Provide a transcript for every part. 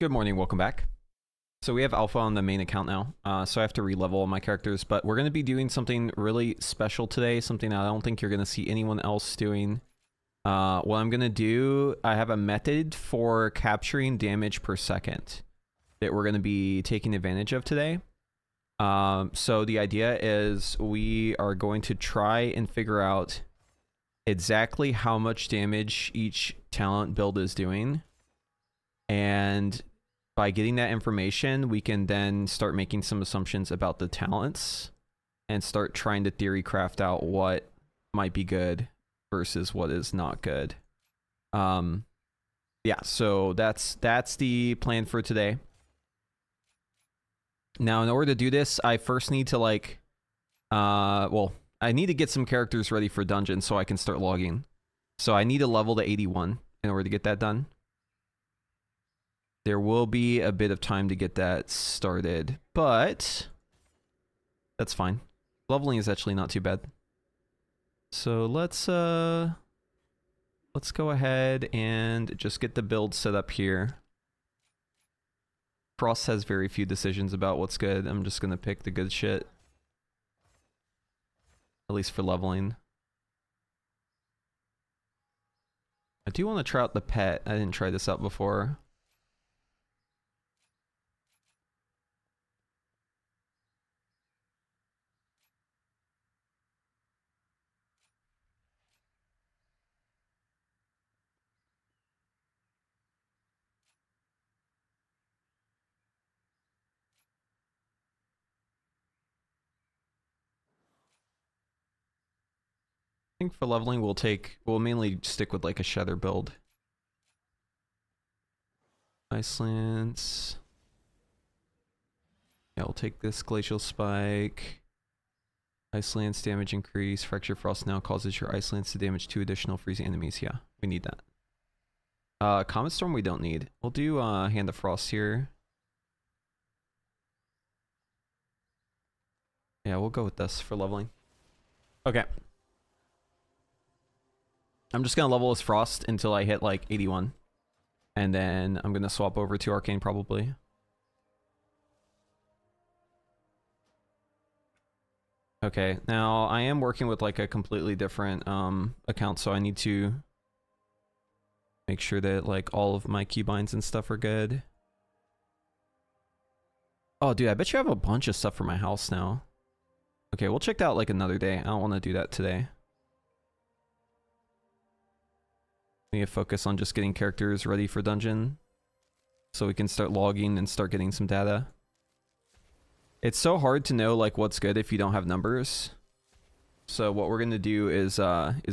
Good morning, welcome back. So we have alpha on the main account now, so I have to re-level all my characters, but we're going to be doing something really special today, something I don't think you're going to see anyone else doing. What I'm going to do, I have a method for capturing damage per second that we're going to be taking advantage of today. So the idea is we are going to try and figure out exactly how much damage each talent build is doing, and by getting that information, we can then start making some assumptions about the talents and start trying to theory craft out what might be good versus what is not good. Yeah, so that's the plan for today. Now, in order to do this, I first need to I need to get some characters ready for dungeon so I can start logging. So I need a level to 81 in order to get that done. There will be a bit of time to get that started, but that's fine. Leveling is actually not too bad. So let's go ahead and just get the build set up here. Frost has very few decisions about what's good. I'm just gonna pick the good shit. At least for leveling. I do want to try out the pet. I didn't try this out before. I think for leveling we'll mainly stick with like a Shatter build. Icelands. Yeah, we'll take this Glacial Spike. Iceland's damage increase. Fracture Frost now causes your Icelands to damage 2 additional freezing enemies. Yeah, we need that. Comet Storm we don't need. We'll do Hand of Frost here. Yeah, we'll go with this for leveling. Okay. I'm just gonna level as Frost until I hit like 81. And then I'm gonna swap over to Arcane probably. Okay, now I am working with like a completely different account, so I need to make sure that like all of my keybinds and stuff are good. Oh dude, I bet you have a bunch of stuff for my house now. Okay, we'll check that out like another day. I don't want to do that today. We need to focus on just getting characters ready for dungeon so we can start logging and start getting some data. It's so hard to know like what's good if you don't have numbers. So what we're gonna do is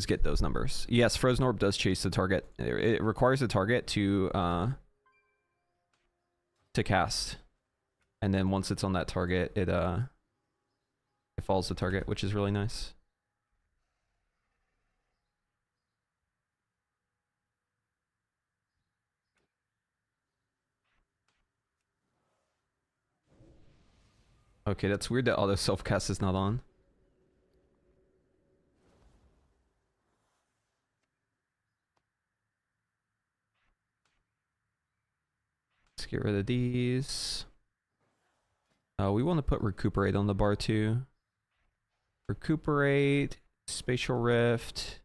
get those numbers. Yes, Frozen Orb does chase the target. It requires the target to cast, and then once it's on that target, it follows the target, which is really nice. Okay, that's weird that auto self-cast is not on. Let's get rid of these. We want to put Recuperate on the bar too. Recuperate, Spatial Rift.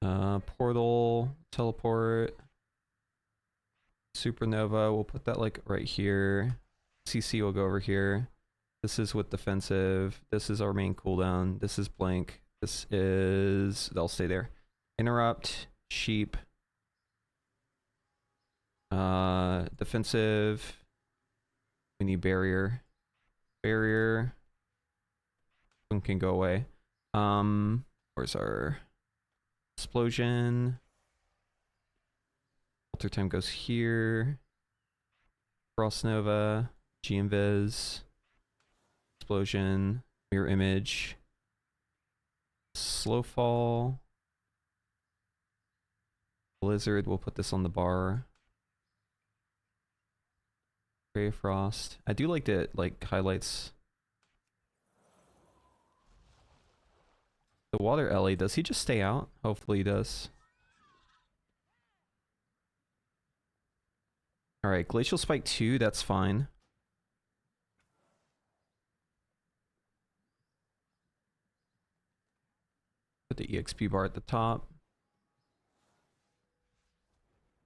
Portal, Teleport. Supernova, we'll put that like right here. CC will go over here. This is with defensive. This is our main cooldown. This is blank. This is, they'll stay there. Interrupt, sheep. Defensive. We need barrier. Barrier. One can go away. Where's our explosion? Alter time goes here. Frost Nova, G-Invis, explosion, mirror image, slow fall, blizzard. We'll put this on the bar. Gray Frost. I do like that, like highlights. The water Ellie, does he just stay out? Hopefully he does. Alright, Glacial Spike 2, that's fine. Put the EXP bar at the top.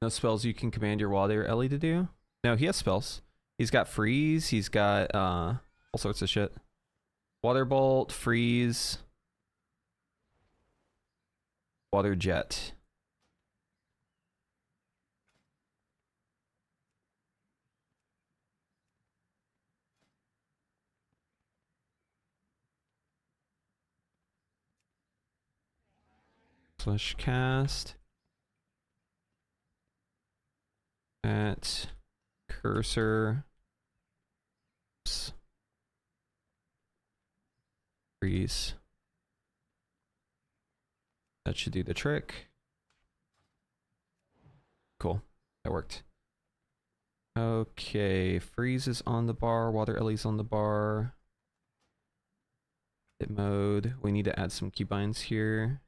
No spells you can command your water Ellie to do? No, he has spells. He's got freeze, he's got all sorts of shit. Water bolt, freeze, water jet. Slash cast at cursor. Oops. Freeze. That should do the trick. Cool. That worked. Okay. Freeze is on the bar. Water Ellie's on the bar. Hit mode. We need to add some keybinds here.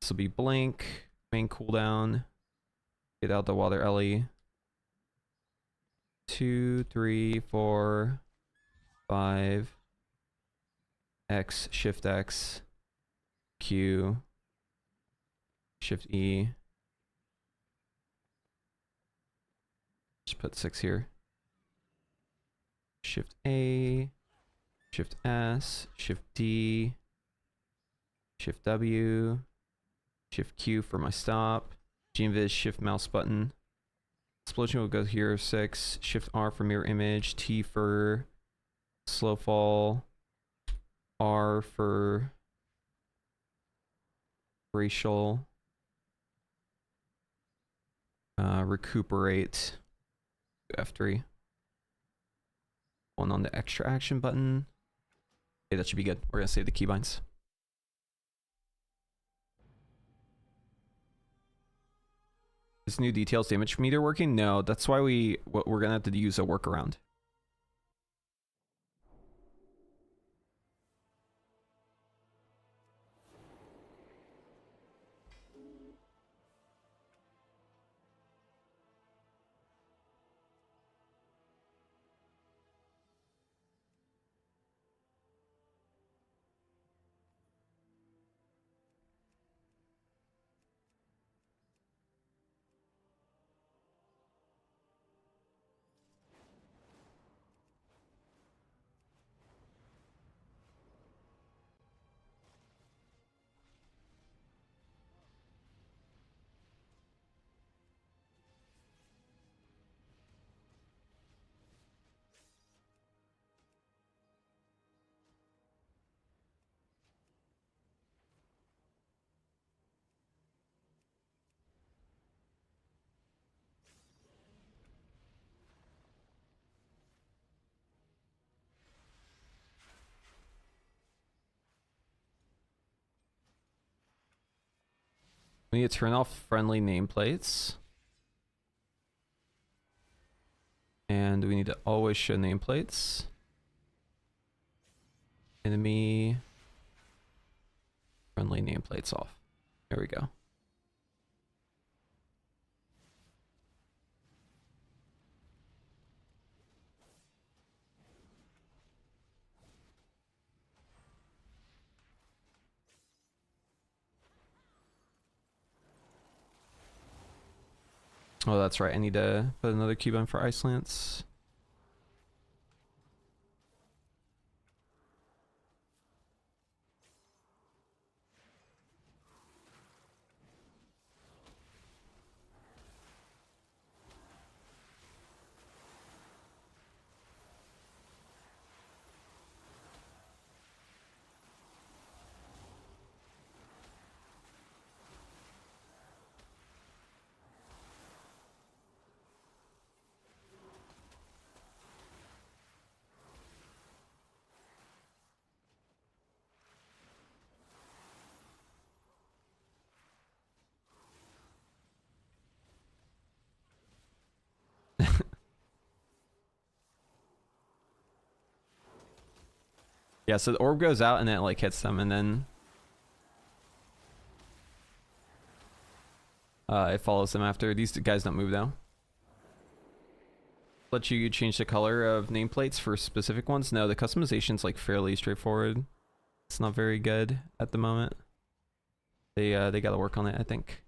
This will be blink. Main cooldown. Get out the water Ellie. 2, 3, 4, 5. X, Shift X, Q, Shift E. Just put 6 here. Shift A, Shift S, Shift D, Shift W, Shift Q for my stop. GMViz, Shift mouse button. Explosion will go here, 6. Shift R for mirror image, T for slow fall. R for racial, recuperate, F3. 1 on the extra action button. Okay, that should be good. We're gonna save the keybinds. Is new details damage meter working? No, that's why we're gonna have to use a workaround. We need to turn off friendly nameplates. And we need to always show nameplates. Enemy. Friendly nameplates off. There we go. Oh, that's right. I need to put another keybind for Ice Lance. Yeah, so the orb goes out and then it like hits them and then it follows them after. These guys don't move though. let you change the color of nameplates for specific ones? No, the customization's like fairly straightforward. It's not very good at the moment. They gotta work on it, I think.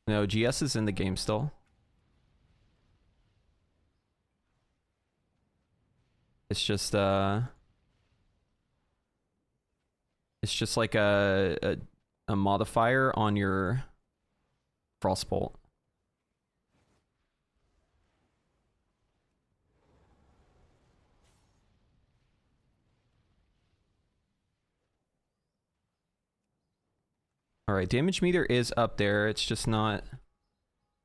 No, GS is in the game still. It's just like a modifier on your Frostbolt. All right, damage meter is up there. It's just not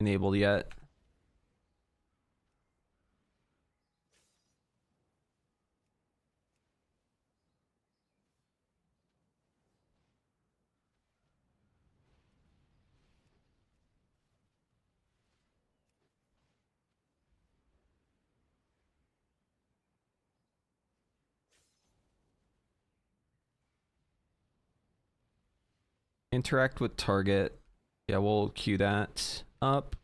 enabled yet. Interact with target. Yeah, we'll queue that up.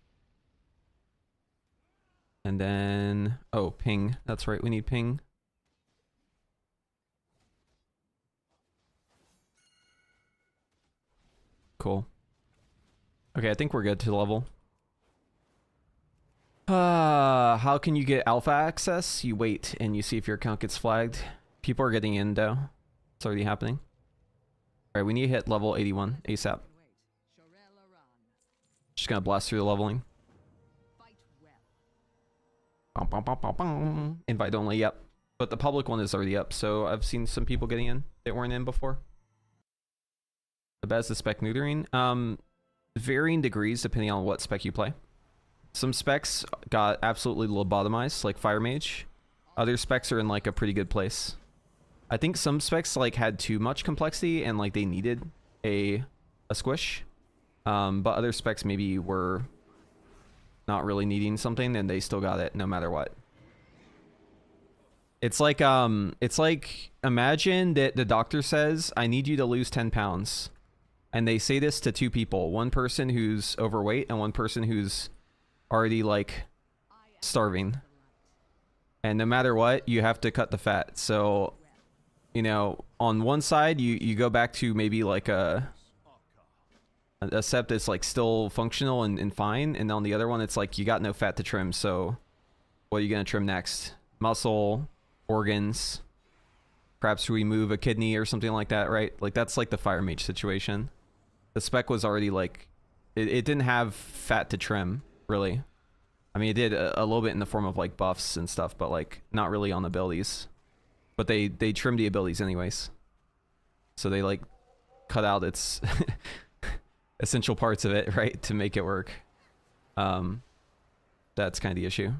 And then, oh, ping. That's right, we need ping. Cool. Okay, I think we're good to level. How can you get alpha access? You wait and you see if your account gets flagged. People are getting in though. It's already happening. All right, we need to hit level 81 ASAP. Just gonna blast through the leveling. Bum, bum, bum, bum, bum. Invite only, yep. But the public one is already up, so I've seen some people getting in that weren't in before. The best is spec neutering. Varying degrees depending on what spec you play. Some specs got absolutely lobotomized, like Fire Mage. Other specs are in like a pretty good place. I think some specs like had too much complexity and like they needed a squish. But other specs maybe were not really needing something and they still got it no matter what. It's like imagine that the doctor says, I need you to lose 10 pounds. And they say this to two people, one person who's overweight and one person who's already like starving. And no matter what, you have to cut the fat. So, you know, on one side, you go back to maybe like a sept that's like still functional and fine. And on the other one, it's like you got no fat to trim. So what are you going to trim next? Muscle, organs, perhaps remove a kidney or something like that, right? Like that's like the Fire Mage situation. The spec was already like, it didn't have fat to trim, really. I mean, it did a little bit in the form of like buffs and stuff, but like not really on abilities. But they trimmed the abilities anyways. So they like cut out its essential parts of it, right, to make it work. That's kind of the issue.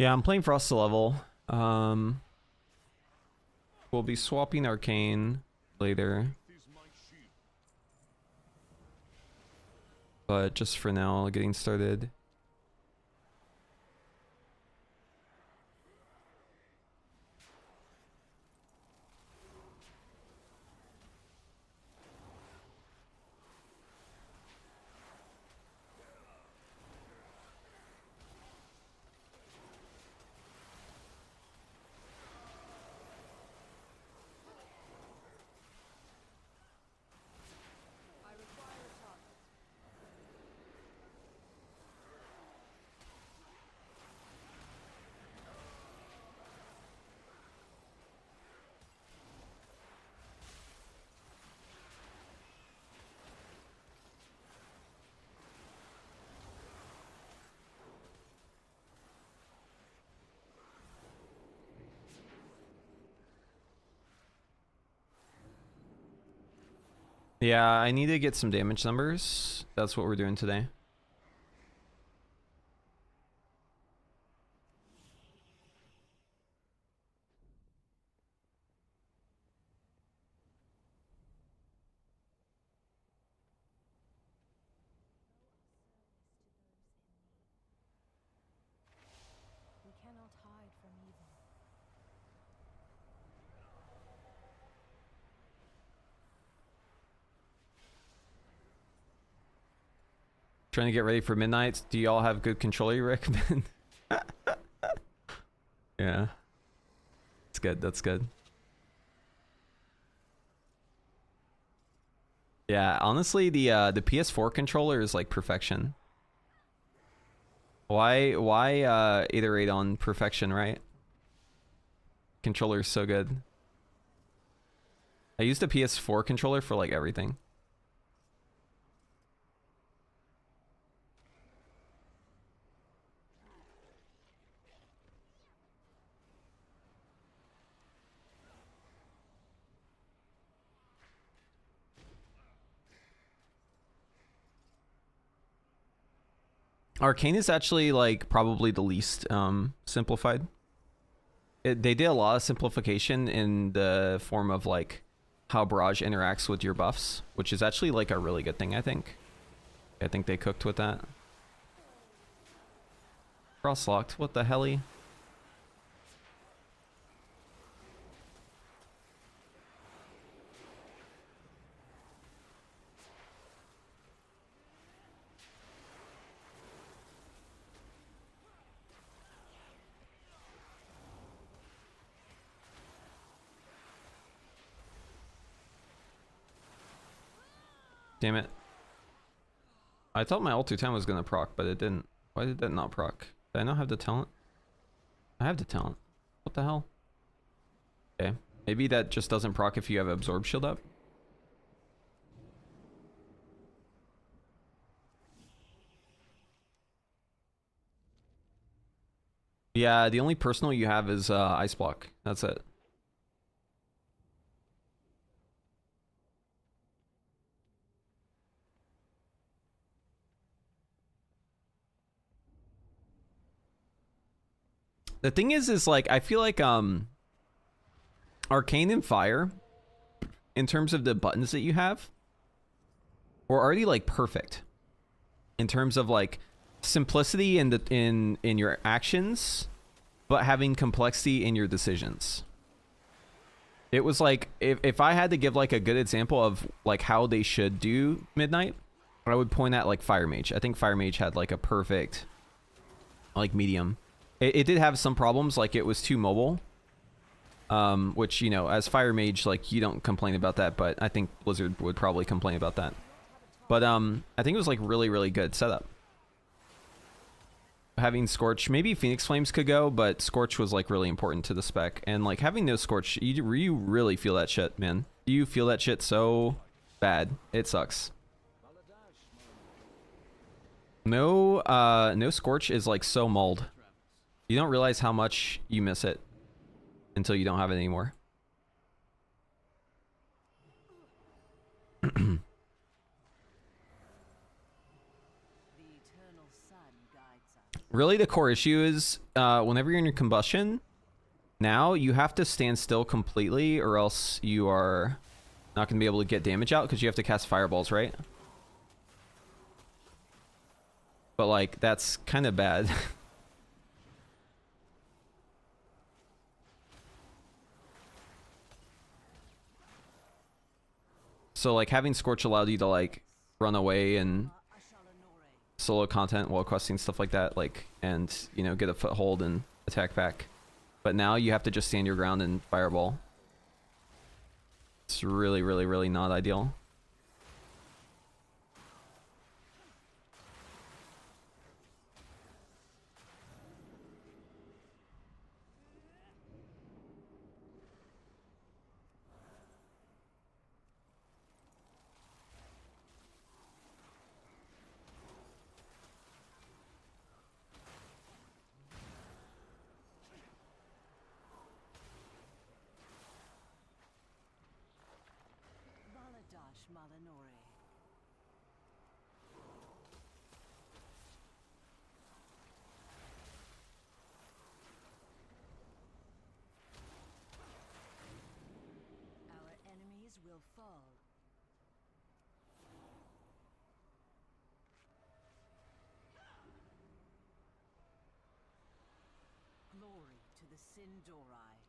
Yeah, I'm playing Frost to level. We'll be swapping Arcane later. But just for now, getting started. Yeah, I need to get some damage numbers. That's what we're doing today. We cannot hide from evil. Trying to get ready for midnight. Do y'all have good controller you recommend? Yeah. That's good, that's good. Yeah, honestly, the PS4 controller is like perfection. Why iterate on perfection, right? Controller is so good. I used a PS4 controller for like everything. Arcane is actually like probably the least simplified. They did a lot of simplification in the form of like how barrage interacts with your buffs, which is actually like a really good thing, I think. I think they cooked with that. Cross locked, what the helly? Damn it. I thought my alter time was gonna proc, but it didn't. Why did that not proc? Did I not have the talent? I have the talent. What the hell? Okay. Maybe that just doesn't proc if you have absorb shield up. Yeah, the only personal you have is ice block. That's it. The thing is like I feel like Arcane and Fire, in terms of the buttons that you have, are already like perfect. In terms of like simplicity in the in your actions, but having complexity in your decisions. It was like if I had to give like a good example of like how they should do Midnight, I would point at like Fire Mage. I think Fire Mage had like a perfect like medium. It did have some problems, like it was too mobile. Which, you know, as Fire Mage, like you don't complain about that, but I think Blizzard would probably complain about that. But I think it was like really good setup. Having Scorch, maybe Phoenix Flames could go, but Scorch was like really important to the spec. And like having no Scorch, you really feel that shit, man. You feel that shit so bad. It sucks. No, no Scorch is like so mauled. You don't realize how much you miss it until you don't have it anymore. Really, the core issue is whenever you're in your combustion, now you have to stand still completely or else you are not going to be able to get damage out because you have to cast fireballs, right? But like, that's kind of bad. So like having Scorch allowed you to like run away and solo content while questing, stuff like that, like, and you know, get a foothold and attack back. But now you have to just stand your ground and fireball. It's really, really, really not ideal. Our enemies will fall. Glory to the Sindori.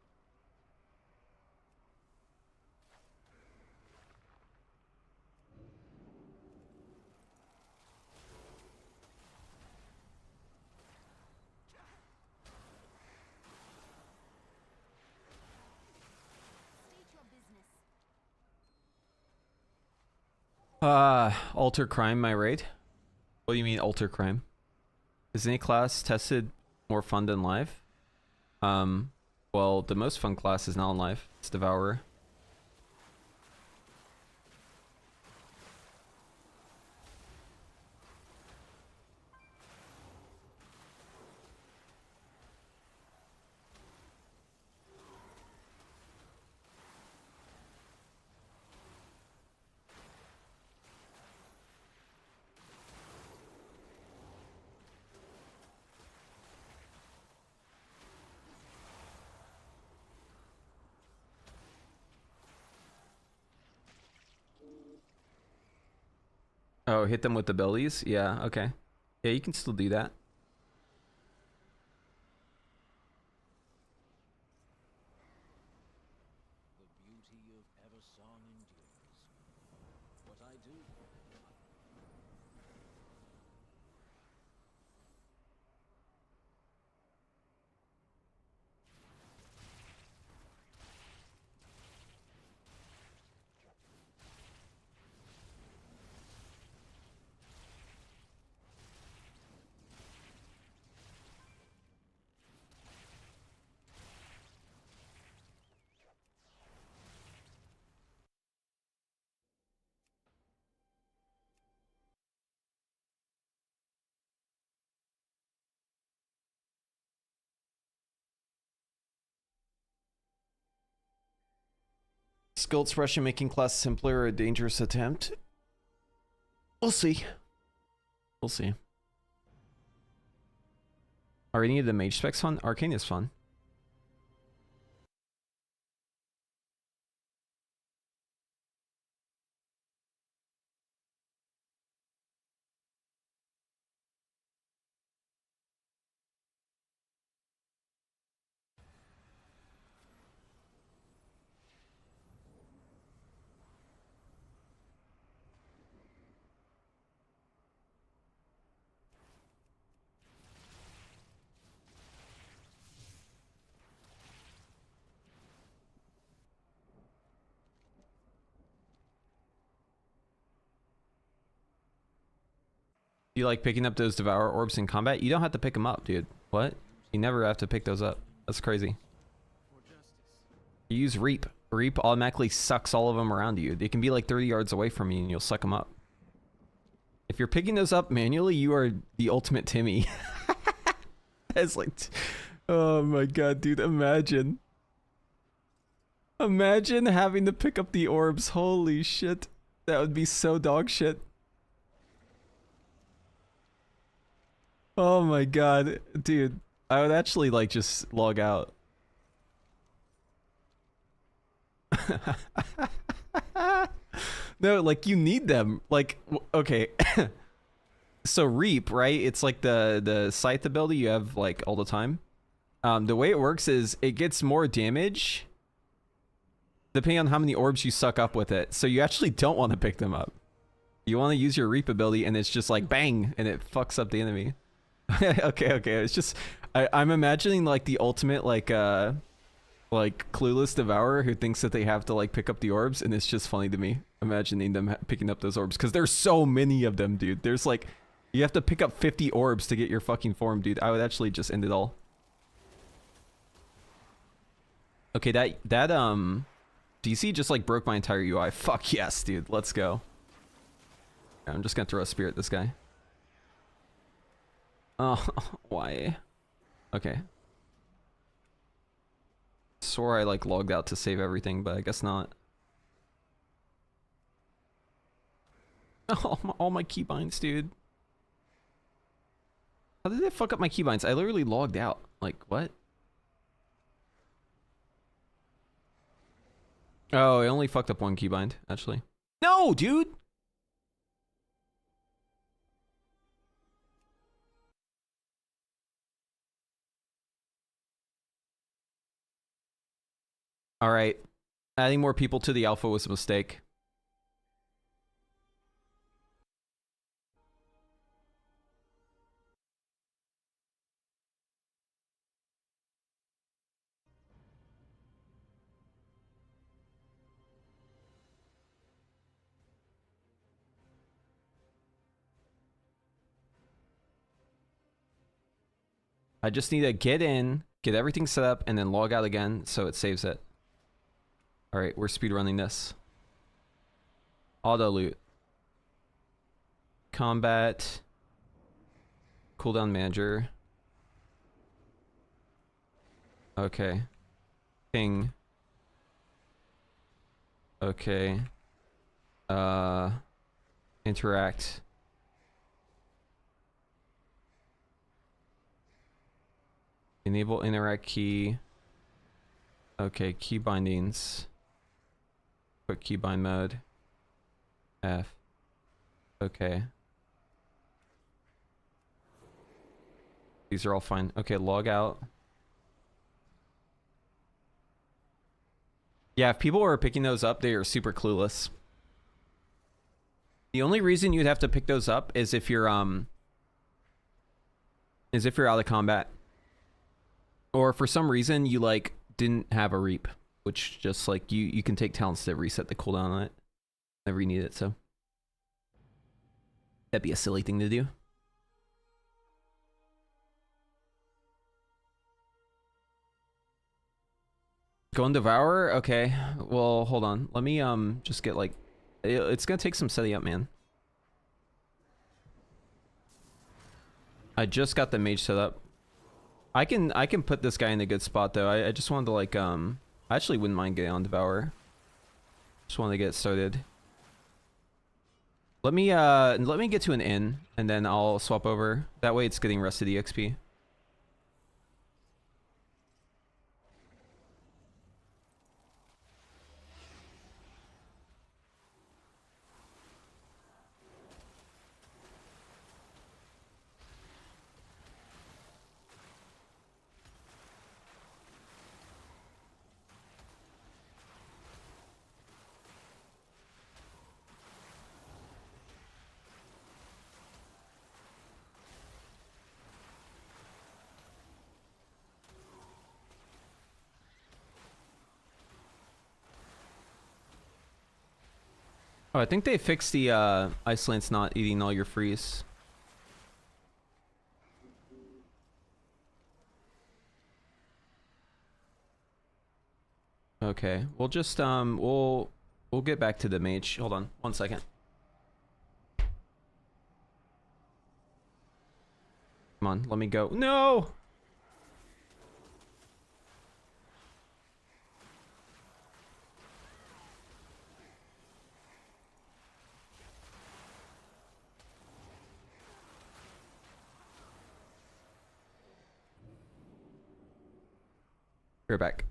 State your business. Alter crime, my raid? What do you mean alter crime? Is any class tested more fun than live? Well, the most fun class is not on live. It's Devourer. Oh, hit them with the bellies? Yeah, okay. Yeah, you can still do that. The beauty of ever song endures. What I do. Skill expression making class simpler or a dangerous attempt? We'll see. We'll see. Are any of the mage specs fun? Arcane is fun. You like picking up those Devourer orbs in combat? You don't have to pick them up, dude. What? You never have to pick those up. That's crazy. You use Reap. Reap automatically sucks all of them around you. They can be like 30 yards away from you and you'll suck them up. If you're picking those up manually, you are the ultimate Timmy. It's like... Oh my god, dude. Imagine. Imagine having to pick up the orbs. Holy shit. That would be so dog shit. Oh my god, dude. I would actually like just log out. No, like you need them. Like okay. So reap, right? It's like the scythe ability you have like all the time. The way it works is it gets more damage depending on how many orbs you suck up with it. So you actually don't want to pick them up. You want to use your reap ability and it's just like bang and it fucks up the enemy. Okay. It's just I'm imagining like the ultimate like clueless devourer who thinks that they have to like pick up the orbs, and it's just funny to me imagining them picking up those orbs because there's so many of them, dude. There's like you have to pick up 50 orbs to get your fucking form, dude. I would actually just end it all. Okay, that DC just like broke my entire UI. Fuck yes, dude. Let's go. I'm just gonna throw a spear at this guy. Oh, why? Okay. Swore I like logged out to save everything, but I guess not. Oh, all my keybinds, dude. How did they fuck up my keybinds? I literally logged out. Like, what? Oh, I only fucked up one keybind, actually. No, dude! Alright. Adding more people to the alpha was a mistake. I just need to get in, get everything set up, and then log out again so it saves it. Alright, we're speedrunning this. Auto loot. Combat. Cooldown manager. Okay. Ping. Okay. Interact. Enable interact key. Okay, key bindings. Quick keybind mode. F. Okay. These are all fine. Okay, log out. Yeah, if people are picking those up, they are super clueless. The only reason you'd have to pick those up is if you're out of combat. Or for some reason you like didn't have a reap, which just like you can take talents to reset the cooldown on it whenever you need it, so that'd be a silly thing to do. Go and Devourer? Okay. Well, hold on. Let me just get like it's gonna take some setting up, man. I just got the mage set up. I can put this guy in a good spot though. I just wanted to like I actually wouldn't mind getting on Devourer. Just want to get started. Let me get to an inn and then I'll swap over. That way it's getting rested EXP. Oh, I think they fixed the ice lance not eating all your freeze. Okay, we'll just we'll get back to the mage. Hold on, 1 second. Come on, let me go. No! We're back.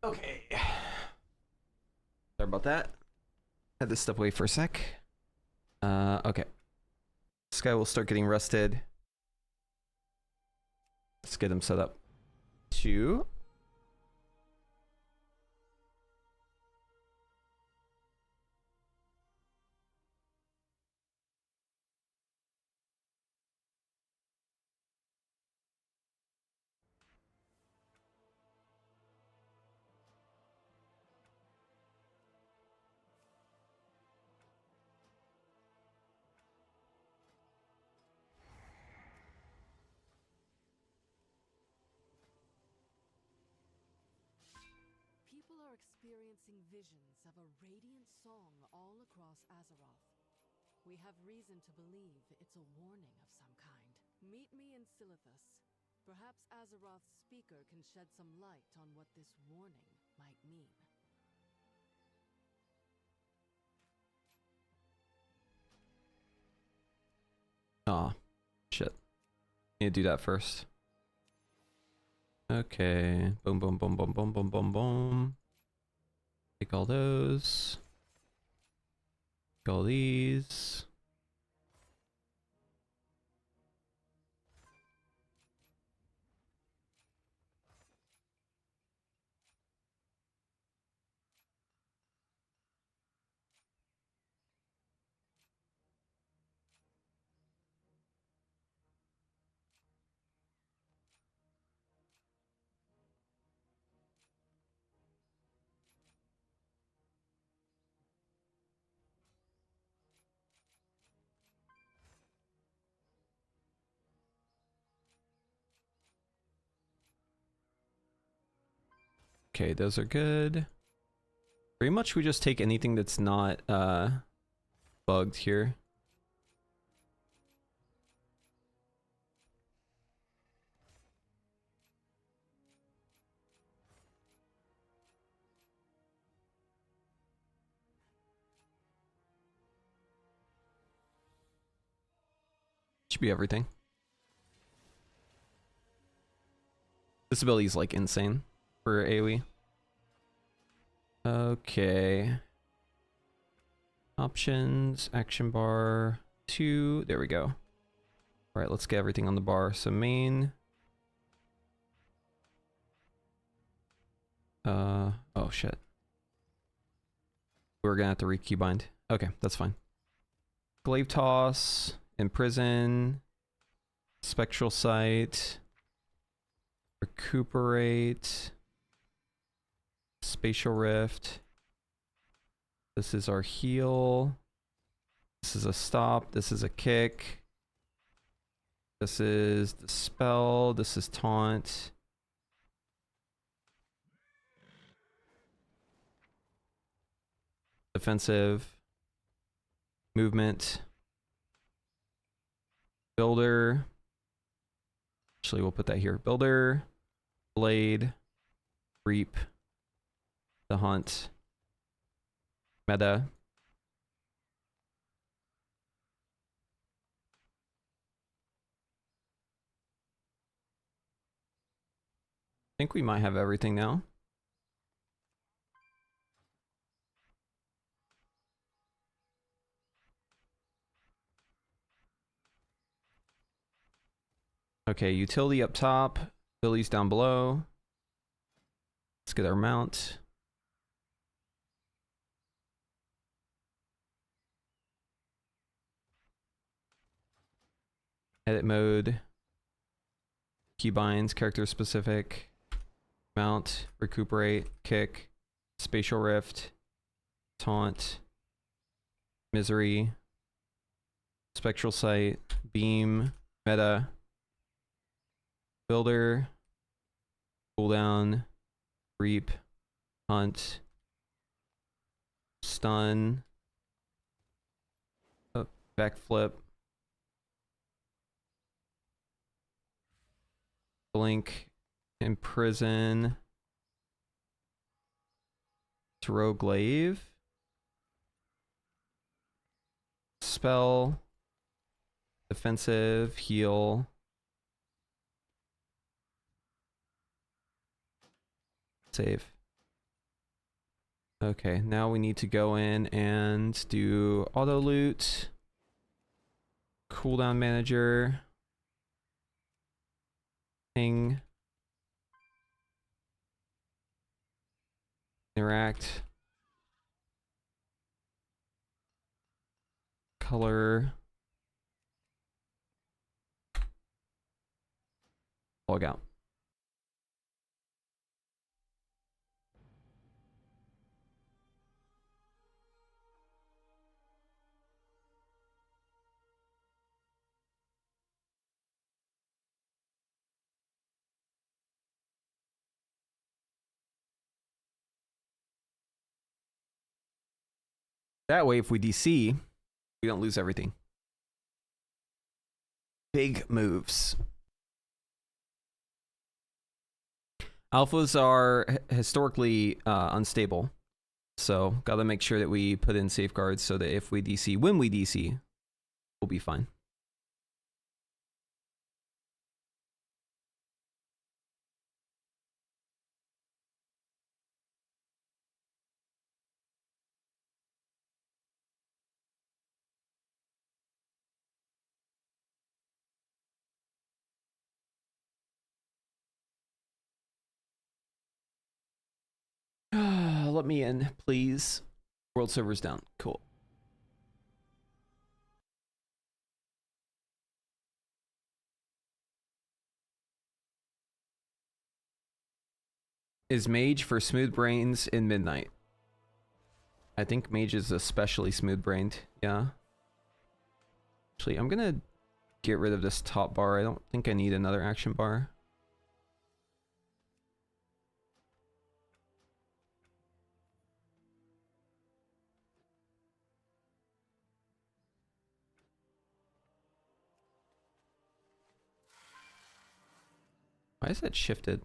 Okay. Sorry about that. Had to step away for a sec. Okay. This guy will start getting rested. Let's get him set up. 2. People are experiencing visions of a radiant song all across Azeroth. We have reason to believe it's a warning of some kind. Meet me in Silithus. Perhaps Azeroth's speaker can shed some light on what this warning might mean. Aw. Shit. Need to do that first. Okay. Boom, boom, boom, boom, boom, boom, boom, boom. Take all those. Take all these. Okay, those are good. Pretty much we just take anything that's not bugged here. Should be everything. This ability is like insane for AoE. Okay. Options, action bar 2. There we go. Alright, let's get everything on the bar. So main. Oh shit. We're gonna have to re-keybind. Okay, that's fine. Glaive toss, imprison, spectral sight, recuperate, spatial rift. This is our heal. This is a stop. This is a kick. This is the spell. This is taunt. Defensive. Movement. Builder. Actually, we'll put that here. Builder. Blade. Reap. The hunt. Meta. I think we might have everything now. Okay, utility up top, abilities down below. Let's get our mount. Edit mode. Keybinds, character specific. Mount, recuperate, kick, spatial rift, taunt, misery, spectral sight, beam, meta, builder, cooldown, reap, hunt, stun, oh, backflip, blink, imprison, throw glaive, spell, defensive, heal, save. Okay, now we need to go in and do auto loot, cooldown manager, ping, interact, color, log out. That way, if we DC, we don't lose everything. Big moves. Alphas are historically unstable, so gotta make sure that we put in safeguards so that if we DC, when we DC, we'll be fine. Let me in, please. World server's down. Cool. Is Mage for smooth brains in midnight? I think Mage is especially smooth brained. Yeah. Actually, I'm gonna get rid of this top bar. I don't think I need another action bar. Why is that shifted?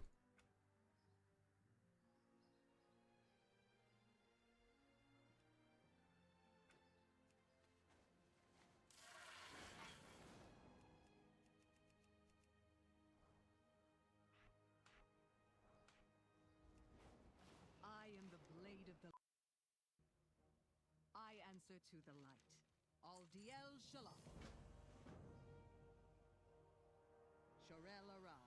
I am the blade of the... I answer to the light. Al Diel Shalom. Shorel Aran.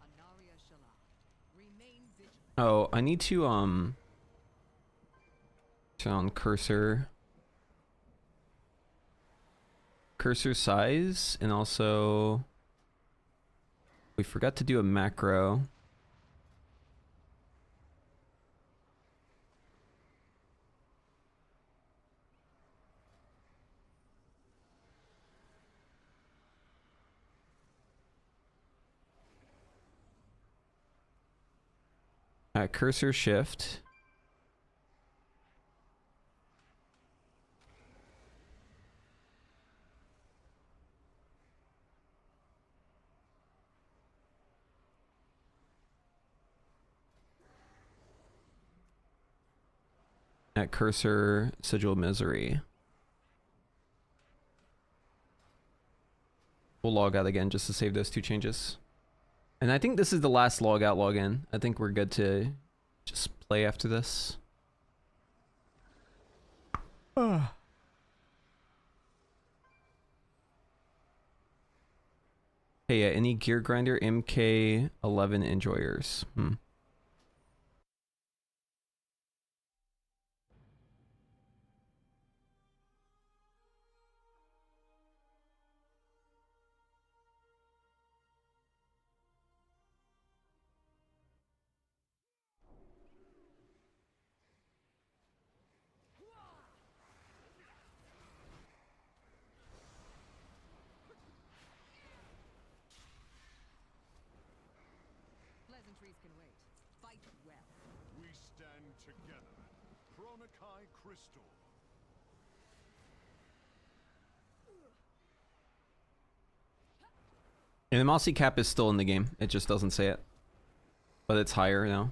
Anaria Shalom. Remain vigilant. Oh, I need to turn on cursor size, and also we forgot to do a macro. Alright, cursor shift. At cursor sigil misery. We'll log out again just to save those two changes. And I think this is the last log out, log in. I think we're good to just play after this. Hey, any gear grinder MK11 enjoyers? Pleasantries can wait. Fight well. We stand together. Chronikai Crystal. And the mousy cap is still in the game. It just doesn't say it. But it's higher now.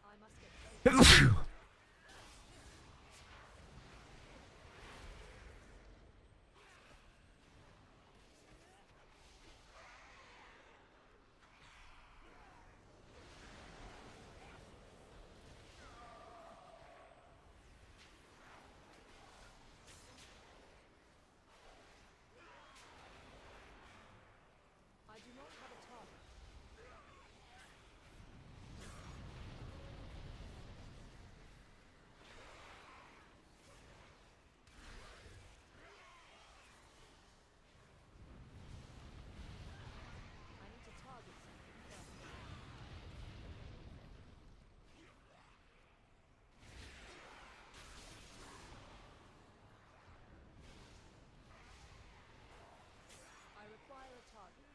I must get... I do not have a target. I need to target something first. I require a target.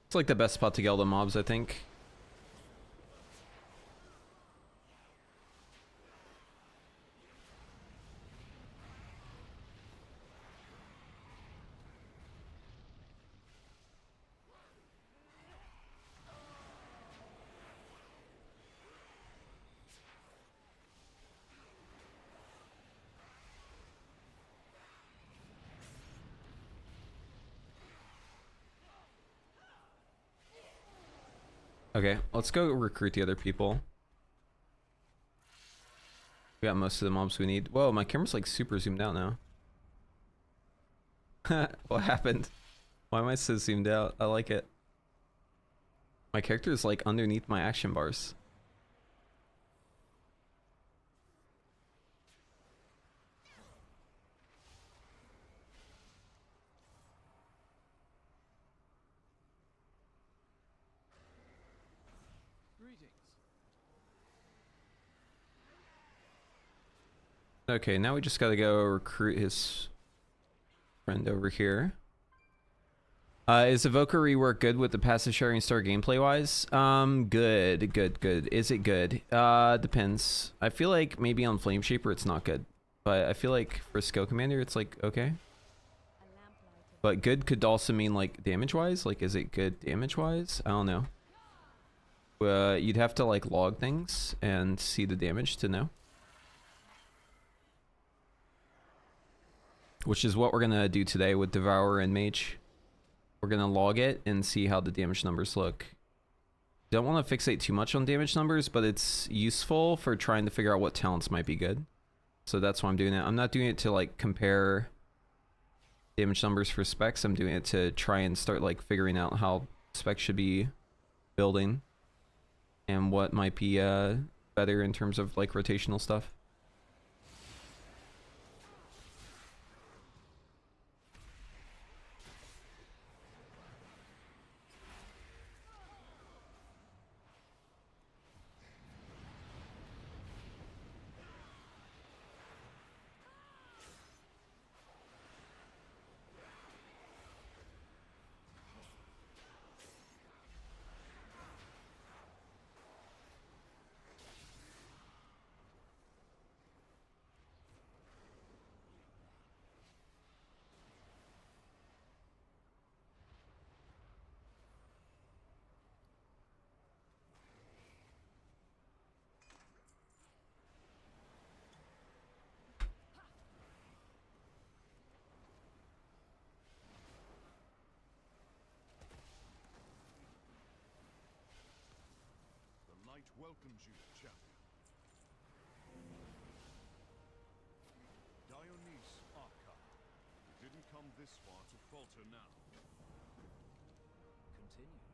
It's like the best spot to get all the mobs, I think. Okay, let's go recruit the other people. We got most of the mobs we need. Whoa, my camera's like super zoomed out now. What happened? Why am I so zoomed out? I like it. My character is like underneath my action bars. Okay, now we just gotta go recruit his friend over here. Is Evoker rework good with the passive sharing store gameplay wise? Good. Is it good? Depends. I feel like maybe on Flame Shaper it's not good, but I feel like for Skill Commander it's like okay. But good could also mean like damage wise. Like, is it good damage wise? I don't know. You'd have to like log things and see the damage to know. Which is what we're gonna do today with Devourer and Mage. We're gonna log it and see how the damage numbers look. Don't want to fixate too much on damage numbers, but it's useful for trying to figure out what talents might be good. So that's why I'm doing it. I'm not doing it to like compare damage numbers for specs. I'm doing it to try and start like figuring out how specs should be building and what might be better in terms of like rotational stuff. The light welcomes you, champion. Dionysus Arcane. You didn't come this far to falter now. Continues.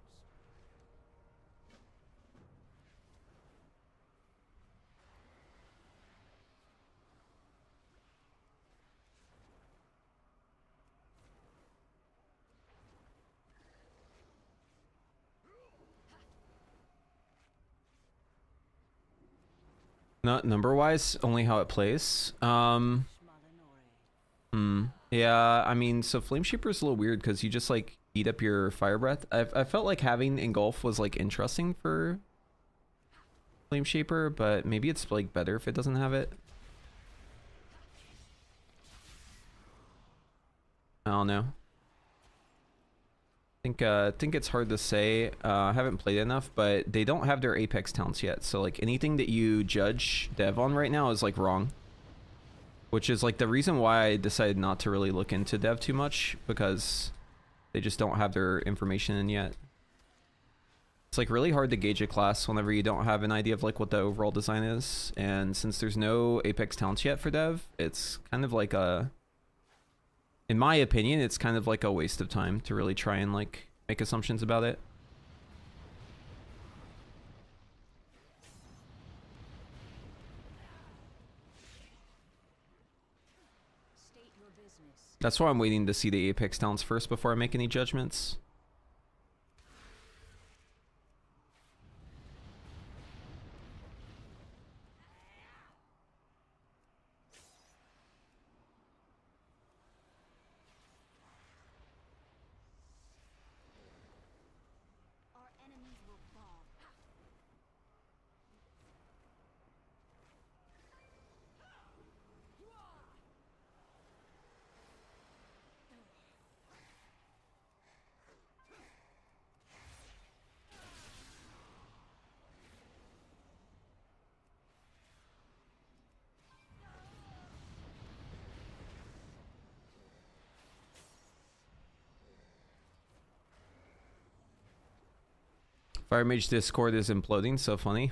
Not number wise, only how it plays. Yeah, I mean, so Flame Shaper is a little weird because you just like eat up your fire breath. I felt like having Engulf was like interesting for Flame Shaper, but maybe it's like better if it doesn't have it. I don't know. Think it's hard to say. I haven't played enough, but they don't have their Apex talents yet. So like anything that you judge Dev on right now is like wrong. Which is like the reason why I decided not to really look into Dev too much, because they just don't have their information in yet. It's like really hard to gauge a class whenever you don't have an idea of like what the overall design is. And since there's no Apex talents yet for Dev, it's kind of like a, in my opinion, it's kind of like a waste of time to really try and like make assumptions about it. State your business. That's why I'm waiting to see the Apex talents first before I make any judgments. Our enemies will fall. Fire Mage Discord is imploding, so funny.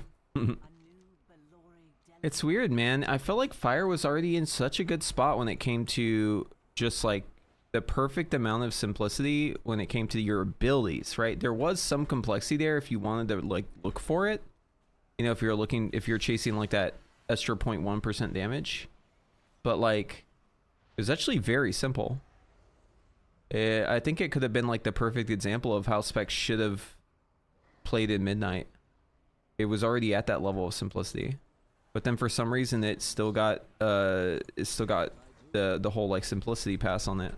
It's weird, man. I felt like Fire was already in such a good spot when it came to just like the perfect amount of simplicity when it came to your abilities, right? There was some complexity there if you wanted to like look for it. You know, if you're chasing like that extra 0.1% damage. But like, it was actually very simple. I think it could have been like the perfect example of how Specs should have played in Midnight. It was already at that level of simplicity. But then for some reason it still got the whole like simplicity pass on it.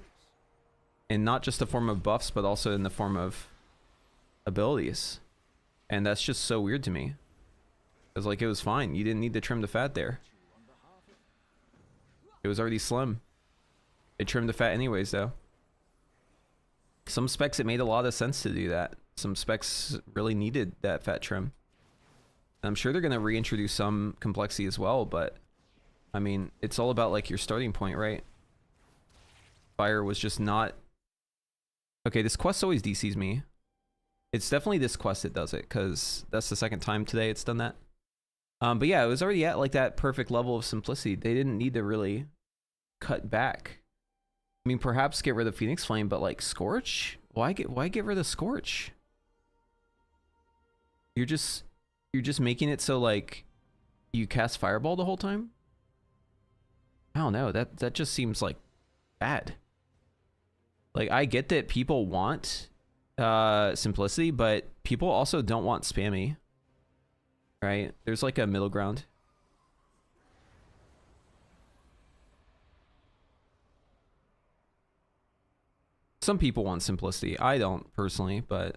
And not just the form of buffs, but also in the form of abilities. And that's just so weird to me. Because like it was fine. You didn't need to trim the fat there. It was already slim. It trimmed the fat anyways though. Some specs it made a lot of sense to do that. Some specs really needed that fat trim. I'm sure they're going to reintroduce some complexity as well, but I mean, it's all about like your starting point, right? Fire was just not... Okay, this quest always DCs me. It's definitely this quest that does it, because that's the second time today it's done that. But yeah, it was already at like that perfect level of simplicity. They didn't need to really cut back. I mean, perhaps get rid of Phoenix Flame, but like Scorch? Why get rid of Scorch? You're just making it so like you cast Fireball the whole time? I don't know, that just seems like bad. Like I get that people want simplicity, but people also don't want spammy. Right? There's like a middle ground. Some people want simplicity. I don't personally, but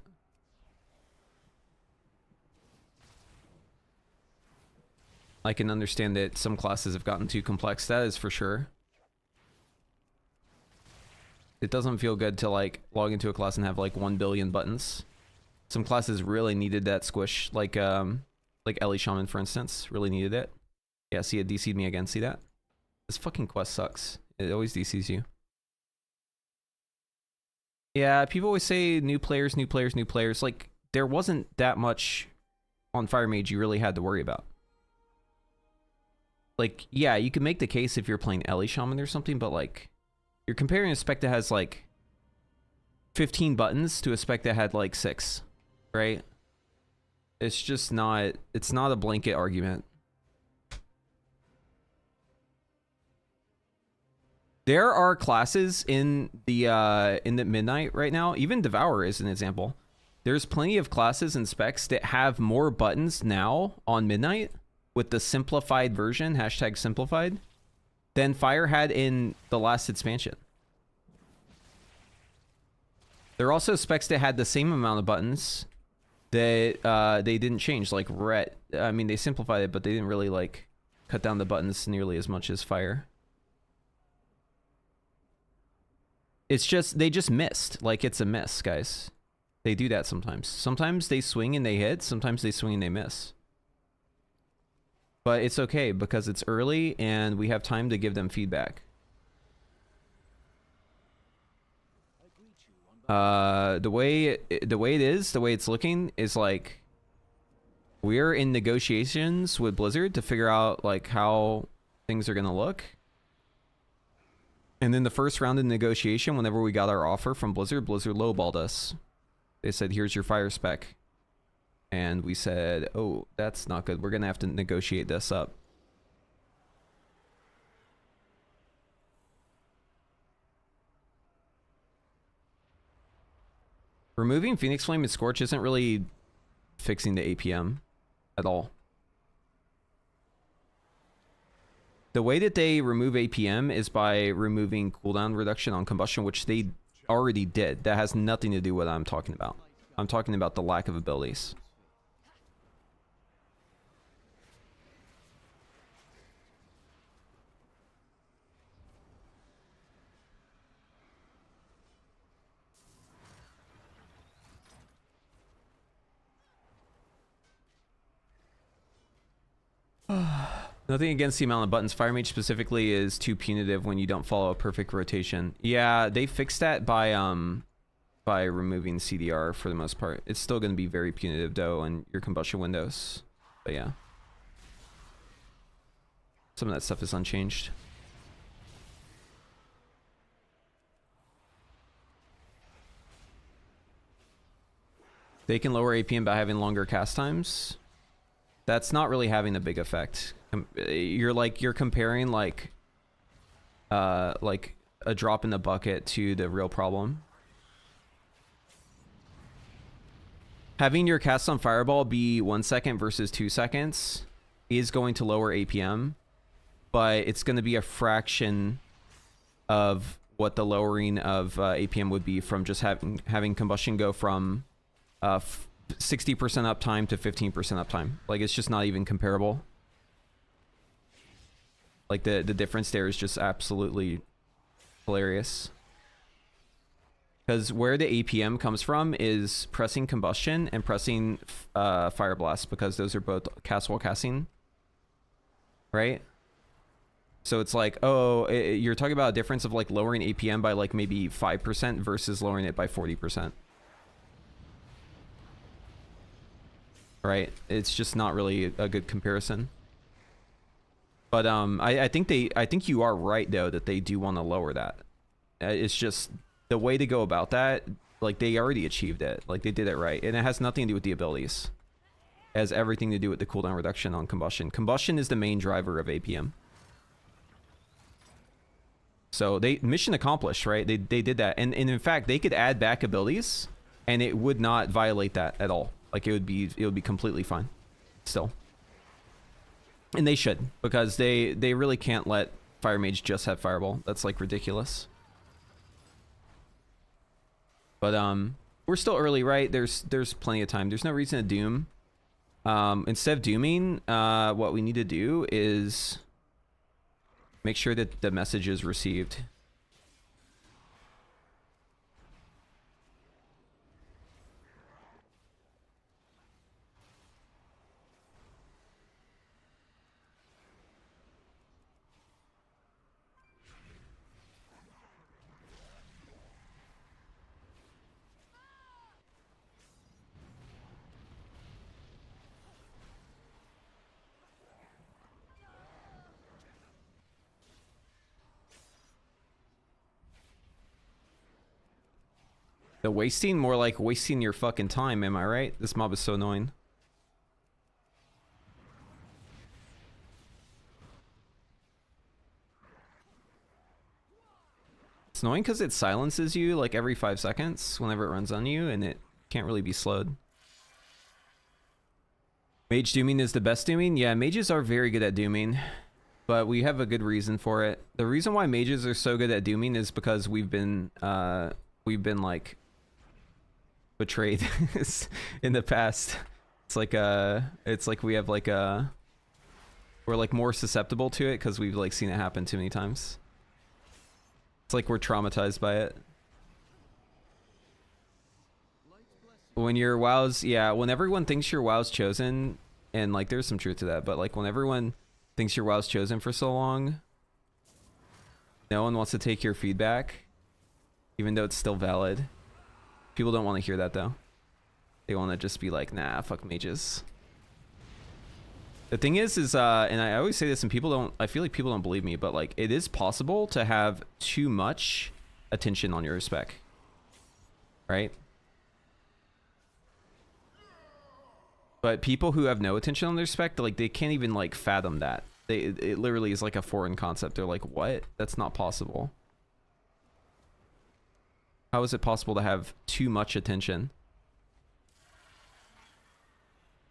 I can understand that some classes have gotten too complex. That is for sure. It doesn't feel good to like log into a class and have like 1 billion buttons. Some classes really needed that squish, like Ellie Shaman for instance, really needed it. Yeah, see, it DC'd me again. See that? This fucking quest sucks. It always DCs you. Yeah, people always say new players, new players, new players. Like, there wasn't that much on Fire Mage you really had to worry about. Like, yeah, you can make the case if you're playing Ellie Shaman or something, but like, you're comparing a spec that has like 15 buttons to a spec that had like 6, right? It's just not, it's not a blanket argument. There are classes in the Midnight right now. Even Devourer is an example. There's plenty of classes and specs that have more buttons now on Midnight with the simplified version, hashtag simplified, than Fire had in the last expansion. There are also specs that had the same amount of buttons that they didn't change, like Ret. I mean, they simplified it, but they didn't really like cut down the buttons nearly as much as Fire. It's just, they just missed. Like, it's a miss, guys. They do that sometimes. Sometimes they swing and they hit. Sometimes they swing and they miss. But it's okay because it's early and we have time to give them feedback. The way it's looking is like we're in negotiations with Blizzard to figure out like how things are gonna look. And then the first round of negotiation, whenever we got our offer from Blizzard, Blizzard lowballed us. They said, here's your Fire spec. And we said, oh, that's not good. We're going to have to negotiate this up. Removing Phoenix Flame and Scorch isn't really fixing the APM at all. The way that they remove APM is by removing cooldown reduction on combustion, which they already did. That has nothing to do with what I'm talking about. I'm talking about the lack of abilities. Nothing against the amount of buttons. Fire Mage specifically is too punitive when you don't follow a perfect rotation. Yeah, they fixed that by by removing CDR for the most part. It's still going to be very punitive though on your combustion windows. But yeah. Some of that stuff is unchanged. They can lower APM by having longer cast times. That's not really having a big effect. You're comparing like a drop in the bucket to the real problem. Having your cast on Fireball be 1 second versus 2 seconds is going to lower APM, but it's going to be a fraction of what the lowering of APM would be from just having combustion go from 60% uptime to 15% uptime. Like, it's just not even comparable. Like, the difference there is just absolutely hilarious. Because where the APM comes from is pressing combustion and pressing fire blast, because those are both cast while casting, right? So it's like, oh, you're talking about a difference of like lowering APM by like maybe 5% versus lowering it by 40%. Right? It's just not really a good comparison. But I think you are right though that they do want to lower that. It's just the way to go about that. Like, they already achieved it. Like, they did it right, and it has nothing to do with the abilities. It has everything to do with the cooldown reduction on combustion. Combustion is the main driver of APM. So they mission accomplished, right? They did that, and in fact they could add back abilities, and it would not violate that at all. Like, it would be completely fine, still. And they should, because they really can't let Fire Mage just have Fireball. That's like ridiculous. But we're still early, right? There's plenty of time. There's no reason to doom. Instead of dooming, what we need to do is make sure that the message is received. The wasting? More like wasting your fucking time, am I right? This mob is so annoying. It's annoying because it silences you like every 5 seconds whenever it runs on you, and it can't really be slowed. Mage dooming is the best dooming? Yeah, mages are very good at dooming, but we have a good reason for it. The reason why mages are so good at dooming is because we've been like betrayed in the past. It's like we have like we're like more susceptible to it because we've like seen it happen too many times. It's like we're traumatized by it. When your WoW's, yeah, when everyone thinks your WoW's chosen, and like there's some truth to that, but like when everyone thinks your WoW's chosen for so long, no one wants to take your feedback, even though it's still valid. People don't want to hear that though. They want to just be like, nah, fuck mages. The thing is and I always say this, and I feel like people don't believe me, but like, it is possible to have too much attention on your spec, right? But people who have no attention on their spec, like, they can't even like fathom that. It literally is like a foreign concept. They're like, what? That's not possible. How is it possible to have too much attention?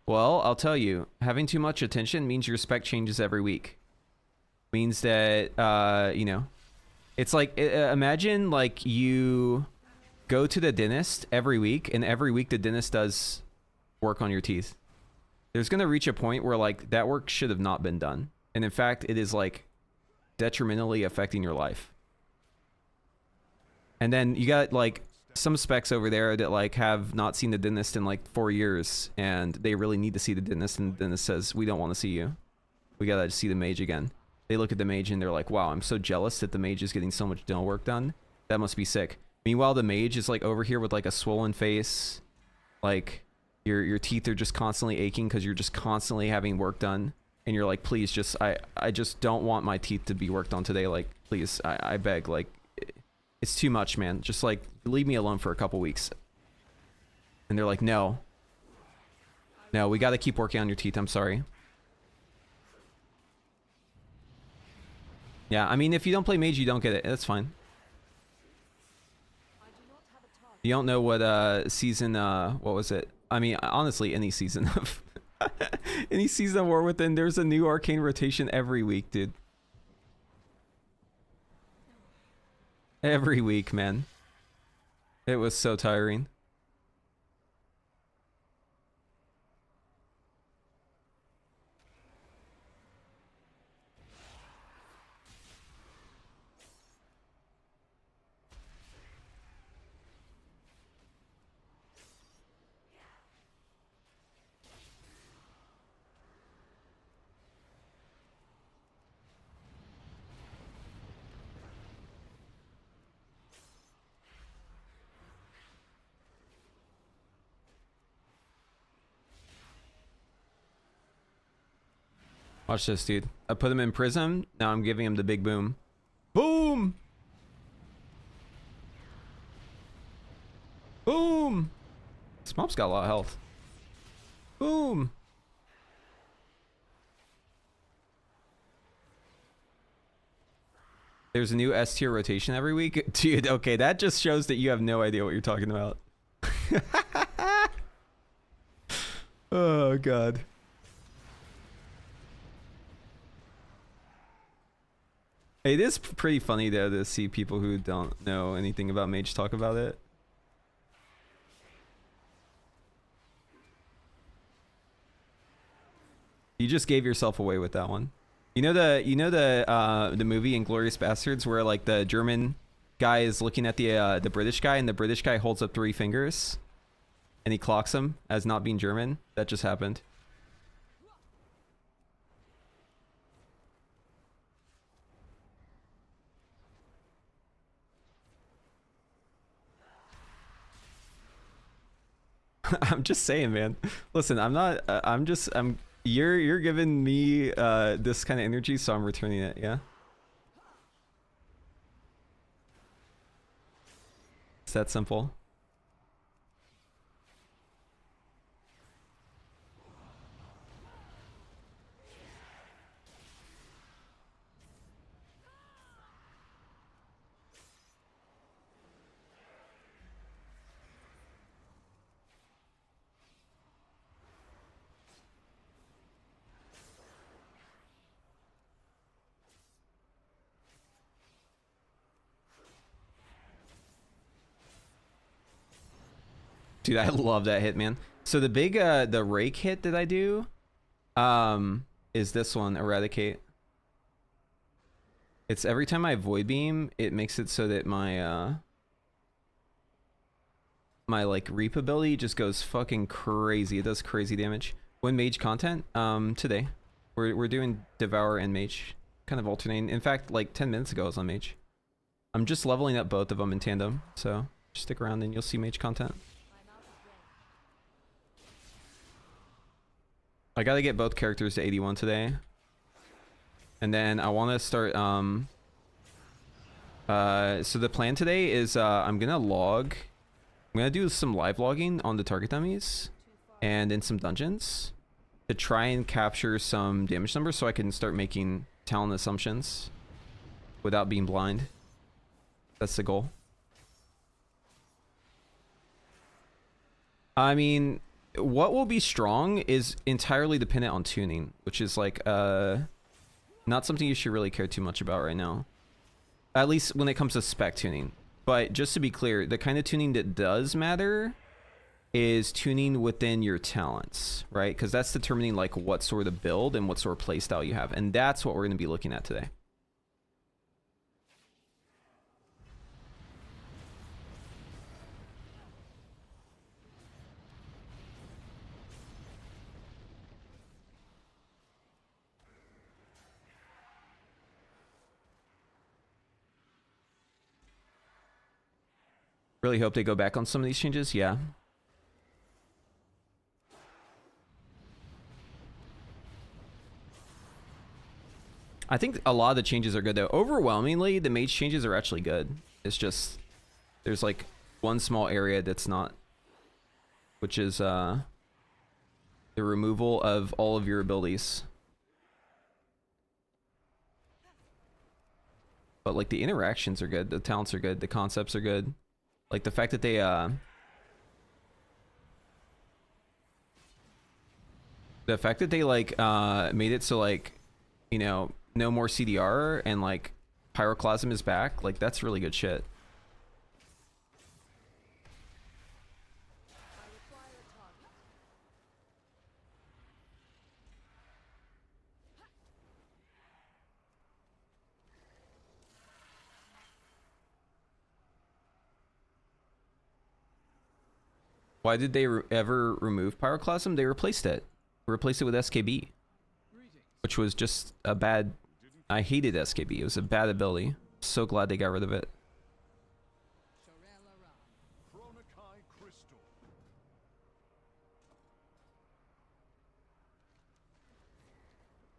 Well, I'll tell you, having too much attention means your spec changes every week. Means that, you know, it's like, imagine like you go to the dentist every week, and every week the dentist does work on your teeth. There's going to reach a point where like that work should have not been done. And in fact, it is like detrimentally affecting your life. And then you got like some specs over there that like have not seen the dentist in like 4 years, and they really need to see the dentist, and the dentist says, we don't want to see you. We got to see the mage again. They look at the mage and they're like, wow, I'm so jealous that the mage is getting so much dental work done. That must be sick. Meanwhile, the mage is like over here with like a swollen face, like your teeth are just constantly aching because you're just constantly having work done, and you're like, please, just I just don't want my teeth to be worked on today. Like, please, I beg. Like, it's too much, man. Just like leave me alone for a couple weeks. And they're like, no, we got to keep working on your teeth. I'm sorry. Yeah, I mean, if you don't play Mage, you don't get it. That's fine. You don't know what season what was it? I mean, honestly, any season of any season of War Within, there's a new Arcane rotation every week, dude. Every week, man. It was so tiring. Watch this, dude. I put him in Prism. Now I'm giving him the big boom. Boom! Boom! This mob's got a lot of health. Boom! There's a new S tier rotation every week. Dude, okay, that just shows that you have no idea what you're talking about. Oh, God. It is pretty funny though to see people who don't know anything about Mage talk about it. You just gave yourself away with that one. You know the movie Inglourious Bastards where like the German guy is looking at the British guy and the British guy holds up 3 fingers and he clocks him as not being German? That just happened. I'm just saying, man. Listen, I'm not. You're giving me this kind of energy, so I'm returning it. Yeah. It's that simple. Dude, I love that hit, man. So the big the rake hit that I do is this one, Eradicate. It's every time I void beam, it makes it so that my my like reap ability just goes fucking crazy. It does crazy damage. When Mage content today. We're doing Devourer and Mage, kind of alternating. In fact, like 10 minutes ago I was on Mage. I'm just leveling up both of them in tandem, so just stick around and you'll see Mage content. I gotta get both characters to 81 today. And then I want to start, so the plan today is I'm gonna do some live logging on the target dummies and in some dungeons to try and capture some damage numbers so I can start making talent assumptions without being blind. That's the goal. I mean, what will be strong is entirely dependent on tuning, which is like not something you should really care too much about right now, at least when it comes to spec tuning. But just to be clear, the kind of tuning that does matter is tuning within your talents, right? Because that's determining like what sort of build and what sort of playstyle you have, and that's what we're going to be looking at today. Really hope they go back on some of these changes. Yeah. I think a lot of the changes are good though. Overwhelmingly, the mage changes are actually good. It's just there's like one small area that's not, which is the removal of all of your abilities. But like the interactions are good, the talents are good, the concepts are good. Like the fact that they like made it so like, you know, no more CDR and like Pyroclasm is back, like that's really good shit. Why did they ever remove Pyroclasm? They replaced it. Replaced it with SKB. Which was just a bad... I hated SKB. It was a bad ability. So glad they got rid of it.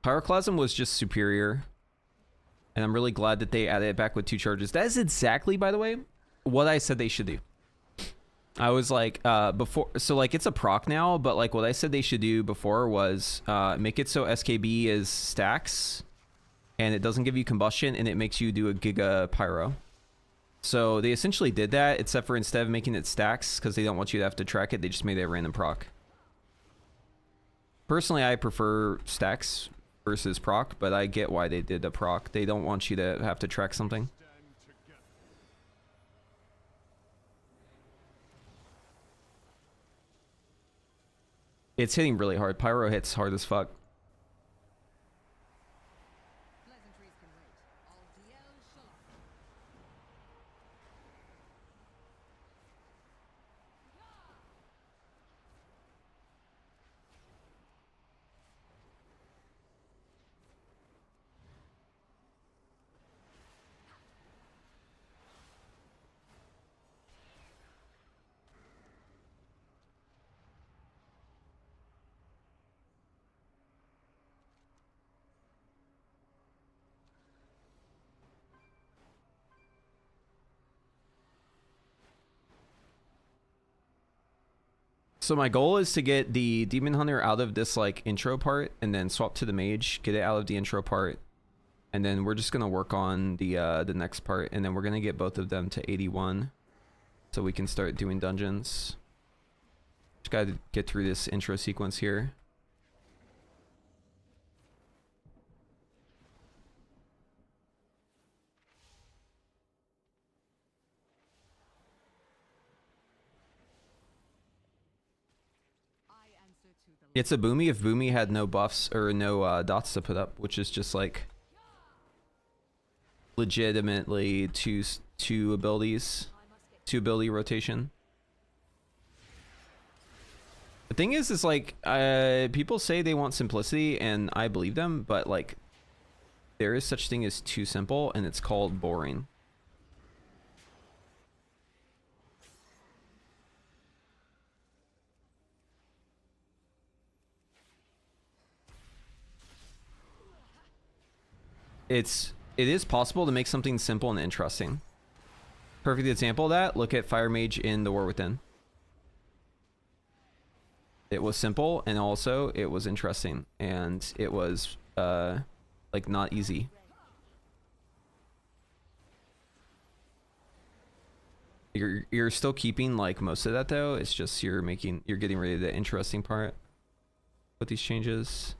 Pyroclasm was just superior. And I'm really glad that they added it back with 2 charges. That is exactly, by the way, what I said they should do. I was like, before, so like it's a proc now, but like what I said they should do before was make it so SKB is stacks and it doesn't give you combustion and it makes you do a Giga Pyro. So they essentially did that, except for instead of making it stacks, because they don't want you to have to track it, they just made it a random proc. Personally, I prefer stacks versus proc, but I get why they did the proc. They don't want you to have to track something. It's hitting really hard. Pyro hits hard as fuck. So my goal is to get the Demon Hunter out of this like intro part and then swap to the Mage, get it out of the intro part. And then we're just going to work on the next part, and then we're going to get both of them to 81 so we can start doing dungeons. Just got to get through this intro sequence here. It's a Boomy if Boomy had no buffs or no dots to put up, which is just like legitimately two abilities, 2 ability rotation. The thing is like people say they want simplicity, and I believe them, but like there is such thing as too simple, and it's called boring. It is possible to make something simple and interesting. Perfect example of that, look at Fire Mage in The War Within. It was simple, and also it was interesting, and it was like not easy. You're still keeping like most of that though. It's just you're getting rid of the interesting part with these changes.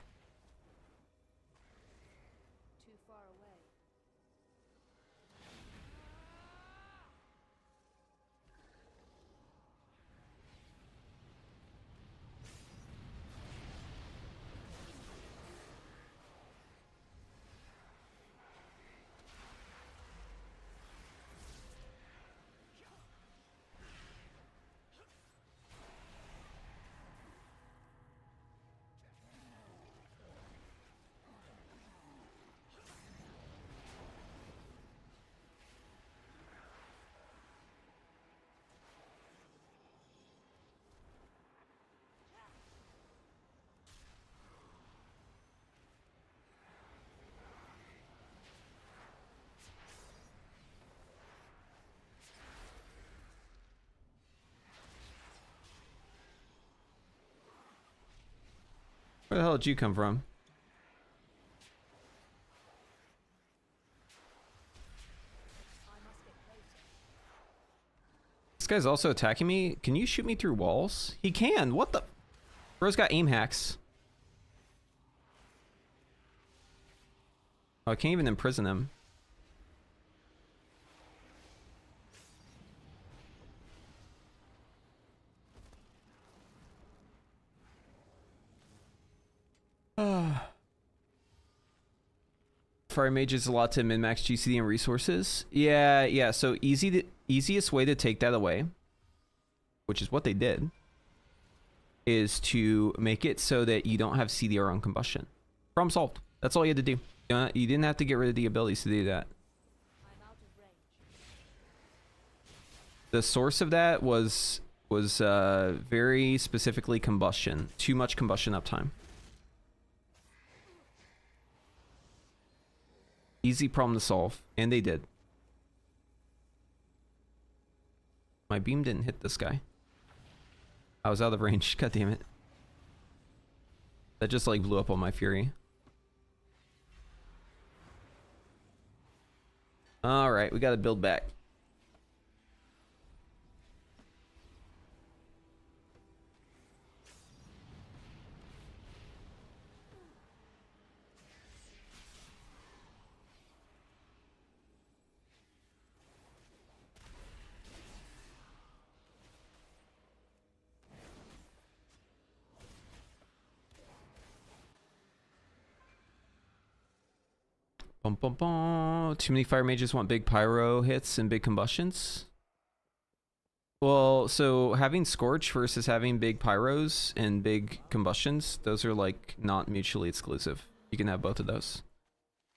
Where the hell did you come from? This guy's also attacking me. Can you shoot me through walls? He can. What the? Bro's got aim hacks. Oh, I can't even imprison him. Fire Mage is a lot to min-max GCD and resources. Yeah. So easiest way to take that away, which is what they did, is to make it so that you don't have CDR on combustion. Problem solved. That's all you had to do. You didn't have to get rid of the abilities to do that. The source of that was very specifically combustion. Too much combustion uptime. Easy problem to solve, and they did. My beam didn't hit this guy. I was out of range. God damn it. That just like blew up on my fury. Alright, we gotta build back. Bum, bum, bum. Too many fire mages want big pyro hits and big combustions. Well, so having Scorch versus having big pyros and big combustions, those are like not mutually exclusive. You can have both of those.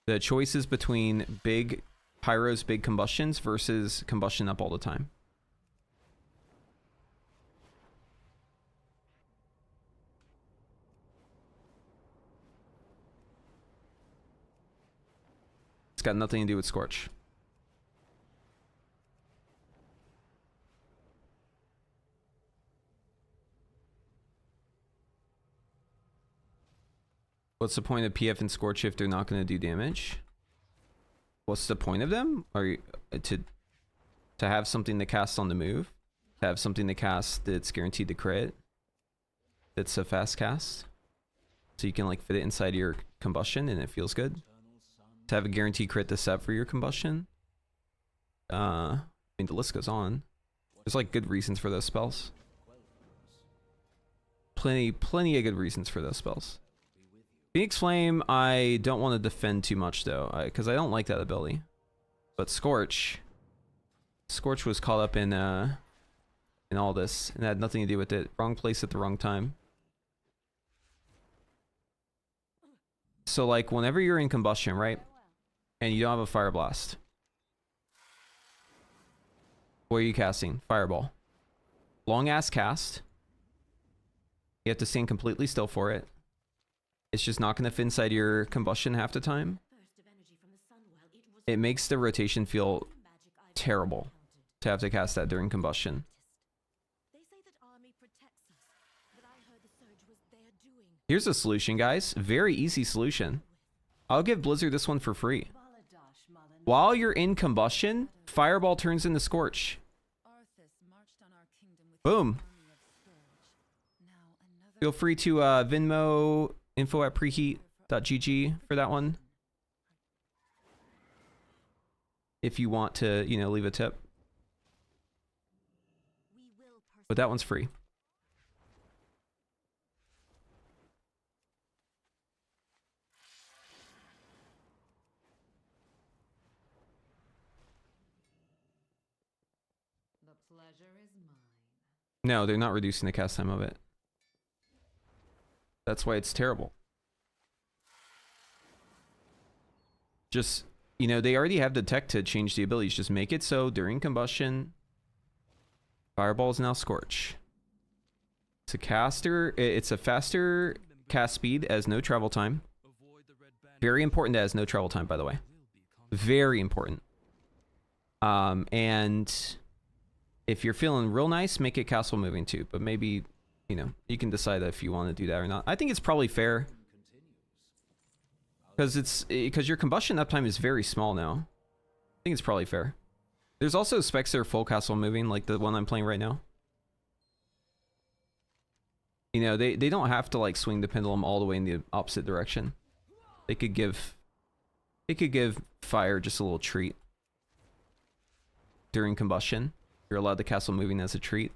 The choice is between big pyros, big combustions versus combustion up all the time. It's got nothing to do with Scorch. What's the point of PF and Scorch if they're not going to do damage? What's the point of them? Are you to have something to cast on the move? To have something to cast that's guaranteed to crit? That's a fast cast? So you can like fit it inside your combustion and it feels good? To have a guaranteed crit to set for your combustion? I mean, the list goes on. There's like good reasons for those spells. Plenty of good reasons for those spells. Phoenix Flame, I don't want to defend too much though, because I don't like that ability. But Scorch was caught up in all this, and it had nothing to do with it. Wrong place at the wrong time. So like, whenever you're in combustion, right, and you don't have a Fire Blast, what are you casting? Fireball. Long ass cast. You have to stand completely still for it. It's just not going to fit inside your combustion half the time. It makes the rotation feel terrible to have to cast that during combustion. Here's a solution, guys. Very easy solution. I'll give Blizzard this one for free. While you're in combustion, Fireball turns into Scorch. Boom. Feel free to Venmo info@preheat.gg for that one. If you want to, you know, leave a tip. But that one's free. The pleasure is mine. No, they're not reducing the cast time of it. That's why it's terrible. Just, you know, they already have the tech to change the abilities. Just make it so during combustion, Fireball is now Scorch. It's a caster. It's a faster cast speed as no travel time. Very important that has no travel time, by the way. Very important. And if you're feeling real nice, make it castle moving too. But maybe you know, you can decide if you want to do that or not. I think it's probably fair because your combustion uptime is very small now. I think it's probably fair. There's also specs that are full castle moving, like the one I'm playing right now. You know, they don't have to like swing the pendulum all the way in the opposite direction. They could give fire just a little treat during combustion. You're allowed the castle moving as a treat.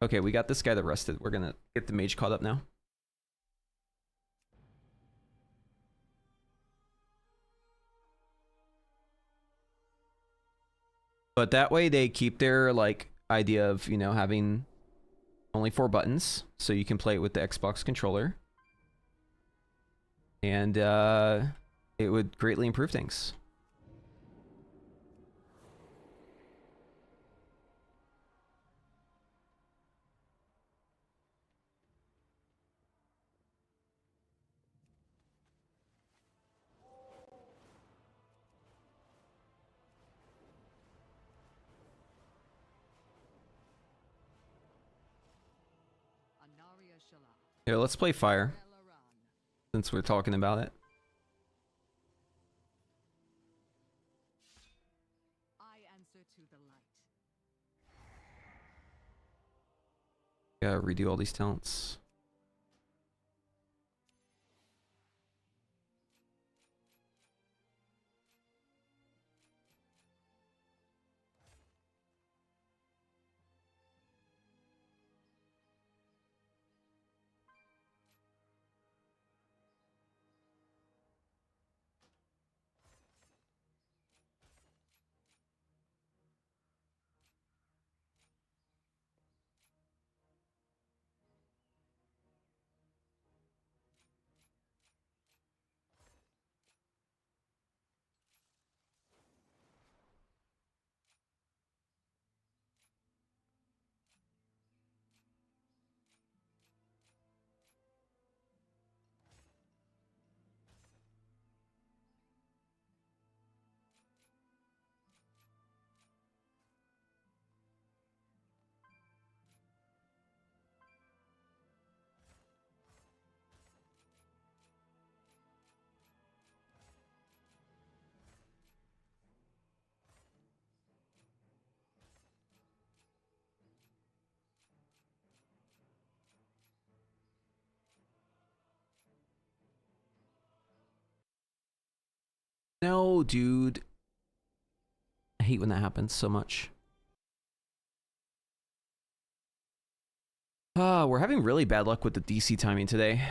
Okay, we got this guy that rested. We're gonna get the mage caught up now. But that way they keep their like idea of, you know, having only 4 buttons, so you can play it with the Xbox controller. And it would greatly improve things. Here, let's play fire, since we're talking about it. I answer to the light. Gotta redo all these talents. No, dude. I hate when that happens so much. We're having really bad luck with the DC timing today.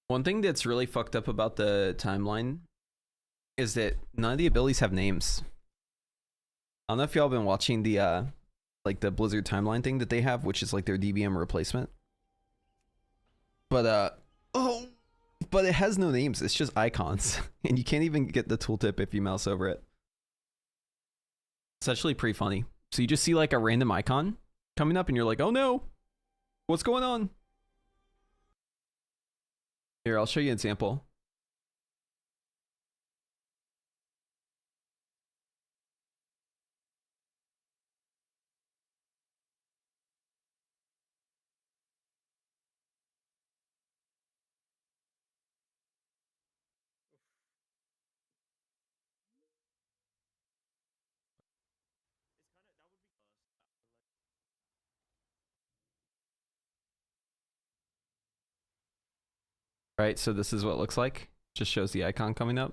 One thing that's really fucked up about the timeline is that none of the abilities have names. I don't know if y'all been watching the like the Blizzard timeline thing that they have, which is like their DBM replacement. But but it has no names. It's just icons, and you can't even get the tooltip if you mouse over it. It's actually pretty funny. So you just see like a random icon coming up, and you're like, "Oh no, what's going on?" Here, I'll show you an example. Right, so this is what it looks like. Just shows the icon coming up.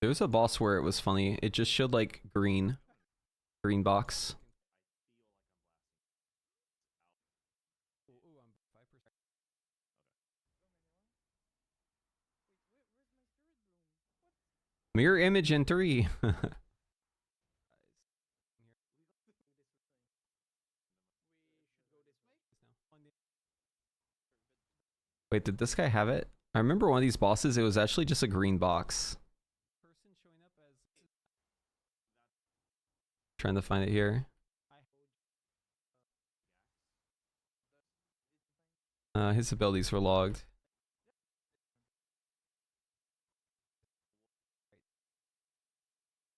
There was a boss where it was funny. It just showed like green box. Mirror image in 3. Wait, did this guy have it? I remember one of these bosses, it was actually just a green box. Trying to find it here. His abilities were logged.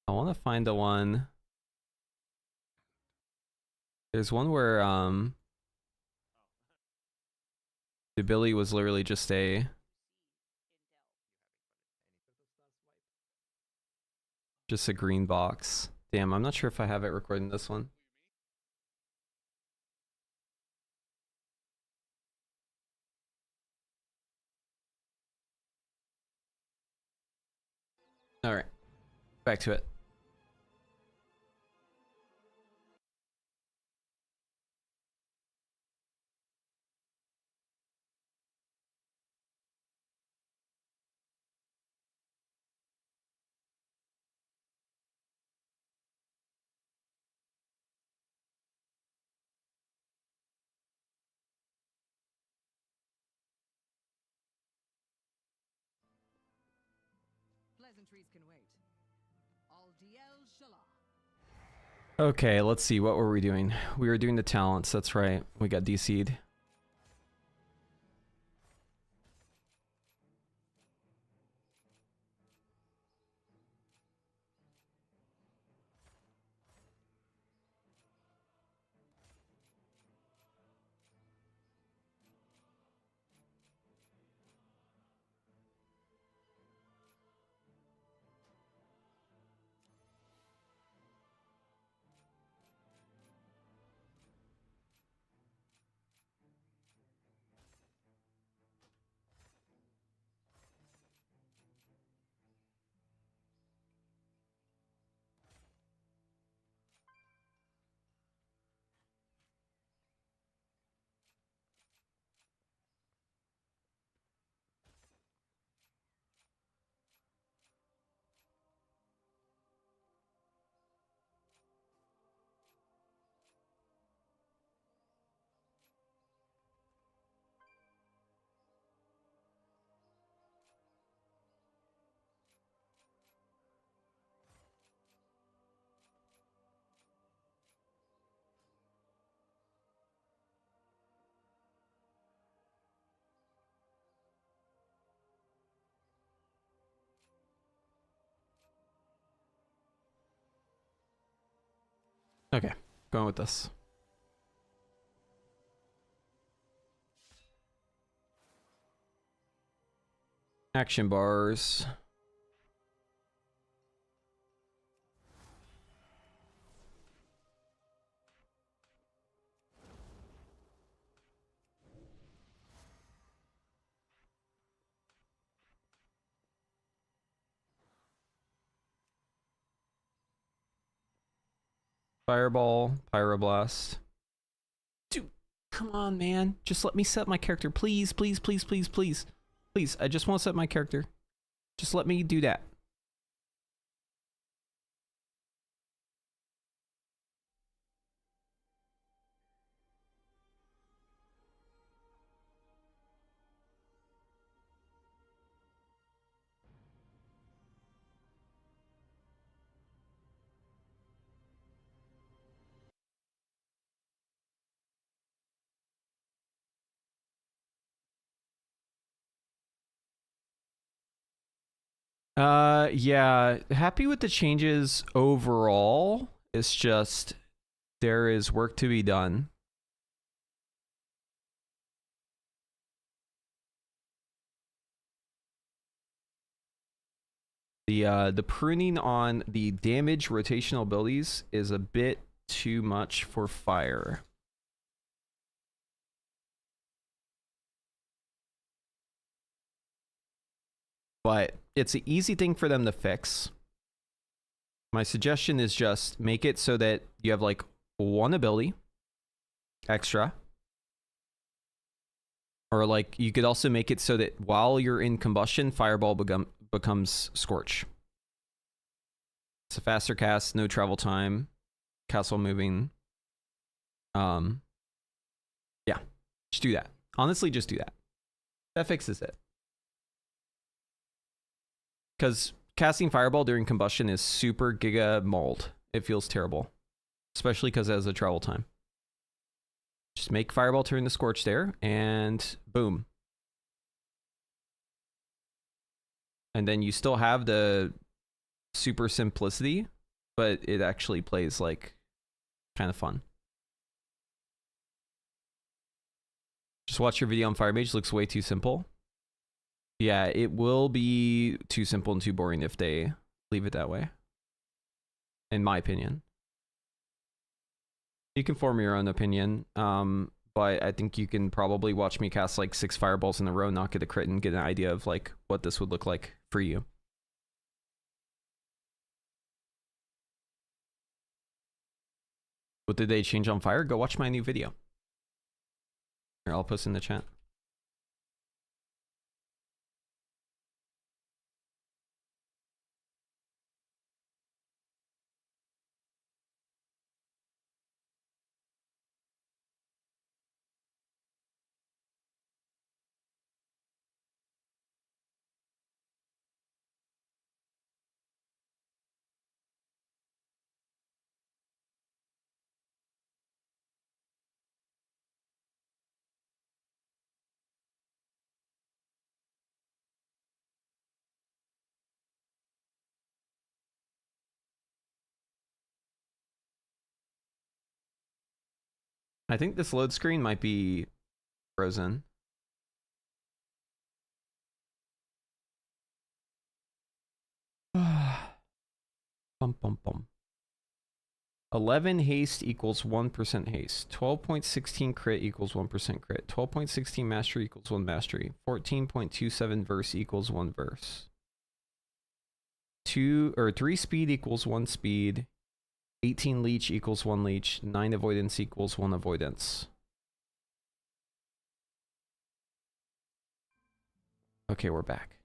I want to find the one. There's one where the ability was literally just a green box. Damn, I'm not sure if I have it recorded in this one. All right, back to it. Pleasantries can wait. All DL Shala. Okay, let's see. What were we doing? We were doing the talents. That's right. We got DC'd. Okay, going with this. Action bars. Fireball, Pyroblast. Dude, come on, man. Just let me set my character. Please, please, please, please, please. Please, I just want to set my character. Just let me do that. Yeah, happy with the changes overall. It's just there is work to be done. The pruning on the damage rotational abilities is a bit too much for fire. but it's an easy thing for them to fix. My suggestion is just make it so that you have like one ability extra. Or like you could also make it so that while you're in combustion, Fireball becomes Scorch. It's a faster cast, no travel time, castle moving. Yeah, just do that. Honestly, just do that. That fixes it. Because casting Fireball during combustion is super giga mauled. It feels terrible. Especially because it has a travel time. Just make Fireball turn the Scorch there, and boom. And then you still have the super simplicity, but it actually plays like kind of fun. Just watch your video on Fire Mage. Looks way too simple. Yeah, it will be too simple and too boring if they leave it that way. In my opinion. You can form your own opinion, but I think you can probably watch me cast like 6 fireballs in a row, not get a crit, and get an idea of like what this would look like for you. What did they change on fire? Go watch my new video. Here, I'll post in the chat. I think this load screen might be frozen. Bum, bum, bum. 11 haste equals 1% haste. 12.16 crit equals 1% crit. 12.16 mastery equals 1 mastery. 14.27 verse equals 1 verse. 3 speed equals 1 speed. 18 leech equals 1 leech. 9 avoidance equals 1 avoidance. Okay, we're back.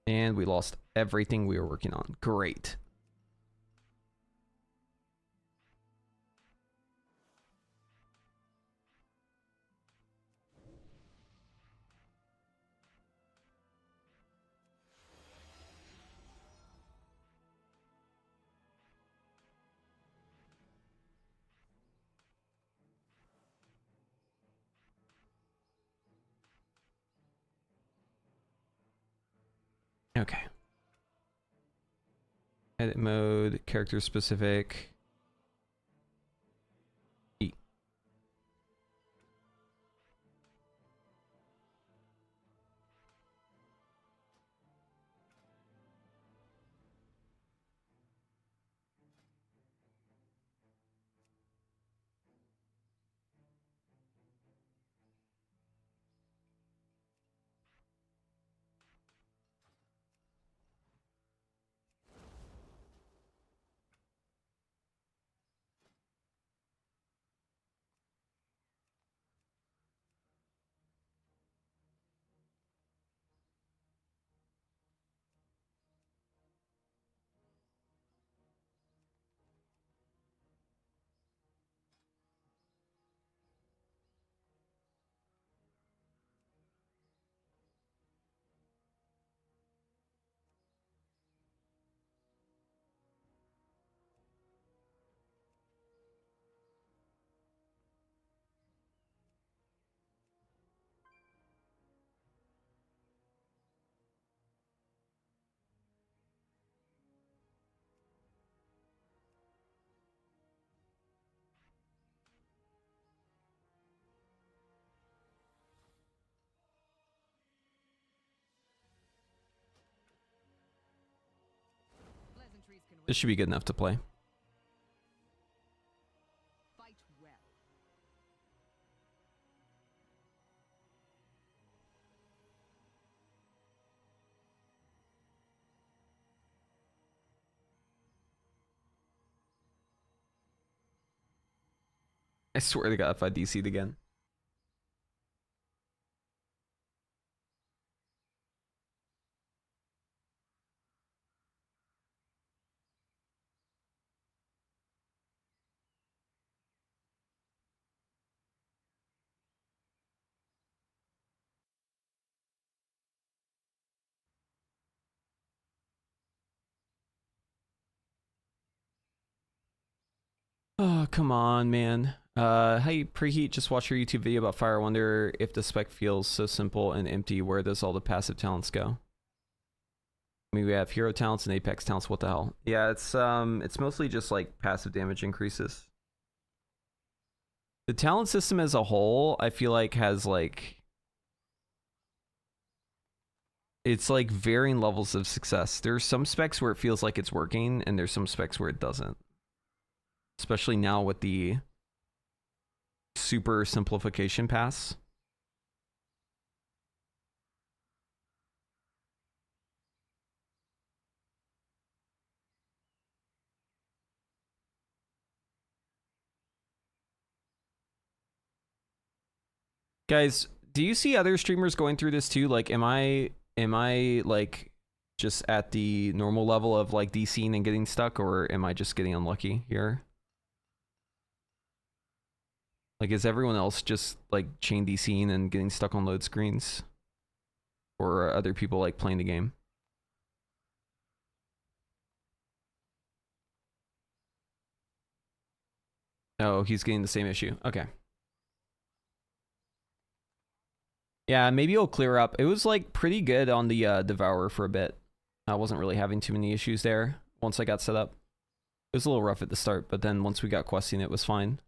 And we lost everything we were working on. Great. Okay. Edit mode, character specific. E. This should be good enough to play. Fight well. I swear to God, if I DC'd again. Oh, come on, man. Hey, Preheat, just watch your YouTube video about Fire. I wonder if the spec feels so simple and empty. Where does all the passive talents go? I mean, we have hero talents and apex talents. What the hell? Yeah, it's mostly just like passive damage increases. The talent system as a whole, I feel like has like, it's like varying levels of success. There's some specs where it feels like it's working, and there's some specs where it doesn't. Especially now with the super simplification pass. Guys, do you see other streamers going through this too? Like, am I like just at the normal level of like DCing and getting stuck, or am I just getting unlucky here? Like, is everyone else just like chain DCing and getting stuck on load screens? Or are other people like playing the game? Oh, he's getting the same issue. Okay. Yeah, maybe it'll clear up. It was like pretty good on the Devourer for a bit. I wasn't really having too many issues there once I got set up. It was a little rough at the start, but then once we got questing, it was fine.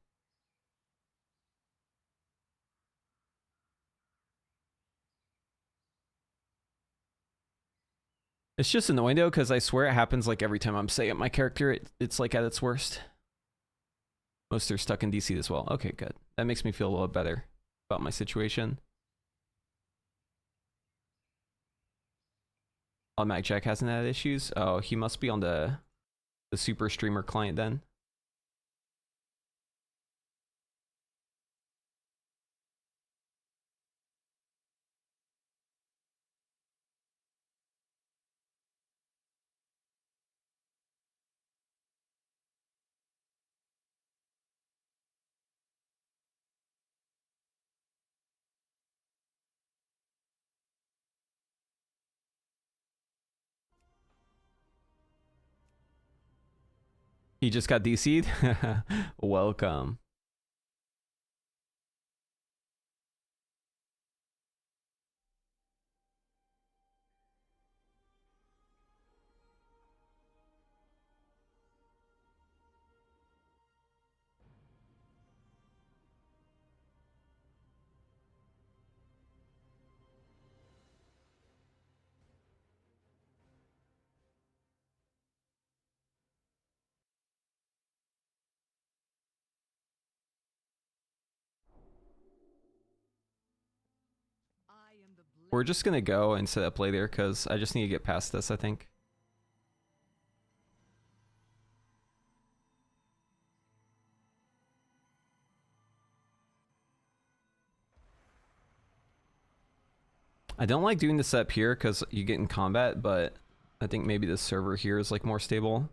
It's just annoying though, because I swear it happens like every time I'm setting up my character, it's like at its worst. Most are stuck in DC as well. Okay, good. That makes me feel a little better about my situation. Automatic Jack hasn't had issues. Oh, he must be on the super streamer client then. He just got DC'd? Welcome. We're just gonna go and set up later because I just need to get past this, I think. I don't like doing the setup here because you get in combat, but I think maybe the server here is like more stable.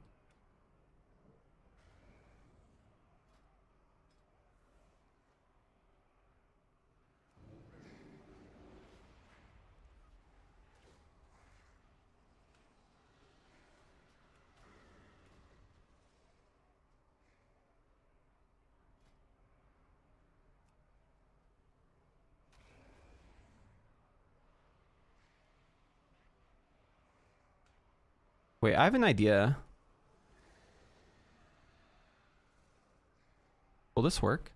Wait, I have an idea. Will this work?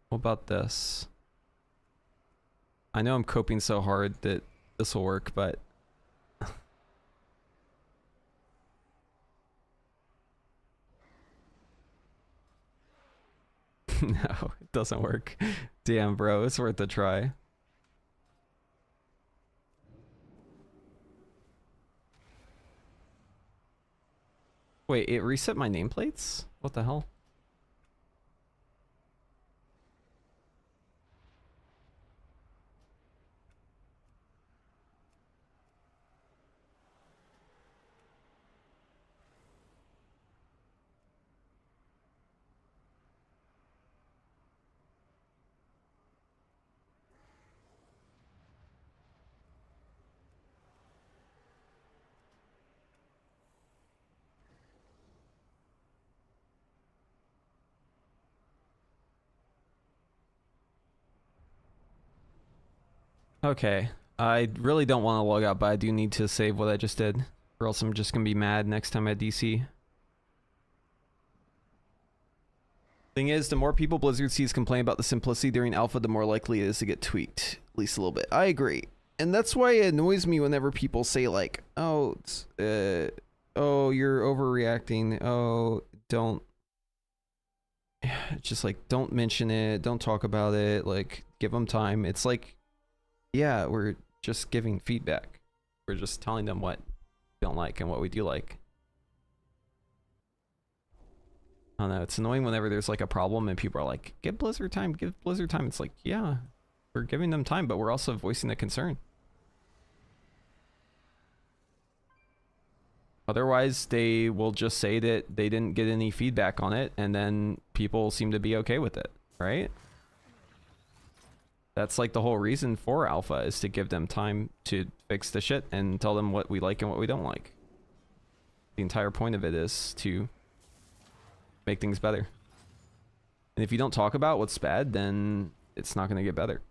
What about this? I know I'm coping so hard that this will work, but... No, it doesn't work. Damn, bro, it's worth a try. Wait, it reset my nameplates? What the hell? Okay, I really don't want to log out, but I do need to save what I just did, or else I'm just gonna be mad next time at DC. Thing is, the more people Blizzard sees complain about the simplicity during alpha, the more likely it is to get tweaked, at least a little bit. I agree, and that's why it annoys me whenever people say like, "Oh, oh, you're overreacting. Oh, don't." It's just like, don't mention it, don't talk about it. Like, give them time. It's like, yeah, we're just giving feedback. We're just telling them what we don't like and what we do like. I don't know, it's annoying whenever there's like a problem and people are like, give Blizzard time, give Blizzard time. It's like, yeah, we're giving them time, but we're also voicing the concern. Otherwise, they will just say that they didn't get any feedback on it, and then people seem to be okay with it, right? That's like the whole reason for alpha, is to give them time to fix the shit and tell them what we like and what we don't like. The entire point of it is to make things better. And if you don't talk about what's bad, then it's not going to get better.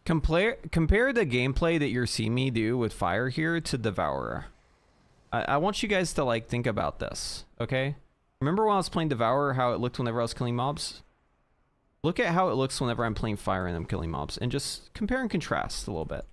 Compare the gameplay that you're seeing me do with fire here to Devourer. I want you guys to like think about this, okay? Remember when I was playing Devourer, how it looked whenever I was killing mobs? Look at how it looks whenever I'm playing fire and I'm killing mobs, and just compare and contrast a little bit.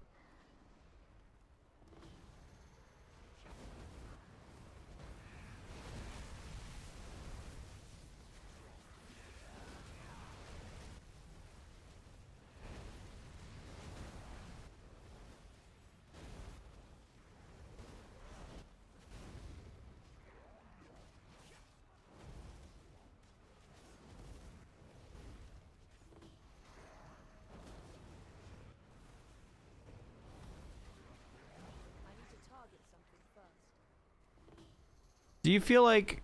Do you feel like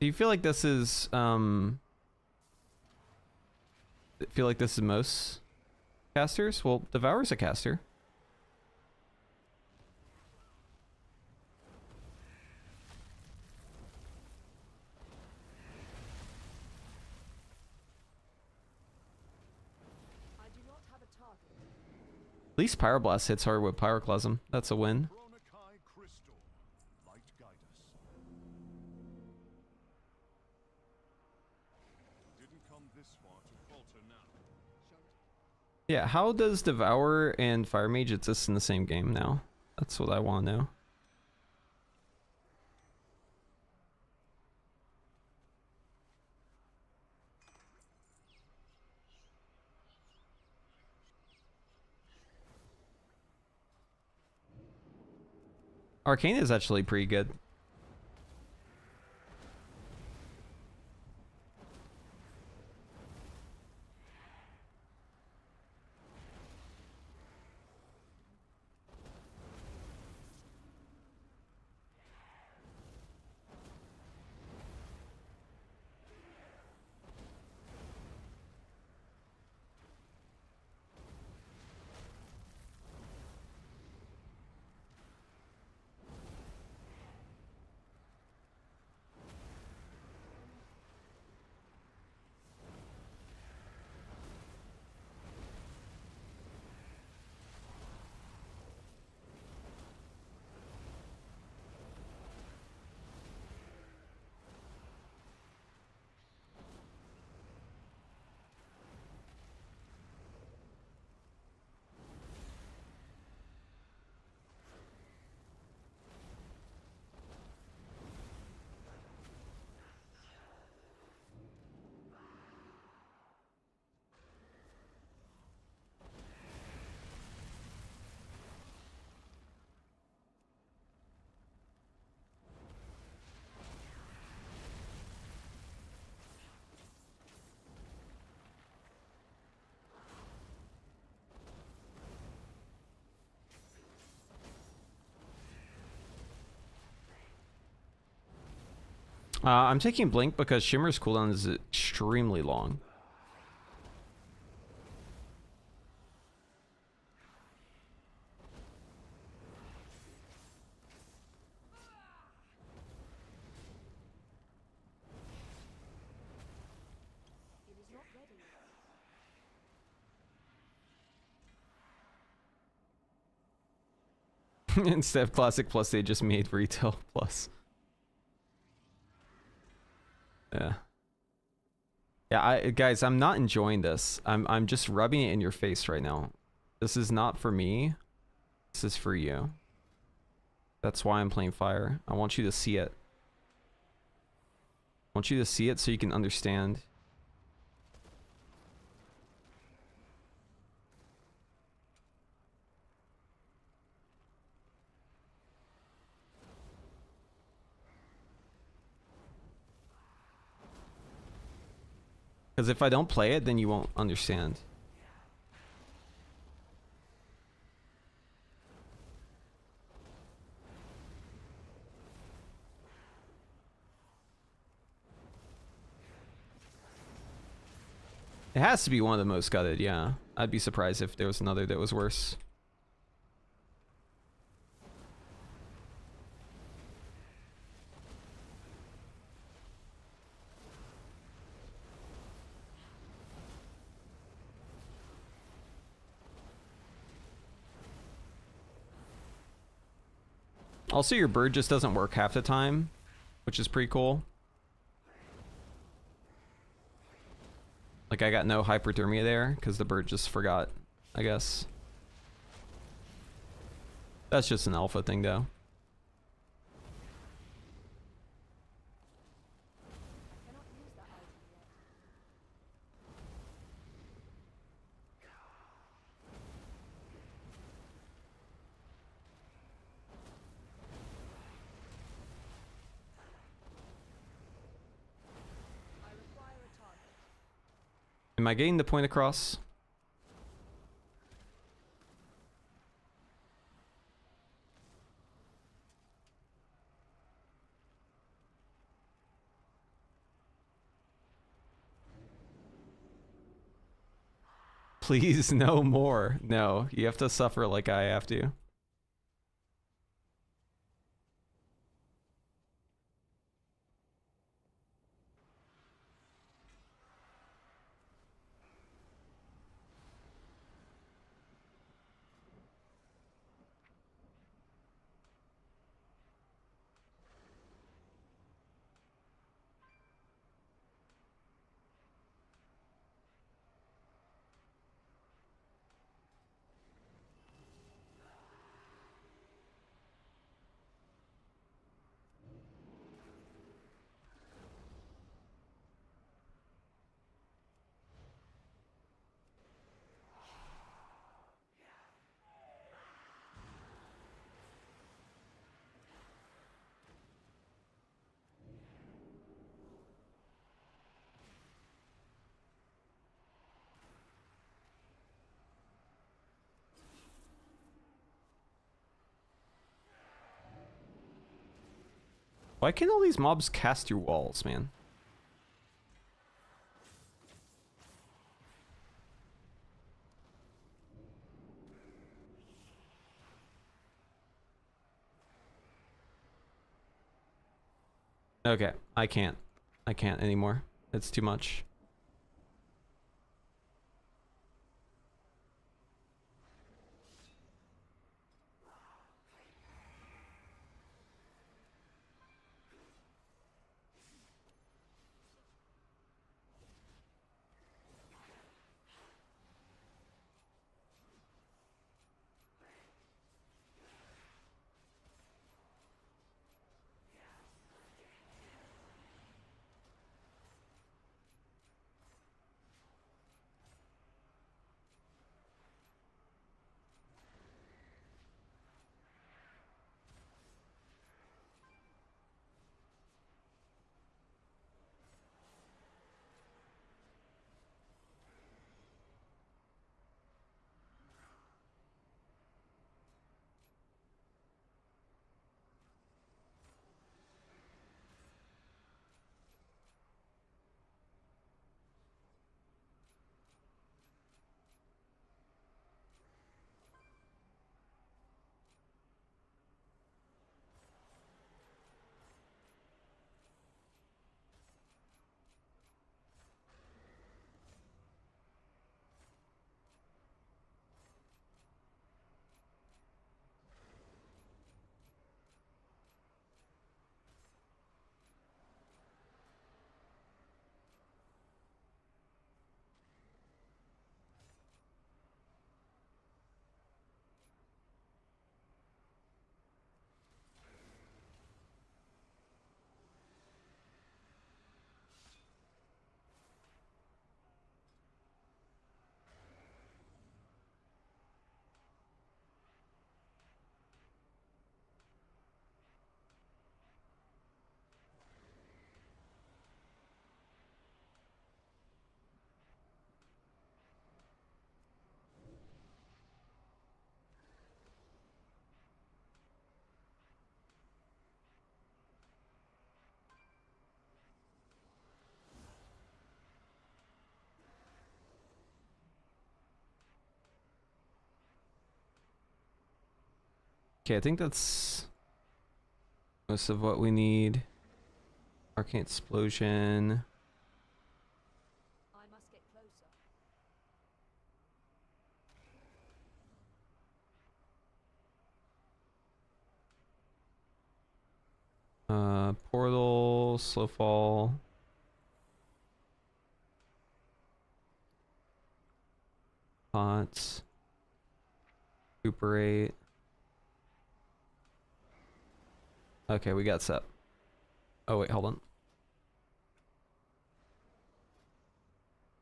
this is most casters? Well, Devourer's a caster. At least Pyroblast hits hard with Pyroclasm. That's a win. Chronokai crystal. Light guide us. Didn't come this far to falter now. Yeah, how does Devourer and Fire Mage exist in the same game now? That's what I want to know. Arcane is actually pretty good. I'm taking Blink because Shimmer's cooldown is extremely long. Instead of Classic Plus, they just made Retail Plus. Yeah. Yeah, guys, I'm not enjoying this. I'm just rubbing it in your face right now. This is not for me. This is for you. That's why I'm playing Fire. I want you to see it. I want you to see it so you can understand. Because if I don't play it, then you won't understand. It has to be one of the most gutted, yeah. I'd be surprised if there was another that was worse. Also, your bird just doesn't work half the time, which is pretty cool. Like, I got no hyperthermia there because the bird just forgot, I guess. That's just an alpha thing, though. Am I getting the point across? Please, no more. No, you have to suffer like I have to. Why can't all these mobs cast through walls, man? Okay, I can't. I can't anymore. It's too much. Okay, I think that's most of what we need. Arcane explosion. I must get closer. Portal, slow fall. Pots. Recuperate. Okay, we got set. Oh wait, hold on.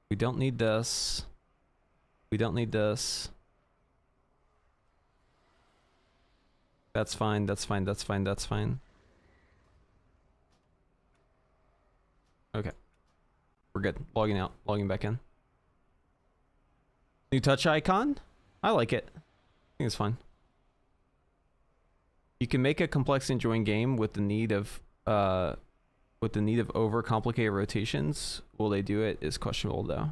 We don't need this. We don't need this. That's fine, that's fine, that's fine, that's fine. Okay. We're good. Logging out, logging back in. New touch icon? I like it. I think it's fine. You can make a complex and join game with the need of overcomplicated rotations. Will they do it is questionable though.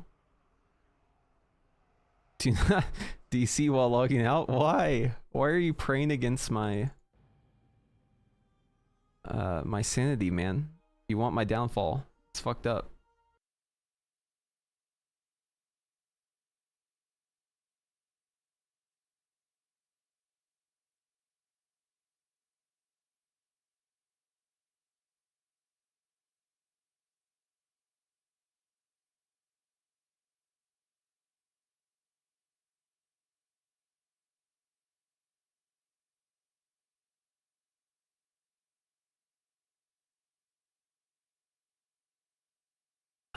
Do not DC while logging out? Why? Why are you praying against my my sanity, man? You want my downfall. It's fucked up.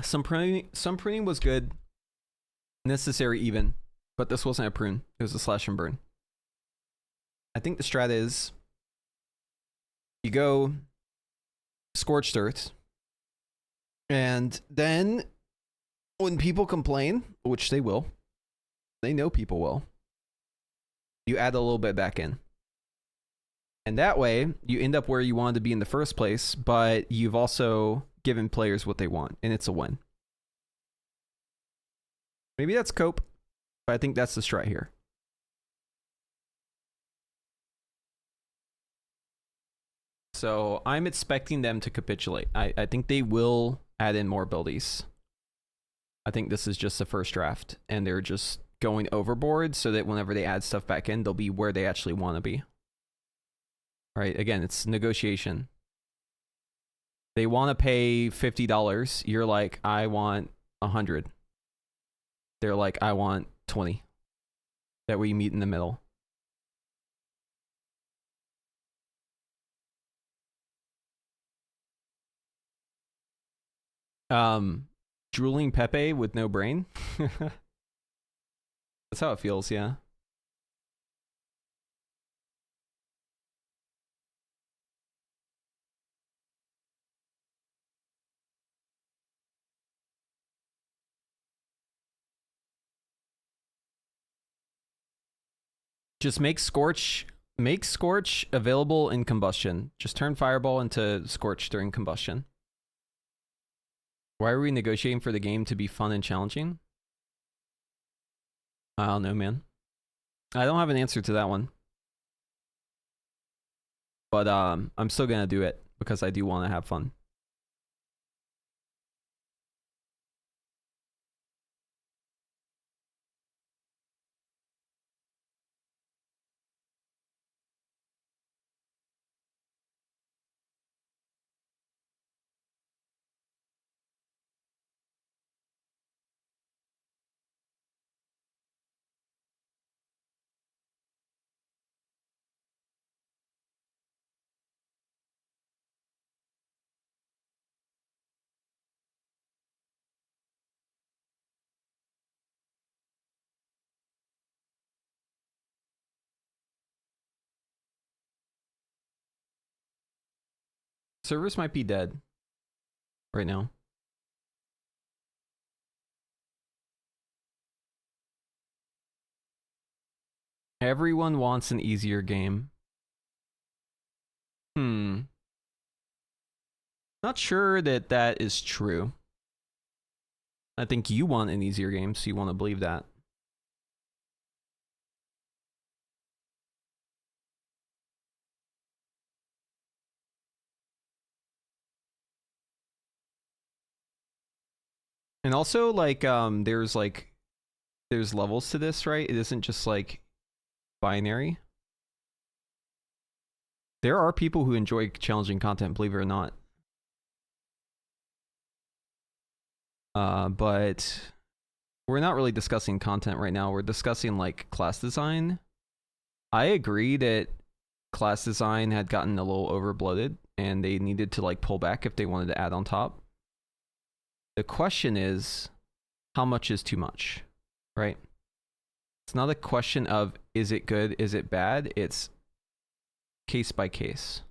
Some pruning was good. Necessary even. But this wasn't a prune. It was a slash and burn. I think the strat is you go Scorched Earth. And then when people complain, which they will, they know people will, you add a little bit back in. And that way, you end up where you wanted to be in the first place, but you've also given players what they want, and it's a win. Maybe that's cope, but I think that's the strat here. So I'm expecting them to capitulate. I think they will add in more abilities. I think this is just the first draft, and they're just going overboard so that whenever they add stuff back in, they'll be where they actually want to be. Right? Again, it's negotiation. They want to pay $50. You're like, I want 100. They're like, I want 20. That way you meet in the middle. Drooling Pepe with no brain. That's how it feels, yeah. Just make Scorch available in combustion. Just turn Fireball into Scorch during combustion. Why are we negotiating for the game to be fun and challenging? I don't know, man. I don't have an answer to that one. But I'm still gonna do it because I do want to have fun. Servers might be dead right now. Everyone wants an easier game. Not sure that that is true. I think you want an easier game, so you want to believe that. And also, like, there's levels to this, right? It isn't just like binary. There are people who enjoy challenging content, believe it or not. But we're not really discussing content right now. We're discussing like class design. I agree that class design had gotten a little over bloated and they needed to like pull back if they wanted to add on top. The question is, how much is too much, right? It's not a question of, is it good, is it bad? It's case by case.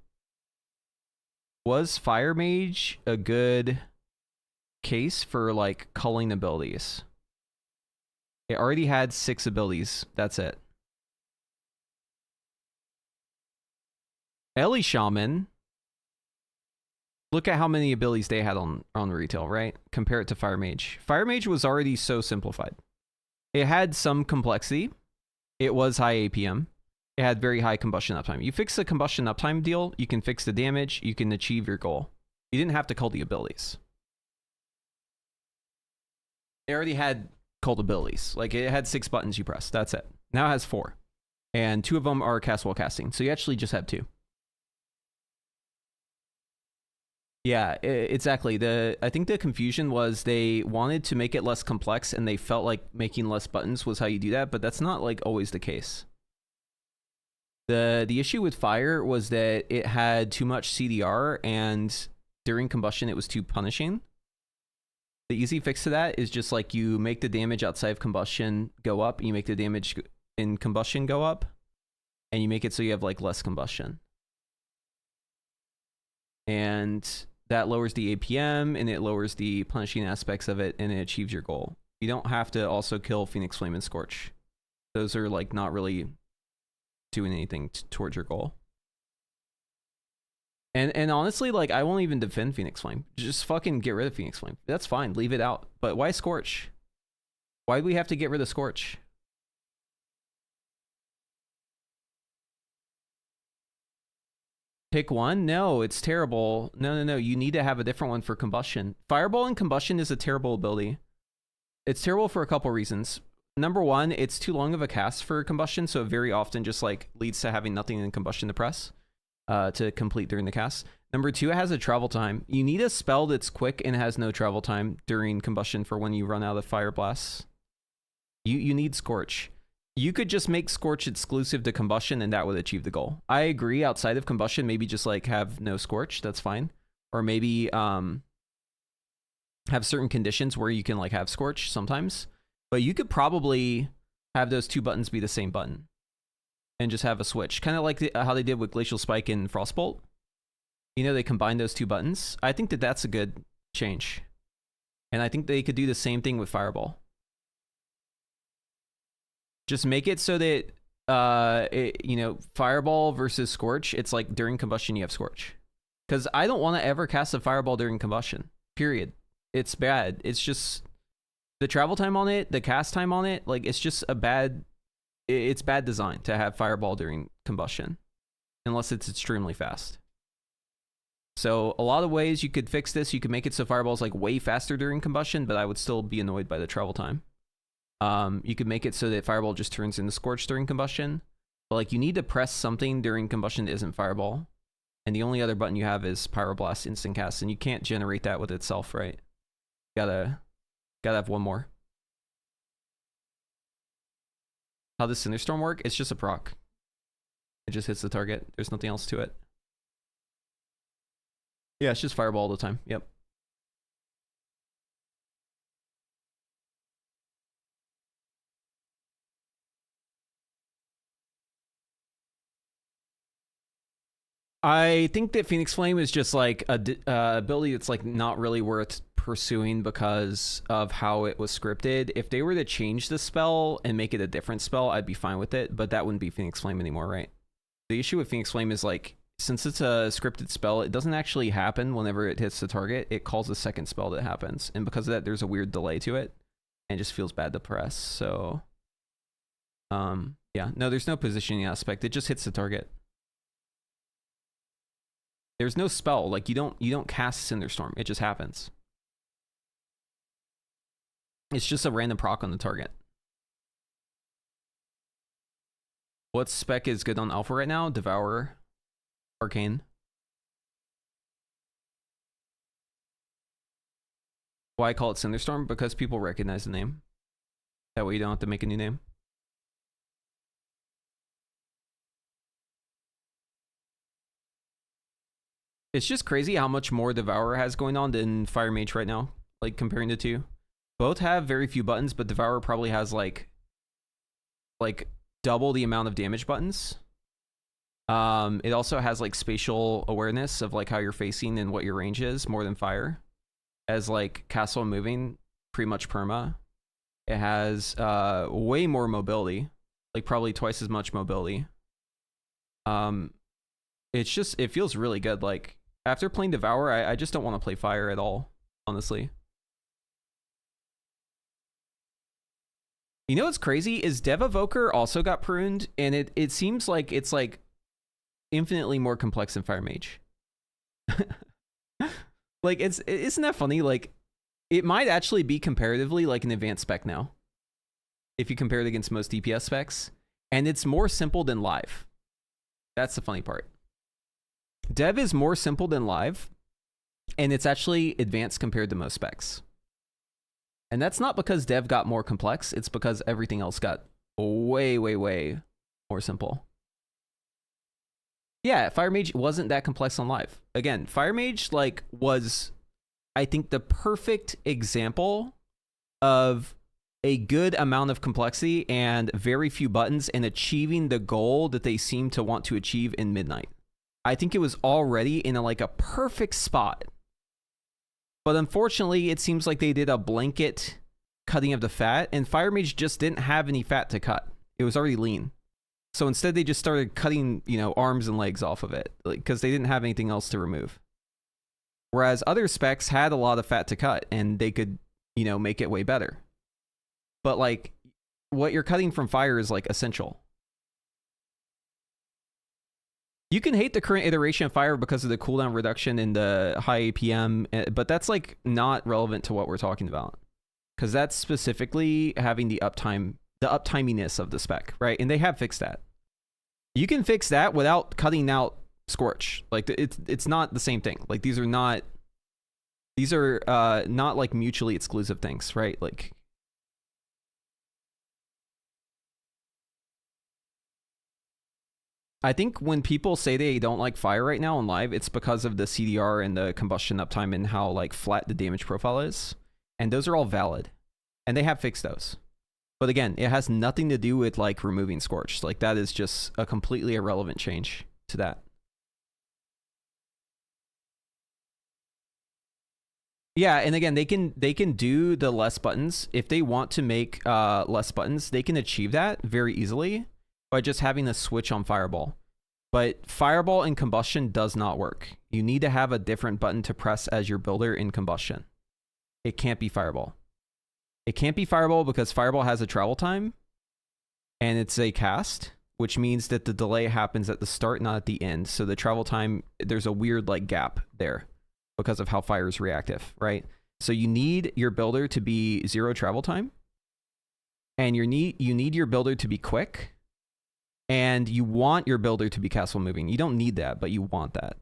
Was Fire Mage a good case for like culling abilities? It already had 6 abilities. That's it. Ellie Shaman, look at how many abilities they had on retail, right? Compare it to Fire Mage. Fire Mage was already so simplified. It had some complexity. It was high APM. It had very high combustion uptime. You fix the combustion uptime deal, you can fix the damage, you can achieve your goal. You didn't have to cull the abilities. It already had culled abilities. Like, it had 6 buttons you press. That's it. Now it has 4. And 2 of them are cast while casting. So you actually just have 2. Yeah, exactly. I think the confusion was they wanted to make it less complex and they felt like making less buttons was how you do that, but that's not like always the case. The issue with Fire was that it had too much CDR and during combustion it was too punishing. The easy fix to that is just like you make the damage outside of combustion go up, you make the damage in combustion go up, and you make it so you have like less combustion. And that lowers the APM and it lowers the punishing aspects of it and it achieves your goal. You don't have to also kill Phoenix Flame and Scorch. Those are like not really doing anything towards your goal. And honestly, like, I won't even defend Phoenix Flame. Just fucking get rid of Phoenix Flame. That's fine. Leave it out. But why Scorch? Why do we have to get rid of Scorch? Pick one? No, it's terrible. No. You need to have a different one for Combustion. Fireball and Combustion is a terrible ability. It's terrible for a couple reasons. Number one, it's too long of a cast for Combustion, so it very often just like leads to having nothing in Combustion to press to complete during the cast. Number two, it has a travel time. You need a spell that's quick and has no travel time during Combustion for when you run out of Fire Blasts. You need Scorch. You could just make Scorch exclusive to Combustion and that would achieve the goal. I agree, outside of Combustion, maybe just like have no Scorch, that's fine. Or maybe have certain conditions where you can like have Scorch sometimes. But you could probably have those two buttons be the same button and just have a switch. Kind of like how they did with Glacial Spike and Frostbolt. You know, they combined those two buttons. I think that that's a good change. And I think they could do the same thing with Fireball. Just make it so that, you know, Fireball versus Scorch, it's like during Combustion you have Scorch. Because I don't want to ever cast a Fireball during Combustion. Period. It's bad. It's just... the travel time on it, the cast time on it, like, it's just a bad... it's bad design to have Fireball during Combustion. Unless it's extremely fast. So, a lot of ways you could fix this. You could make it so Fireball's, like, way faster during Combustion, but I would still be annoyed by the travel time. You could make it so that Fireball just turns into Scorch during Combustion. But, like, you need to press something during Combustion that isn't Fireball. And the only other button you have is Pyroblast Instant Cast, and you can't generate that with itself, right? Gotta have one more. How does Cinderstorm work? It's just a proc. It just hits the target. There's nothing else to it. Yeah, it's just Fireball all the time. Yep. I think that Phoenix Flame is just like a ability that's like not really worth pursuing because of how it was scripted. If they were to change the spell and make it a different spell, I'd be fine with it, but that wouldn't be Phoenix Flame anymore, right? The issue with Phoenix Flame is like, since it's a scripted spell, it doesn't actually happen whenever it hits the target. It calls a second spell that happens, and because of that, there's a weird delay to it, and it just feels bad to press. So, yeah, no, there's no positioning aspect. It just hits the target. There's no spell. Like, you don't cast Cinderstorm. It just happens. It's just a random proc on the target. What spec is good on Alpha right now? Devourer. Arcane. Why I call it Cinderstorm? Because people recognize the name. That way you don't have to make a new name. It's just crazy how much more Devourer has going on than Fire Mage right now, like comparing the two. Both have very few buttons, but Devourer probably has like double the amount of damage buttons. It also has like spatial awareness of like how you're facing and what your range is more than Fire. As like Castle Moving, pretty much perma. It has way more mobility, like probably twice as much mobility. It's just, it feels really good. Like after playing Devourer, I just don't want to play Fire at all, honestly. You know what's crazy is Dev Evoker also got pruned, and it seems like it's like infinitely more complex than Fire Mage. Like isn't that funny? Like it might actually be comparatively like an advanced spec now, if you compare it against most DPS specs, and it's more simple than Live. That's the funny part. Dev is more simple than Live, and it's actually advanced compared to most specs. And that's not because Dev got more complex, it's because everything else got way, way, way more simple. Yeah, Fire Mage wasn't that complex on Live. Again, Fire Mage like was, I think, the perfect example of a good amount of complexity and very few buttons and achieving the goal that they seem to want to achieve in Midnight. I think it was already in a perfect spot. But unfortunately, it seems like they did a blanket cutting of the fat, and Fire Mage just didn't have any fat to cut. It was already lean. So instead they just started cutting, you know, arms and legs off of it, like, because they didn't have anything else to remove. Whereas other specs had a lot of fat to cut and they could, you know, make it way better. But like what you're cutting from fire is like essential. You can hate the current iteration of fire because of the cooldown reduction in the high APM, but that's like not relevant to what we're talking about. Because that's specifically having the uptime, the uptiminess of the spec, right? And they have fixed that. You can fix that without cutting out Scorch. Like it's not the same thing. Like these are not like mutually exclusive things, right? Like I think when people say they don't like fire right now on live, it's because of the CDR and the combustion uptime and how like flat the damage profile is. And those are all valid. And they have fixed those. But again, it has nothing to do with like removing Scorch. Like that is just a completely irrelevant change to that. Yeah, and again, they can do the less buttons. If they want to make less buttons, they can achieve that very easily by just having a switch on Fireball. But Fireball in Combustion does not work. You need to have a different button to press as your builder in Combustion. It can't be Fireball. It can't be Fireball because Fireball has a travel time and it's a cast, which means that the delay happens at the start, not at the end. So the travel time, there's a weird like gap there because of how fire is reactive, right? So you need your builder to be 0 travel time, and you need your builder to be quick, and you want your builder to be castle moving. You don't need that, but you want that.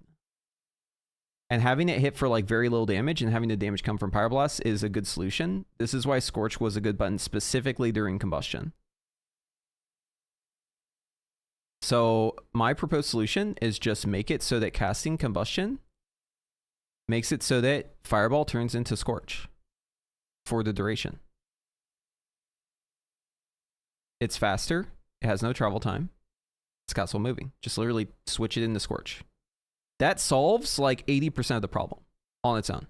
And having it hit for like very little damage and having the damage come from Pyroblast is a good solution. This is why Scorch was a good button specifically during Combustion. So my proposed solution is just make it so that casting Combustion makes it so that Fireball turns into Scorch for the duration. It's faster. It has no travel time. It's castle moving. Just literally switch it into Scorch. That solves like 80% of the problem on its own.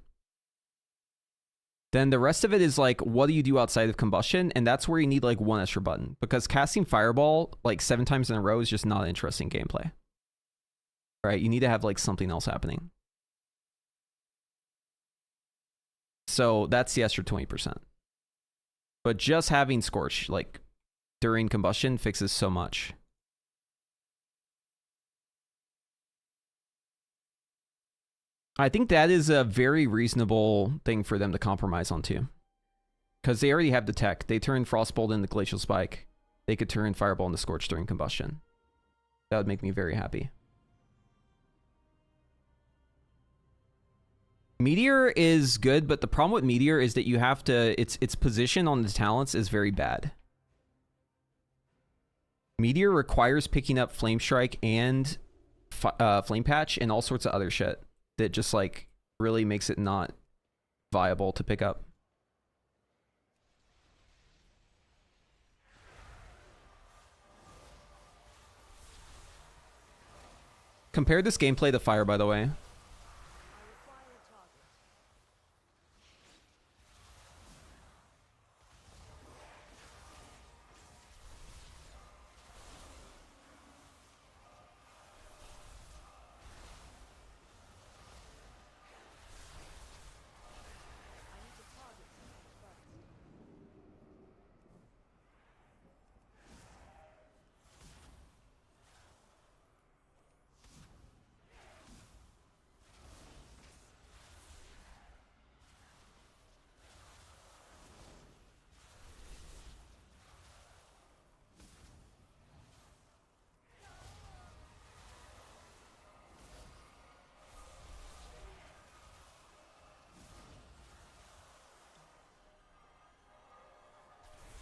Then the rest of it is like, what do you do outside of Combustion? And that's where you need like one extra button, because casting Fireball like 7 times in a row is just not interesting gameplay. Right? You need to have like something else happening. So that's the extra 20%. But just having Scorch like during Combustion fixes so much. I think that is a very reasonable thing for them to compromise on too. Because they already have the tech. They turn Frostbolt into Glacial Spike. They could turn Fireball into Scorch during Combustion. That would make me very happy. Meteor is good, but the problem with Meteor is that you have to... Its position on the talents is very bad. Meteor requires picking up Flame Strike and Flame Patch and all sorts of other shit that just like really makes it not viable to pick up. Compare this gameplay to Fire, by the way.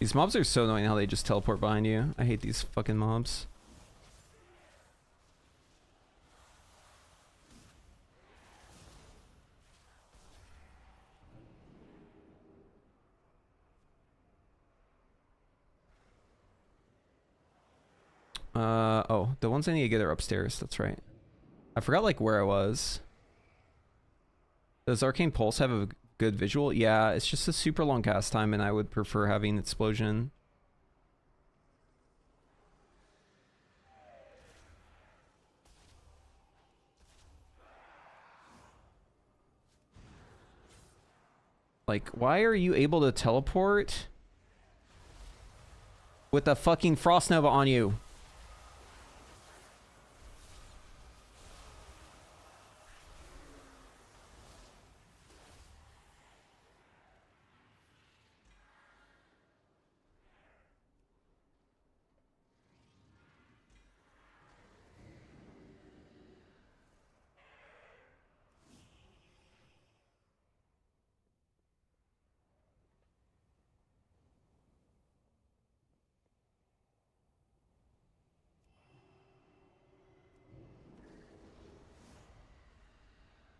These mobs are so annoying how they just teleport behind you. I hate these fucking mobs. Oh, the ones I need to get are upstairs. That's right. I forgot like where I was. Does Arcane Pulse have a good visual? Yeah, it's just a super long cast time, and I would prefer having Explosion. Like, why are you able to teleport with a fucking Frost Nova on you?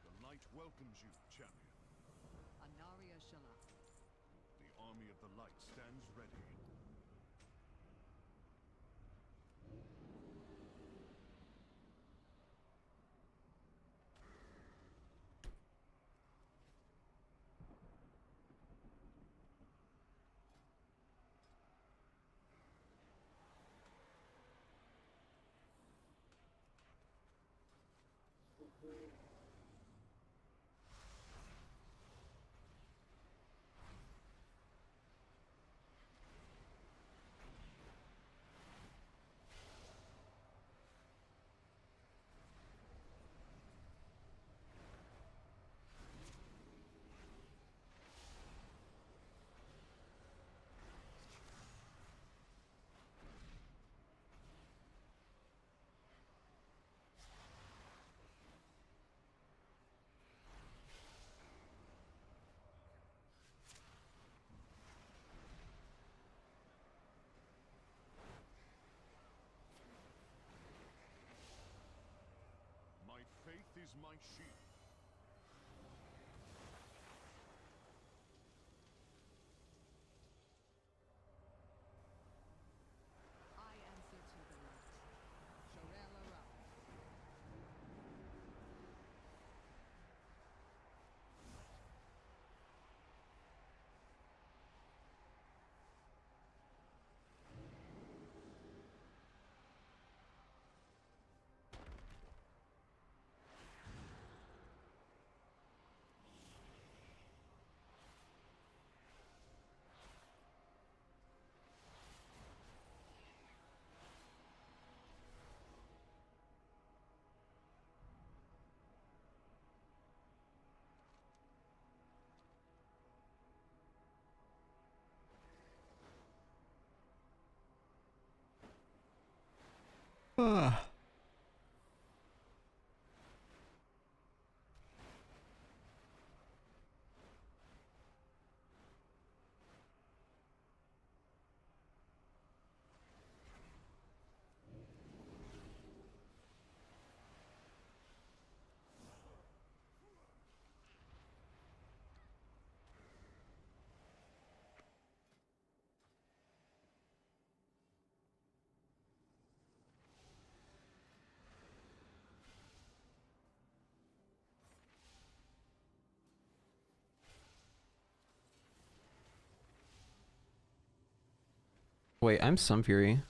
The light welcomes you, champion. Anaria Shalak. The army of the light stands ready. My faith is my shield. I answer to the light. Shorel around. Wait, I'm Sun Fury.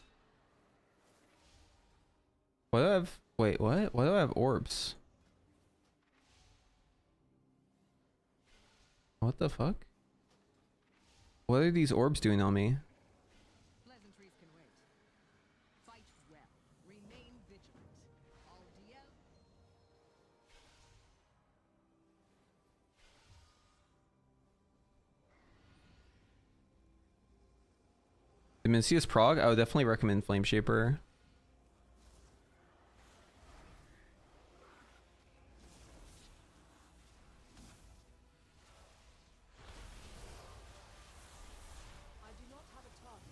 Why do I have... Wait, what? Why do I have orbs? What the fuck? What are these orbs doing on me? Pleasantries can wait. Fight well. Remain vigilant. All DL. Dimensius Prog? I would definitely recommend Flame Shaper. I do not have a target.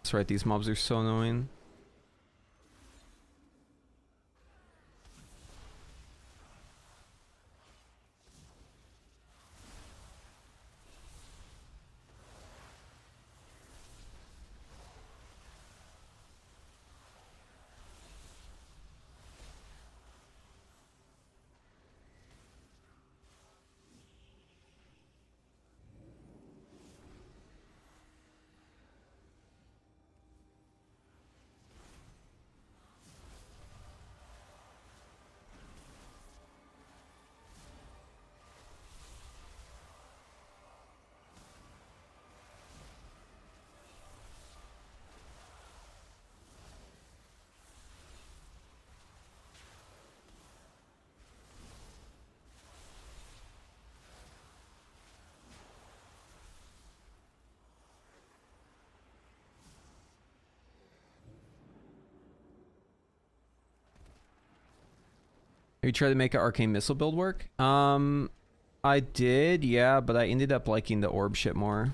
That's right, these mobs are so annoying. Have you tried to make an arcane missile build work? I did, yeah, but I ended up liking the orb shit more.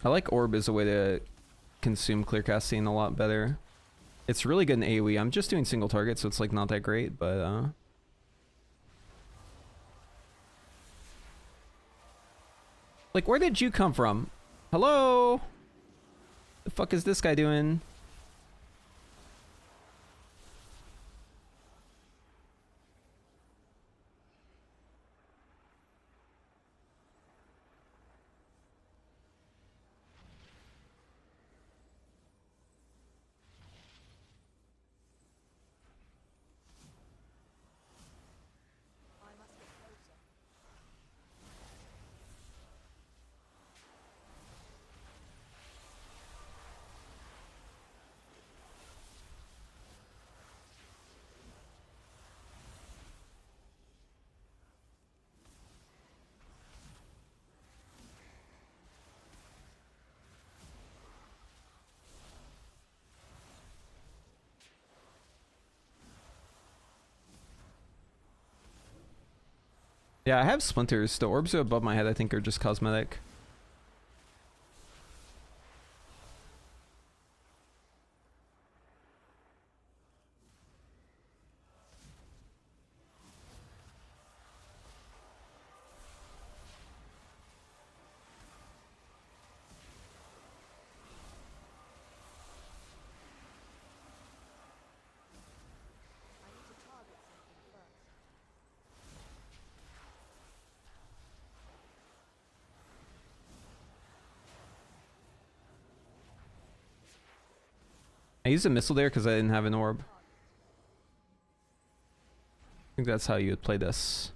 I like orb as a way to consume clear casting a lot better. It's really good in AoE. I'm just doing single target, so it's like not that great, but like, where did you come from? Hello? The fuck is this guy doing? Yeah, I have splinters. The orbs above my head, I think, are just cosmetic. I used a missile there because I didn't have an orb. I think that's how you would play this.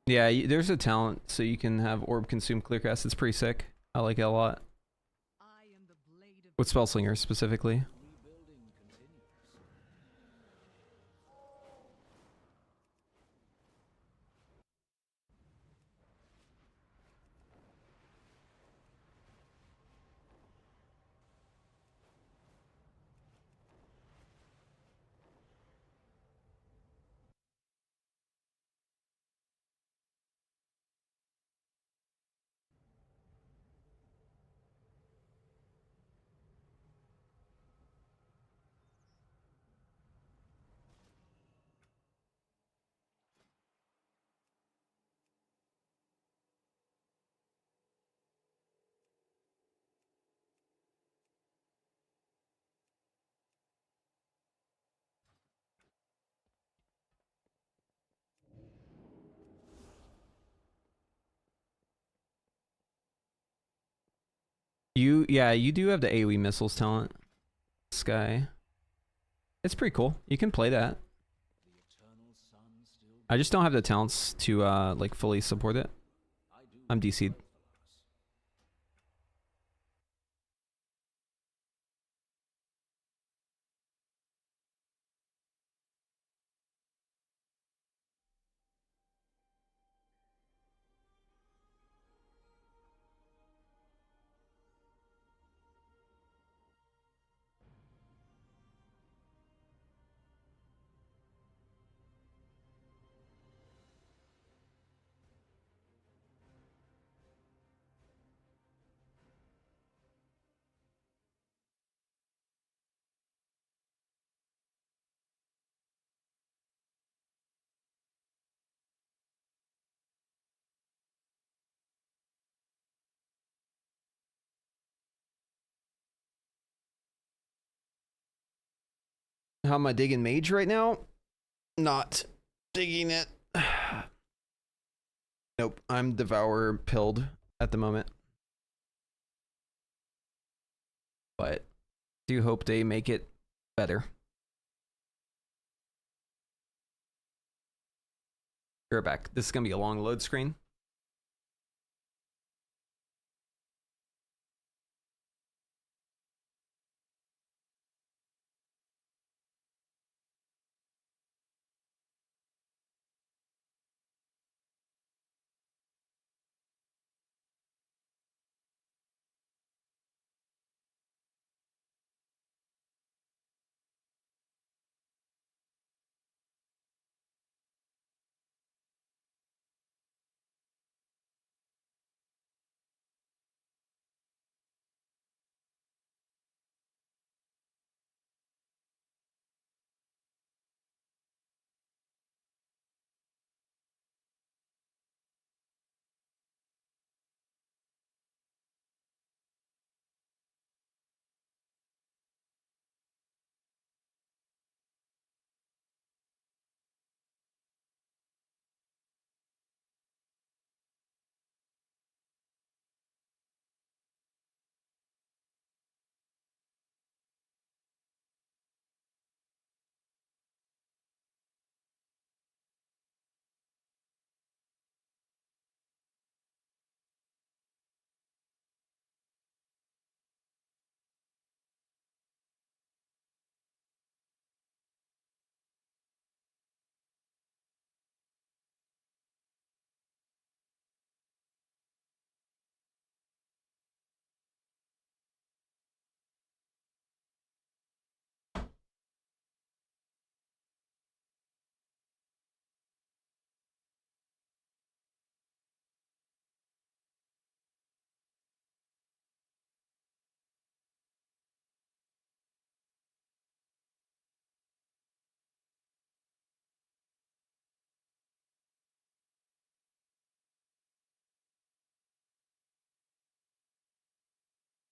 Yeah, there's a talent so you can have orb consume clear cast. It's pretty sick. I like it a lot. With Spellslinger specifically. Rebuilding continues. Yeah, you do have the AoE missiles talent. Sky. It's pretty cool. You can play that. The eternal sun still I just don't have the talents to like fully support it. I do I'm DC'd. well for us. How am I digging Mage right now? Not digging it. Nope, I'm Devourer pilled at the moment. But do hope they make it better. We're back. This is going to be a long load screen.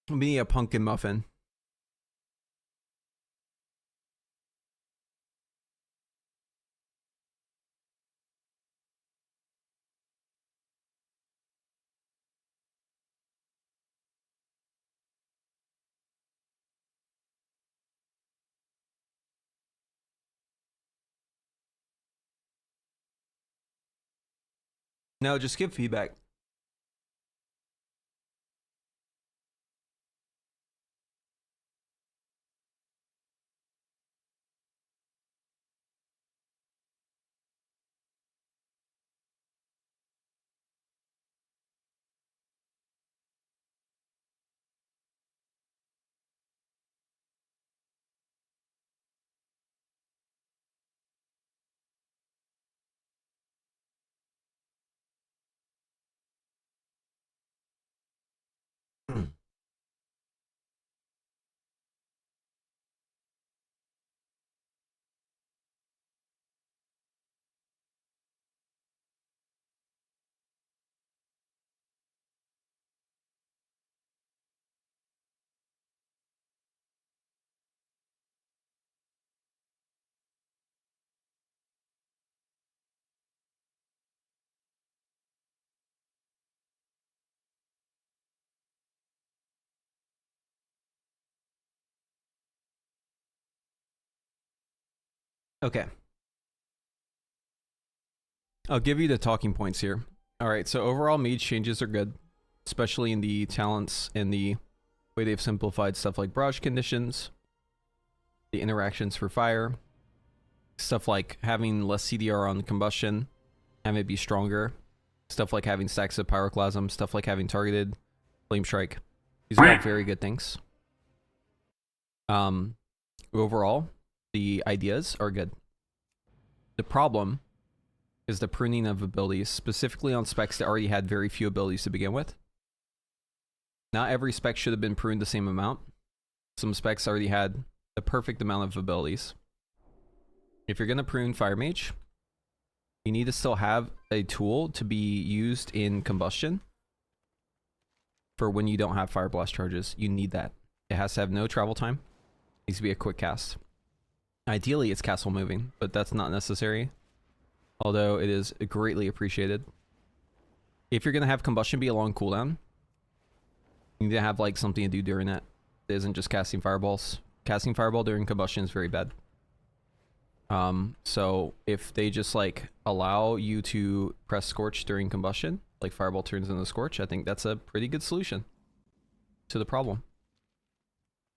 Me a pumpkin muffin. No, just give feedback. Okay. I'll give you the talking points here. All right, so overall Mage changes are good, especially in the talents and the way they've simplified stuff like barrage conditions, the interactions for fire, stuff like having less CDR on combustion, having it be stronger, stuff like having stacks of pyroclasm, stuff like having targeted flame strike. These are all very good things. Overall, the ideas are good. The problem is the pruning of abilities, specifically on specs that already had very few abilities to begin with. Not every spec should have been pruned the same amount. Some specs already had the perfect amount of abilities. If you're going to prune Fire Mage, you need to still have a tool to be used in combustion for when you don't have Fire Blast charges. You need that. It has to have no travel time. It needs to be a quick cast. Ideally, it's castle moving, but that's not necessary. Although it is greatly appreciated. If you're going to have combustion be a long cooldown, you need to have like something to do during it. It isn't just casting fireballs. Casting fireball during combustion is very bad. So if they just like allow you to press Scorch during combustion, like Fireball turns into Scorch, I think that's a pretty good solution to the problem.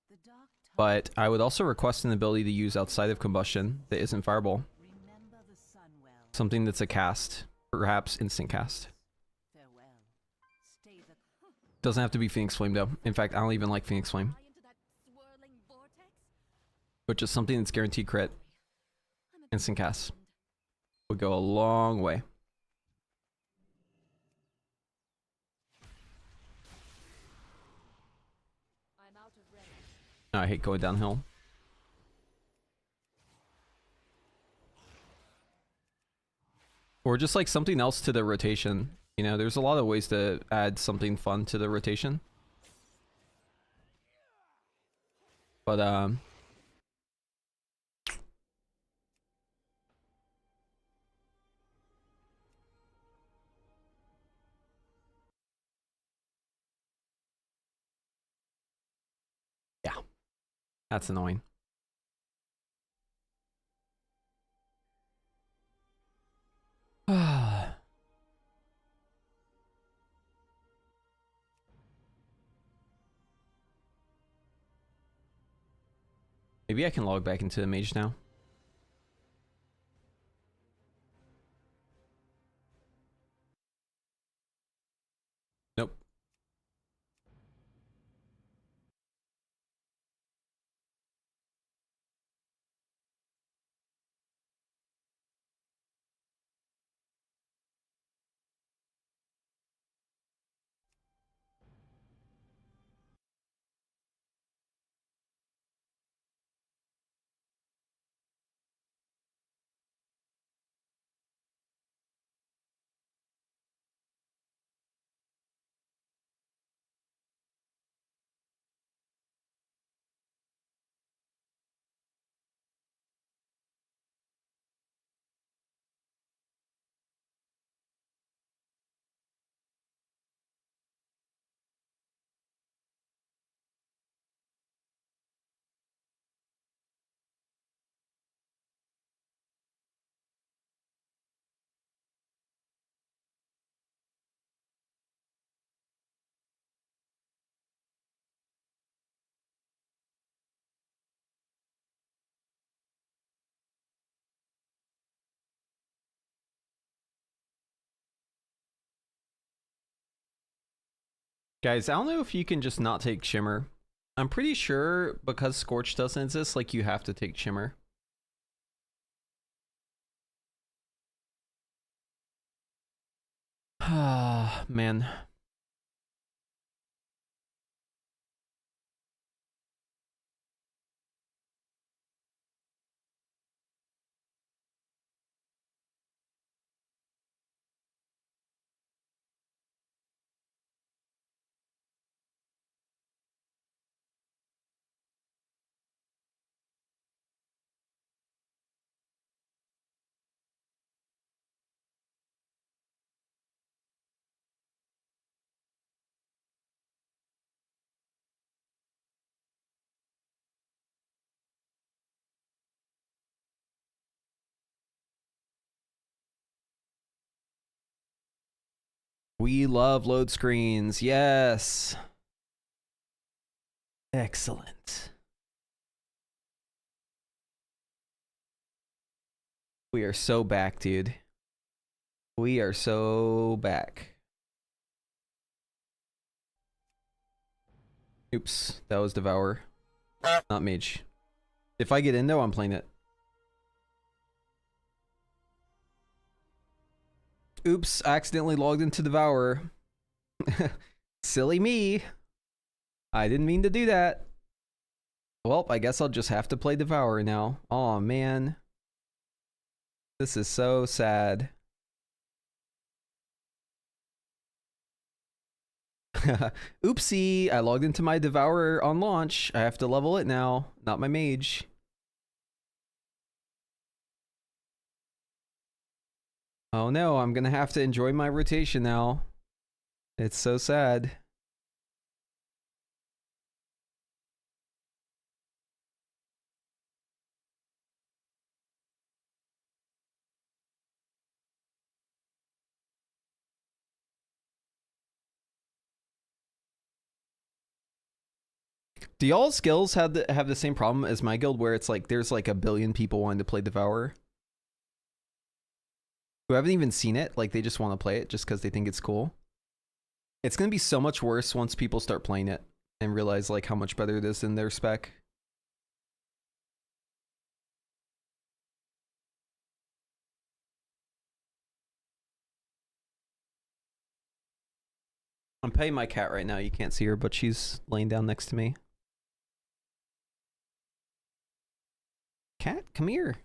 The dark But I would also request an ability to use outside of combustion that isn't Fireball. remember the sun well. Something that's a cast, perhaps instant cast. Farewell. Stay the Doesn't have to be Phoenix Flame though. In fact, I don't even like Phoenix Flame. fly into that swirling vortex. But just something that's guaranteed crit, I'm a instant cast, friend. would go a long way. I'm out of range. I hate going downhill. Or just like something else to the rotation. You know, there's a lot of ways to add something fun to the rotation. But yeah, that's annoying. Maybe I can log back into the Mage now. Nope. Guys, I don't know if you can just not take Shimmer. I'm pretty sure because Scorch doesn't exist, like you have to take Shimmer. Ah, man. We love load screens. Yes. Excellent. We are so back, dude. We are so back. Oops, that was Devourer. Not Mage. If I get in though, I'm playing it. Oops, I accidentally logged into Devourer. Silly me. I didn't mean to do that. Well, I guess I'll just have to play Devourer now. Aw, man. This is so sad. Oopsie, I logged into my Devourer on launch. I have to level it now, not my Mage. Oh no, I'm gonna have to enjoy my rotation now. It's so sad. Do y'all skills have the same problem as my guild, where it's like there's like a billion people wanting to play Devourer who haven't even seen it, like they just want to play it just because they think it's cool? It's gonna be so much worse once people start playing it and realize like how much better it is than their spec. I'm petting my cat right now. You can't see her, but she's laying down next to me. Cat, come here.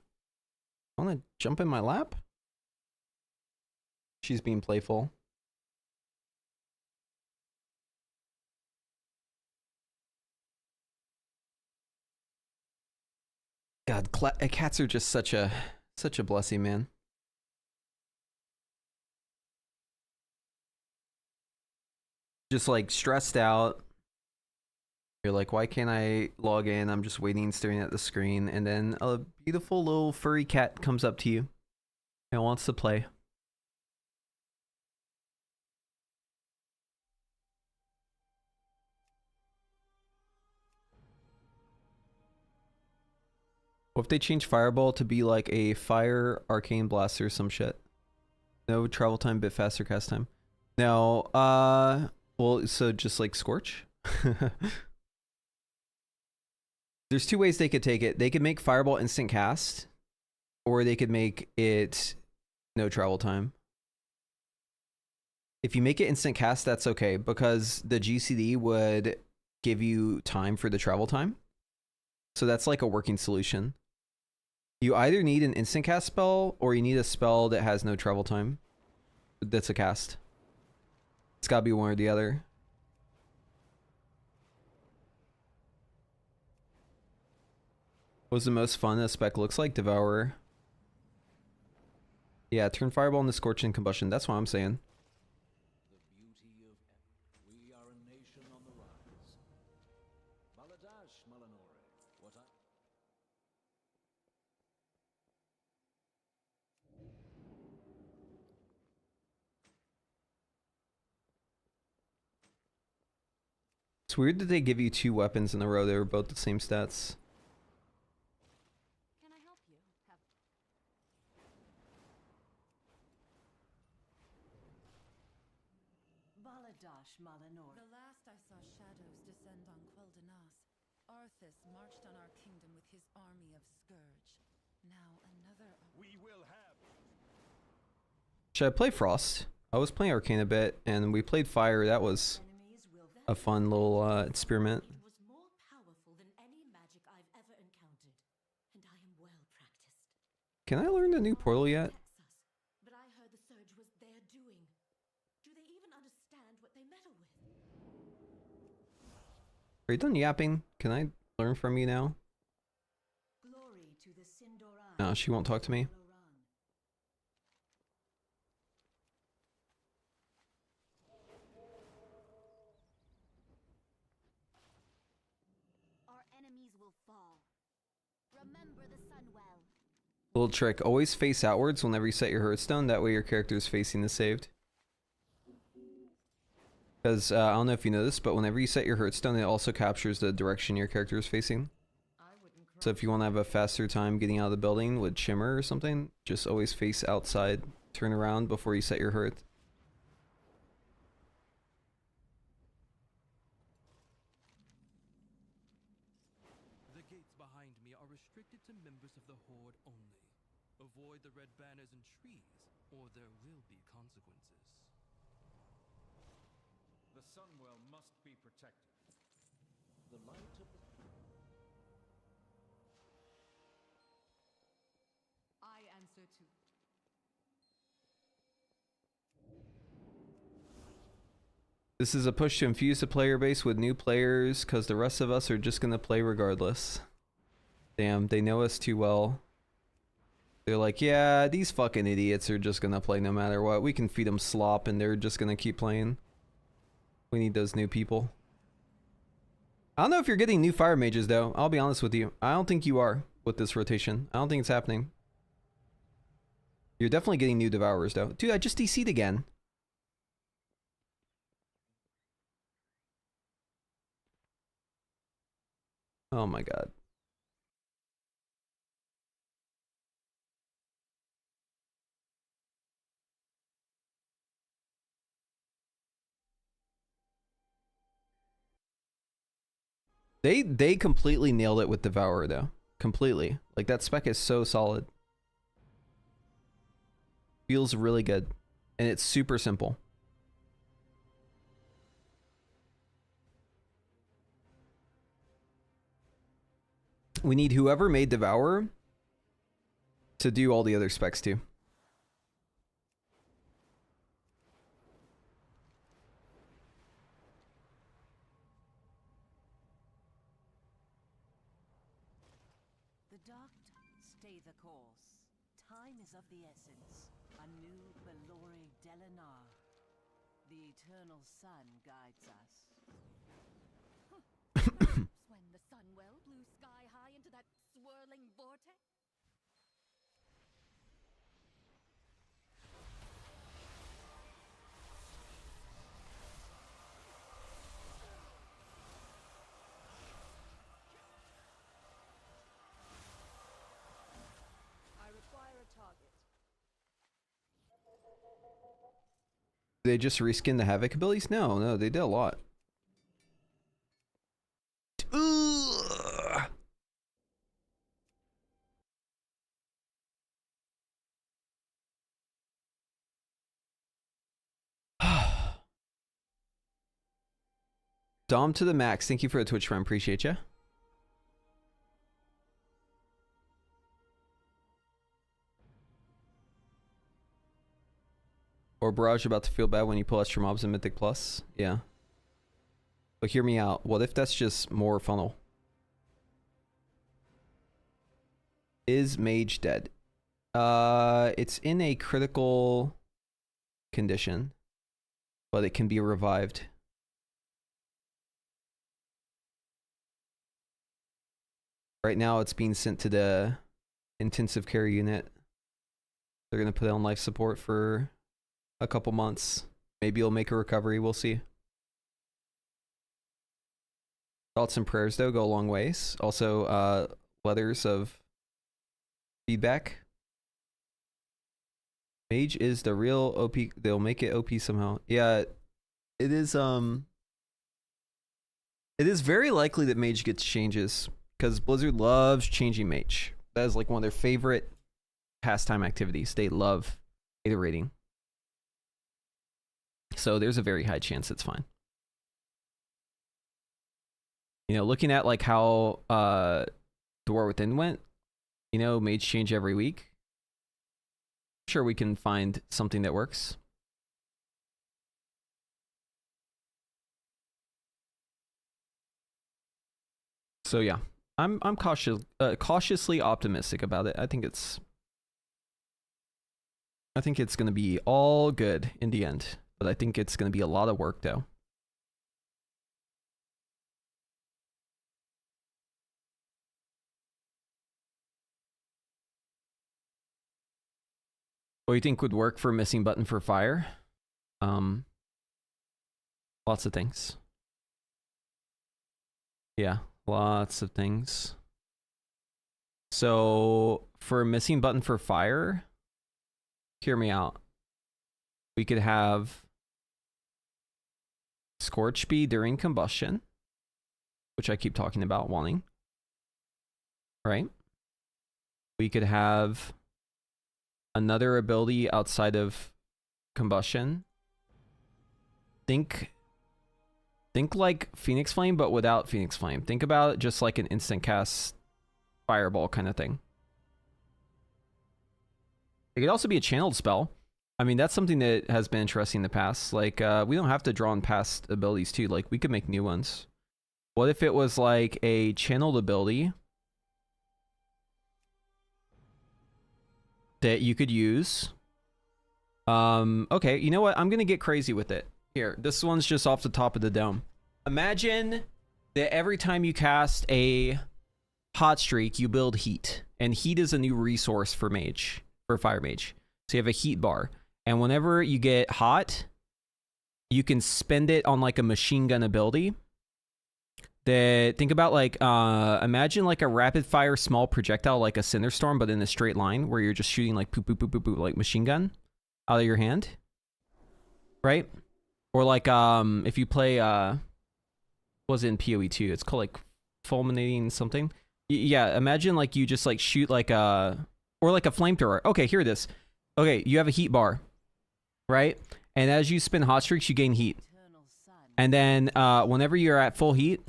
Wanna jump in my lap? She's being playful. God, cats are just such a blessing, man. Just like stressed out. You're like, why can't I log in? I'm just waiting, staring at the screen, and then a beautiful little furry cat comes up to you and wants to play. What if they change Fireball to be like a fire arcane blast or some shit? No travel time, bit faster cast time. No, well, so just like Scorch? There's two ways they could take it. They could make Fireball instant cast, or they could make it no travel time. If you make it instant cast, that's okay, because the GCD would give you time for the travel time. So that's like a working solution. You either need an instant cast spell, or you need a spell that has no travel time. That's a cast. It's gotta be one or the other. What's the most fun a spec looks like? Devourer. Yeah, turn Fireball into Scorch and Combustion. That's what I'm saying. The beauty of we are a nation on the rise. Baladash Malanore. What I It's weird that they give you two weapons in a row that are both the same stats. Can I help you? Baladash Malanor. The last I saw shadows descend on Quel'Danas, Arthas marched on our kingdom with his army of Scourge. Now another. We will have. Should I play Frost? I was playing Arcane a bit, and we played Fire. That was Enemies will a fun little experiment. It was more powerful than any magic I've ever encountered, and I am well practiced. Can I learn the new portal yet? Protects us, but I heard the surge was their doing. Do they even understand what they meddle with? Are you done yapping? Can I learn from you now? Glory to the Sindoran. No, she won't talk to me. Our enemies will fall. Remember the sun well. Little trick, always face outwards whenever you set your Hearthstone. That way your character is facing the saved. Because I don't know if you know this, but whenever you set your Hearthstone, it also captures the direction your character is facing. So if you want to have a faster time getting out of the building with Shimmer or something, just always face outside, turn around before you set your Hearth. The gates behind me are restricted to members of the Horde only. Avoid the red banners and trees, or there will be consequences. The Sunwell must be protected. the light of the I answer to. This is a push to infuse the player base with new players, because the rest of us are just going to play regardless. Damn, they know us too well. They're like, yeah, these fucking idiots are just going to play no matter what. We can feed them slop and they're just going to keep playing. We need those new people. I don't know if you're getting new fire mages though. I'll be honest with you. I don't think you are with this rotation. I don't think it's happening. You're definitely getting new devourers though. Dude, I just DC'd again. Oh my god. They completely nailed it with Devourer though. Completely. Like that spec is so solid. Feels really good. And it's super simple. We need whoever made Devourer to do all the other specs too. The doctor, stay the course. Time is of the essence. A new Belore Delinar. The eternal sun guides us. When the sun well blew sky high into that swirling vortex? I require a target. They just reskin the Havoc abilities? No, they did a lot. Ugh. Dom to the max. Thank you for a Twitch friend. Appreciate you. Or Barrage about to feel bad when you pull extra mobs in Mythic Plus. Yeah. But hear me out. What if that's just more funnel? Is Mage dead? It's in a critical condition, but it can be revived. Right now it's being sent to the intensive care unit. They're gonna put it on life support for a couple months. Maybe you'll make a recovery, we'll see. Thoughts and prayers though go a long ways. Also, letters of feedback. Mage is the real OP. They'll make it OP somehow. Yeah, it is very likely that Mage gets changes because Blizzard loves changing Mage. That is like one of their favorite pastime activities. They love iterating. So there's a very high chance it's fine. You know, looking at like how The War Within went, you know, Mage change every week. I'm sure we can find something that works. So yeah, I'm cautiously optimistic about it. I think it's going to be all good in the end, but I think it's going to be a lot of work though. What do you think would work for missing button for fire? Lots of things. Yeah, lots of things. So for a missing button for fire, hear me out. We could have Scorch Bee during combustion, which I keep talking about wanting. Right? We could have another ability outside of combustion. Think like Phoenix Flame, but without Phoenix Flame. Think about it just like an instant cast fireball kind of thing. It could also be a channeled spell. I mean, that's something that has been interesting in the past. Like, we don't have to draw on past abilities too. Like, we could make new ones. What if it was like a channeled ability that you could use? Okay, you know what? I'm gonna get crazy with it. Here, this one's just off the top of the dome. Imagine that every time you cast a hot streak, you build heat. And heat is a new resource for Mage, for Fire Mage. So you have a heat bar. And whenever you get hot, you can spend it on like a machine gun ability that think about like imagine like a rapid fire small projectile like a cinderstorm, but in a straight line where you're just shooting like poop poop poop poop poop like machine gun out of your hand, right? Or like if you play was it in PoE 2? It's called like fulminating something. Yeah, imagine like you just like shoot like a or like a flamethrower. Okay, here it is. Okay, you have a heat bar, right? And as you spin hot streaks, you gain heat. And then whenever you're at full heat,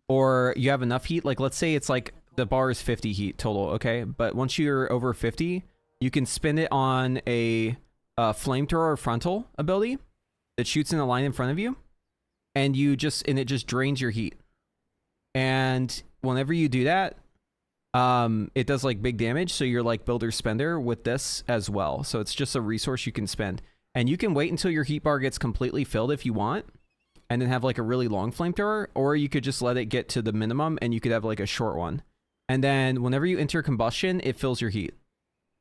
or you have enough heat, like let's say it's like the bar is 50 heat total, okay? But once you're over 50, you can spin it on a flamethrower frontal ability that shoots in a line in front of you, and it just drains your heat. And whenever you do that, it does like big damage, so you're like builder spender with this as well. So it's just a resource you can spend. And you can wait until your heat bar gets completely filled if you want, and then have like a really long flamethrower, or you could just let it get to the minimum and you could have like a short one. And then whenever you enter combustion, it fills your heat.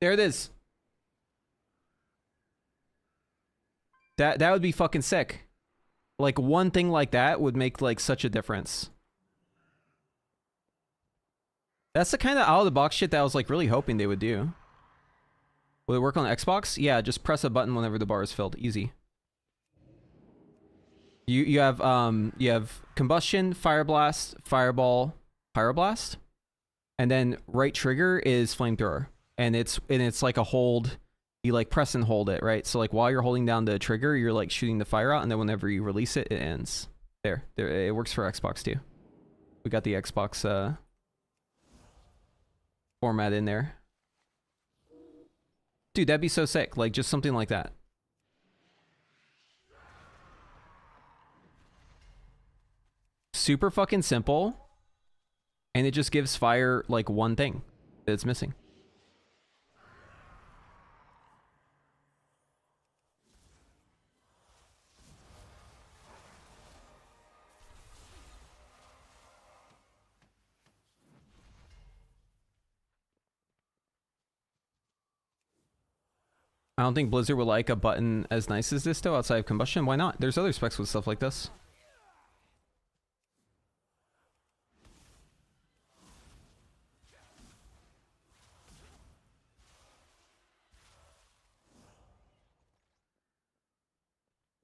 There it is. That would be fucking sick. Like one thing like that would make like such a difference. That's the kind of out of the box shit that I was like really hoping they would do. Will it work on Xbox? Yeah, just press a button whenever the bar is filled. Easy. You have combustion, fire blast, fireball, pyroblast, and then right trigger is flamethrower, and it's like a hold. You like press and hold it, right? So like while you're holding down the trigger, you're like shooting the fire out, and then whenever you release it, it ends. There, it works for Xbox too. We got the Xbox format in there. Dude, that'd be so sick. Like just something like that. Super fucking simple, and it just gives fire like one thing that it's missing. I don't think Blizzard would like a button as nice as this though outside of combustion. Why not? There's other specs with stuff like this.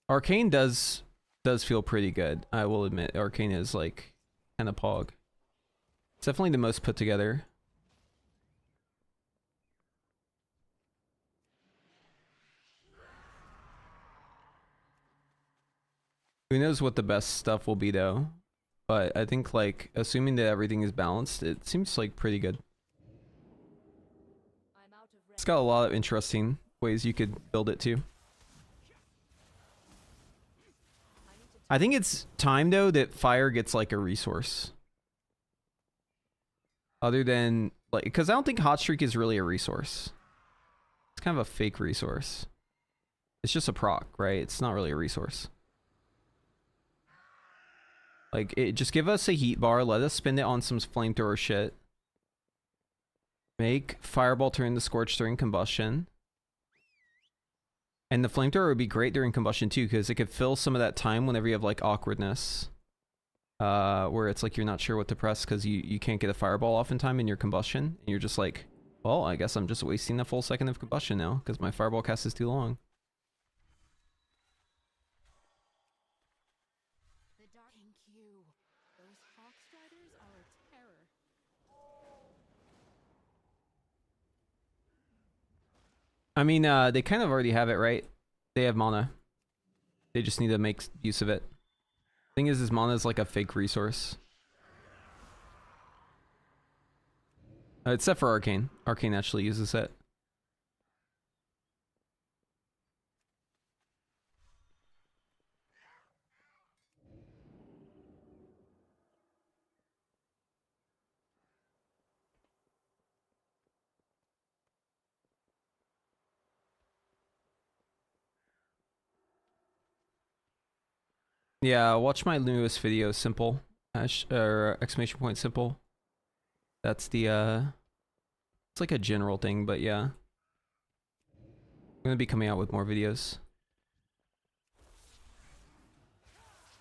Arcane does feel pretty good. I will admit, Arcane is like kind of pog. It's definitely the most put together. Who knows what the best stuff will be though, but I think like assuming that everything is balanced, it seems like pretty good. It's got a lot of interesting ways you could build it too. I think it's time though that fire gets like a resource. Other than like, because I don't think hot streak is really a resource. It's kind of a fake resource. It's just a proc, right? It's not really a resource. Like, just give us a heat bar, let us spin it on some flamethrower shit. Make fireball turn to scorch during combustion. And the flamethrower would be great during combustion too, because it could fill some of that time whenever you have like awkwardness. Where it's like you're not sure what to press because you can't get a fireball off in time in your combustion. And you're just like, well, I guess I'm just wasting a full second of combustion now because my fireball cast is too long. Thank you. Those hawk striders are a terror. I mean, they kind of already have it, right? They have mana. They just need to make use of it. Thing is mana is like a fake resource. Except for Arcane. Arcane actually uses it. Yeah, watch my newest video, simple. Or exclamation point simple. That's the it's like a general thing, but yeah. I'm gonna be coming out with more videos.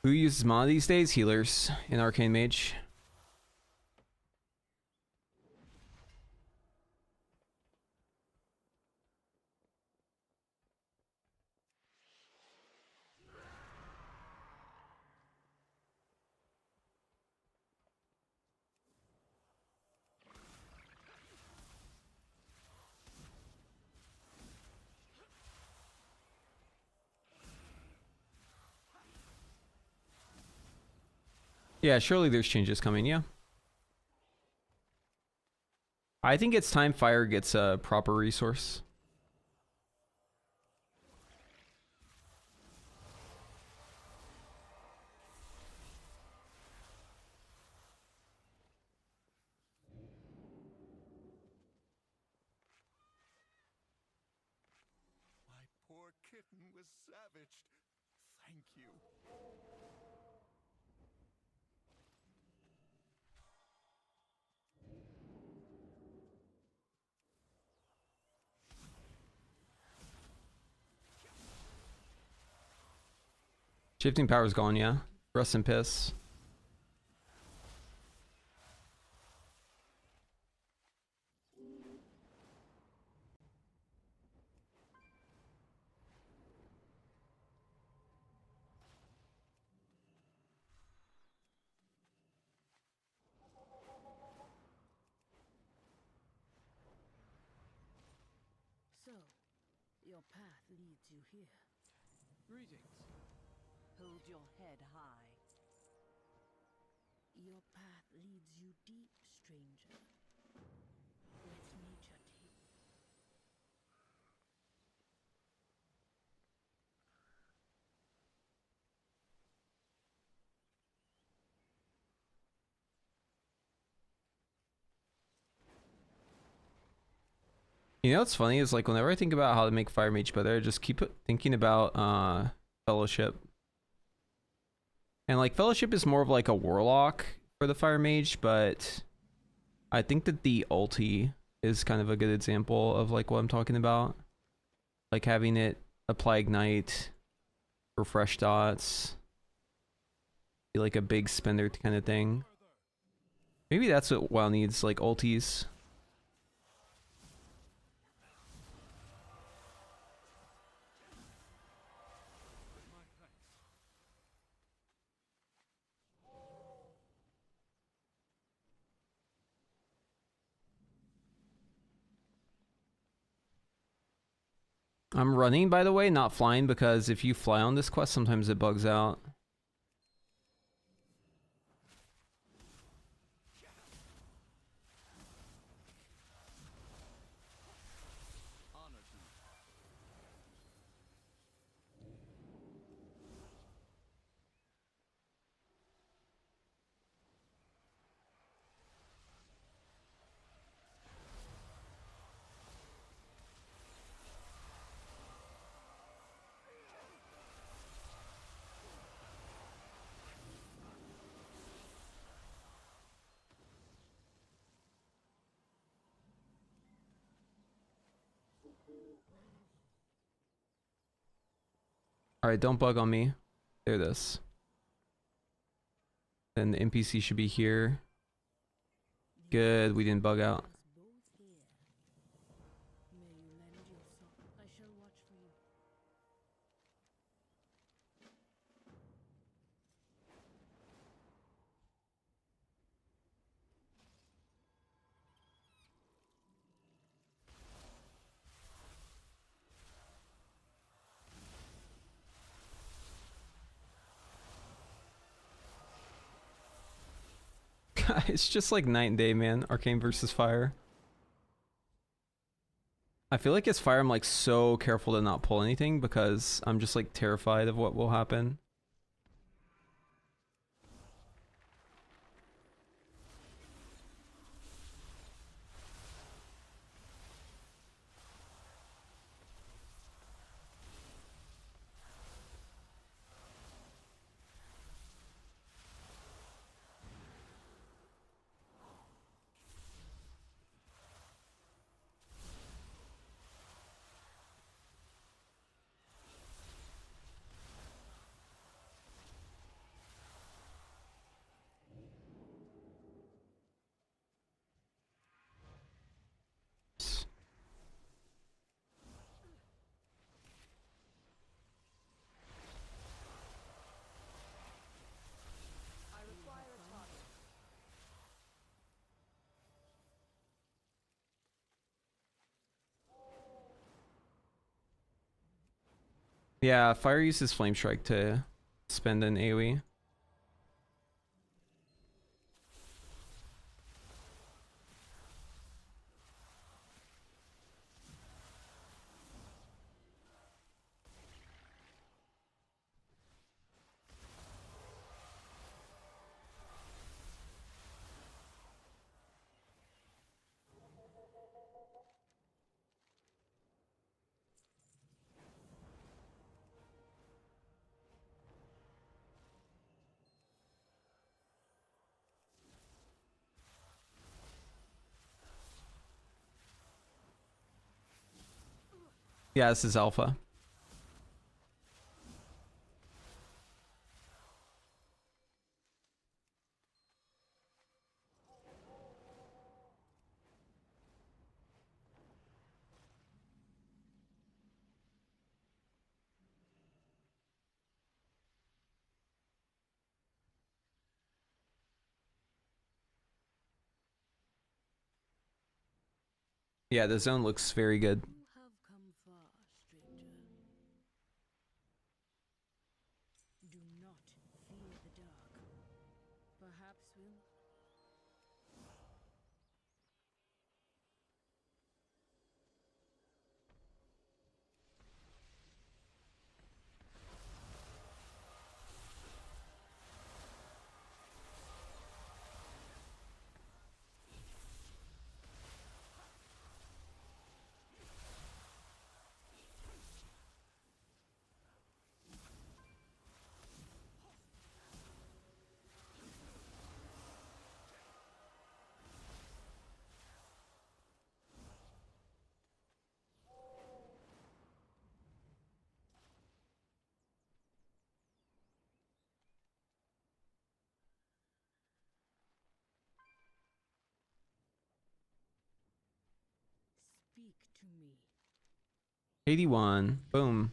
Who uses mana these days? Healers in Arcane Mage. Yeah, surely there's changes coming, yeah. I think it's time fire gets a proper resource. My poor kitten was savaged. Thank you. Shifting power's gone, yeah. Rust and piss. So, your path leads you here. Greetings. Hold your head high. Your path leads you deep, stranger. Let nature take. You know what's funny is like whenever I think about how to make Fire Mage better, I just keep thinking about Fellowship. And like Fellowship is more of like a warlock for the Fire Mage, but I think that the ulti is kind of a good example of like what I'm talking about. Like having it apply ignite, refresh dots, be like a big spender kind of thing. Maybe that's what WoW needs, like ultis. I'm running, by the way, not flying, because if you fly on this quest, sometimes it bugs out. Honor to you. Alright, don't bug on me. There it is. Then the NPC should be here. Good, we didn't bug out. Both here. May you lend your soul. I shall watch for you. It's just like night and day, man. Arcane versus fire. I feel like as fire, I'm like so careful to not pull anything because I'm just like terrified of what will happen. Yeah, Fire uses Flame Strike to spend an AoE. Yeah, this is alpha. Yeah, the zone looks very good. You have come far, stranger. Do not fear the dark. Perhaps we'll... Speak to me. 81. Boom.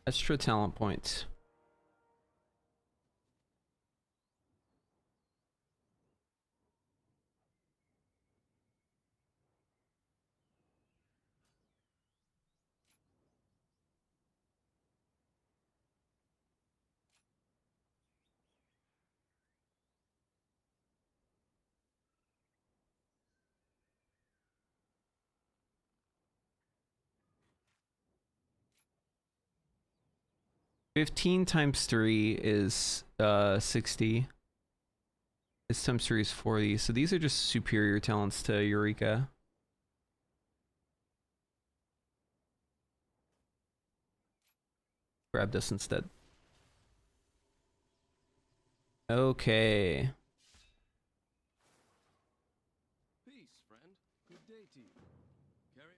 Extra talent points. $15 times 3 is 60. This times 3 is 40. So these are just superior talents to Eureka. Grab this instead. Okay. Peace, friend. Good day to you. Carry.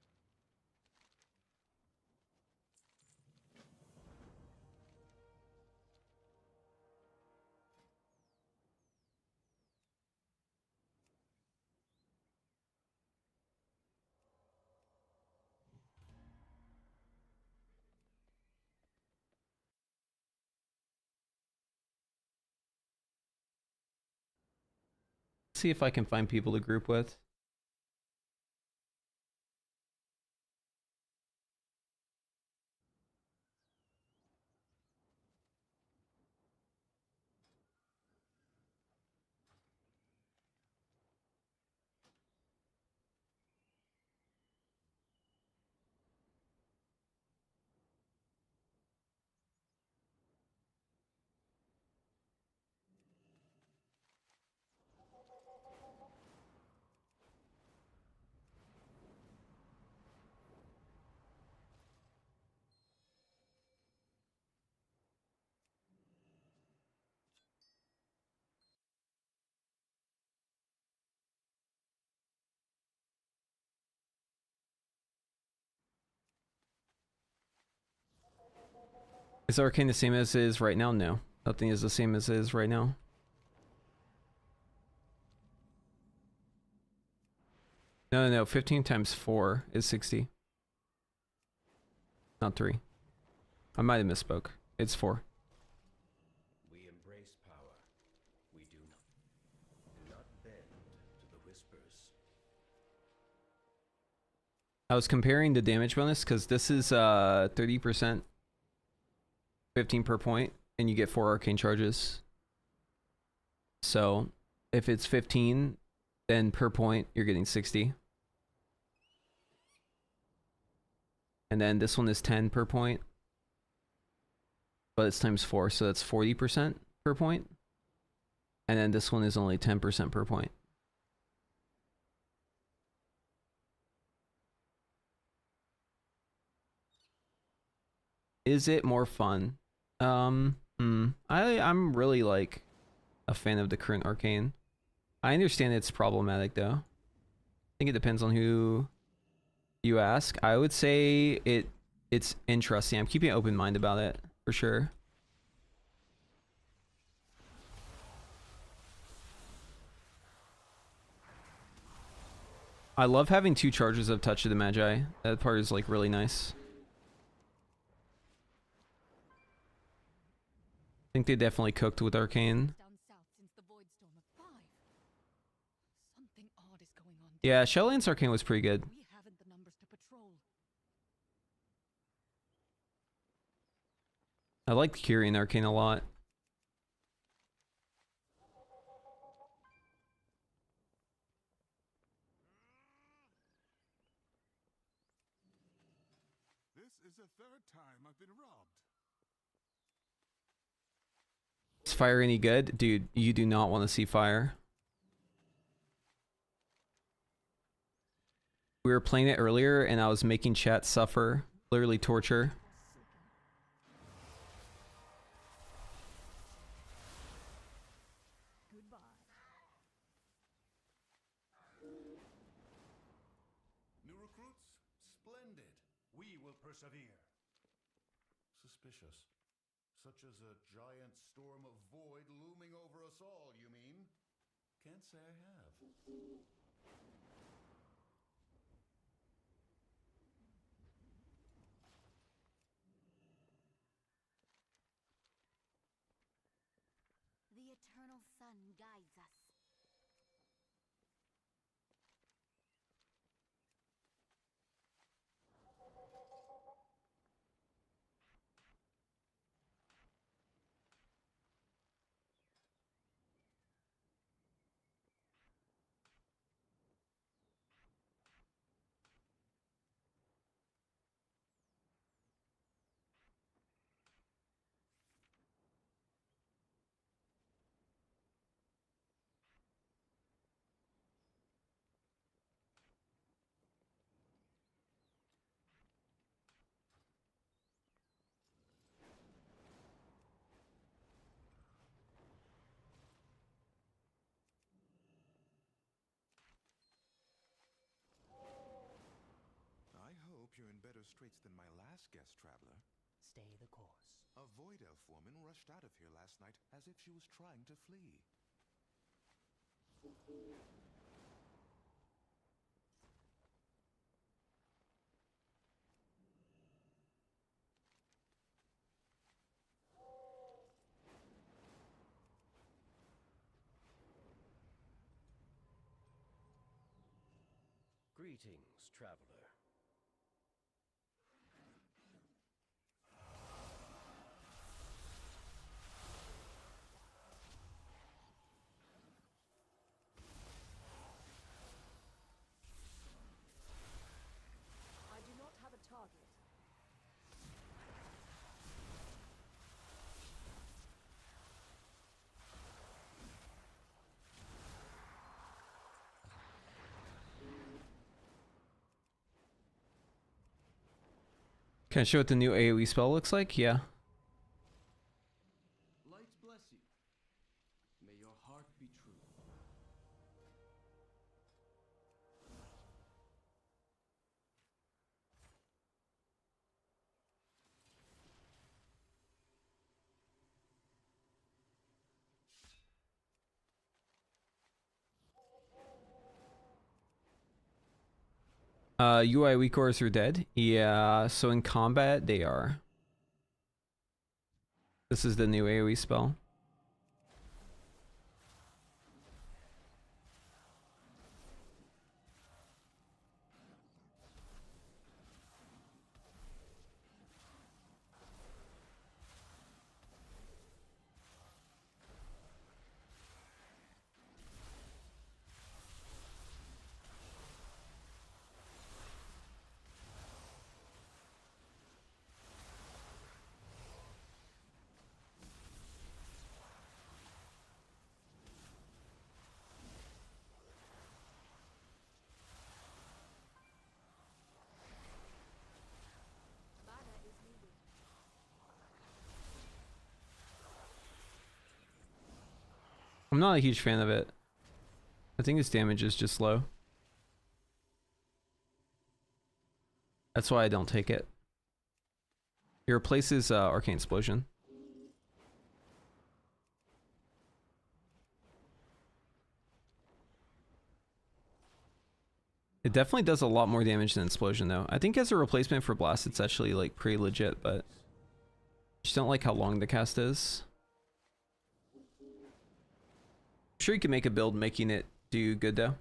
See if I can find people to group with. Is Arcane the same as it is right now? No. Nothing is the same as it is right now. No. 15 times 4 is 60. Not 3. I might have misspoke. It's 4. We embrace power. We do not bend to the whispers. I was comparing the damage bonus because this is 30%, 15 per point, and you get 4 arcane charges. So if it's 15, then per point you're getting 60. And then this one is 10 per point, but it's times 4, so that's 40% per point. And then this one is only 10% per point. Is it more fun? I'm really like a fan of the current Arcane. I understand it's problematic though. I think it depends on who you ask. I would say it's interesting. I'm keeping an open mind about it for sure. I love having 2 charges of Touch of the Magi. That part is like really nice. I think they definitely cooked with Arcane. Down south since the void storm of 5. Something odd is going on. Yeah, Shadowlands Arcane was pretty good. We haven't the numbers to patrol. I liked Kyrian Arcane a lot. This is the 3rd time I've been robbed. Is fire any good? Dude, you do not want to see fire. We were playing it earlier and I was making chat suffer. Literally torture. New recruits? Splendid. We will persevere. Suspicious. Such as a giant storm of void looming over us all, you mean? Can't say I have. The eternal sun guides us. I hope you're in better straits than my last guest traveler. Stay the course. A void elf woman rushed out of here last night as if she was trying to flee. Greetings, traveler. I do not have a target. Can I show what the new AoE spell looks like? Yeah. Light bless you. May your heart be true. UI weak cores are dead. Yeah, so in combat they are. This is the new AoE spell. I'm not a huge fan of it. I think his damage is just low. That's why I don't take it. He replaces Arcane Explosion. It definitely does a lot more damage than Explosion though. I think as a replacement for Blast it's actually like pretty legit, but just don't like how long the cast is. I'm sure you can make a build making it do good though.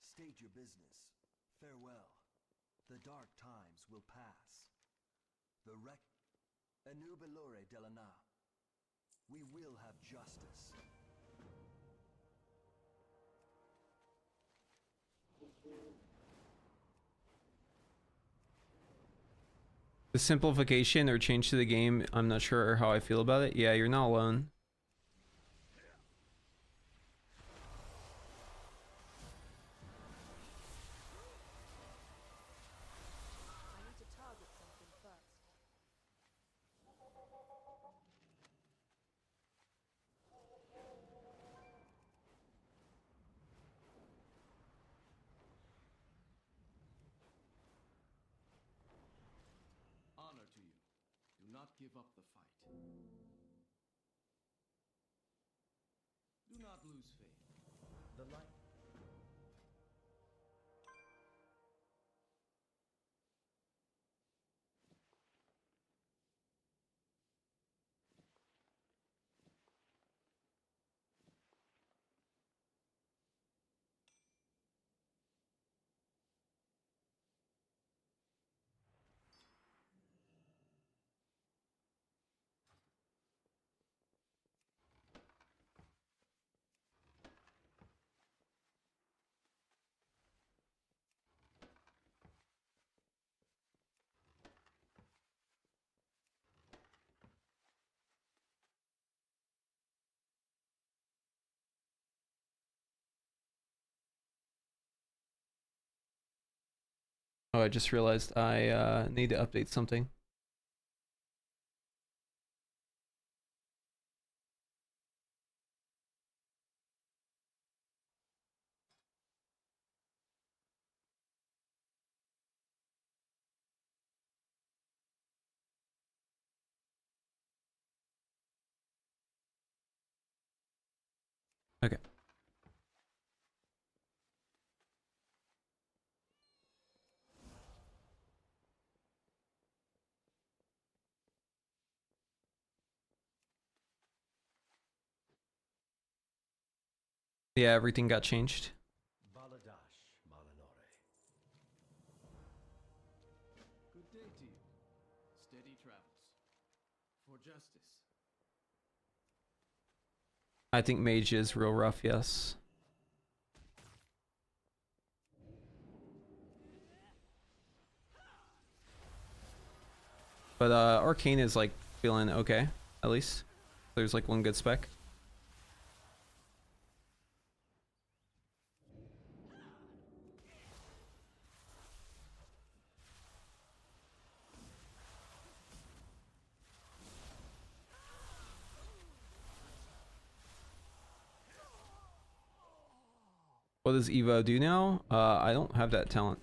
State your business. Farewell. The dark times will pass. The wreck... Instability Delana. We will have justice. The simplification or change to the game, I'm not sure how I feel about it. Yeah, you're not alone. I need to target something first. Honor to you. Do not give up the fight. Do not lose faith. The light. Oh, I just realized I need to update something. Okay. Yeah, everything got changed. Baladash Malanore. Good day to you. Steady travels. For justice. I think Mage is real rough, yes. But Arcane is like feeling okay, at least. There's like one good spec. What does Evo do now? I don't have that talent.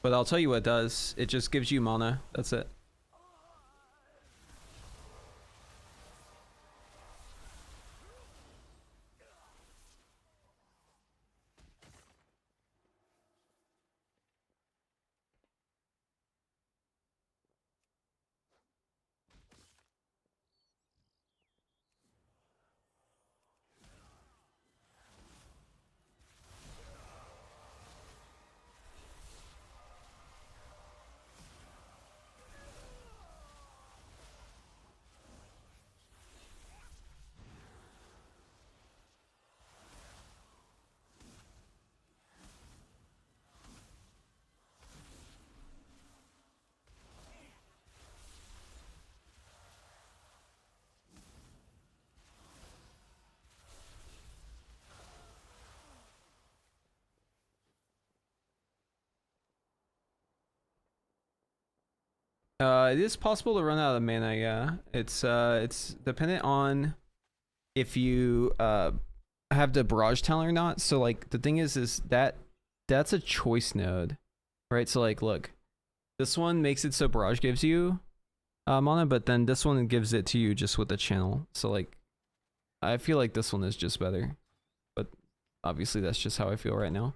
But I'll tell you what it does. It just gives you mana. That's it. It is possible to run out of mana, yeah. It's dependent on if you have the barrage talent or not. So like the thing is that that's a choice node, right? So like look, this one makes it so barrage gives you mana, but then this one gives it to you just with a channel. So like I feel like this one is just better, but obviously that's just how I feel right now.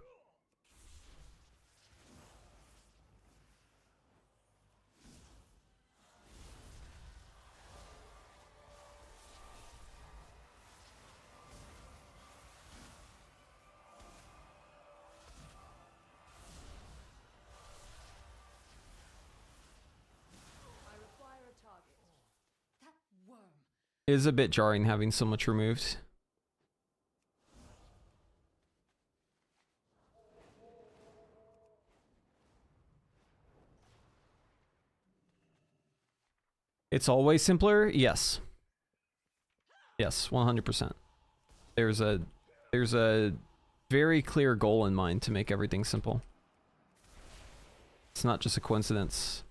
It is a bit jarring having so much removed. It's always simpler? Yes. Yes, 100%. There's a very clear goal in mind to make everything simple. It's not just a coincidence.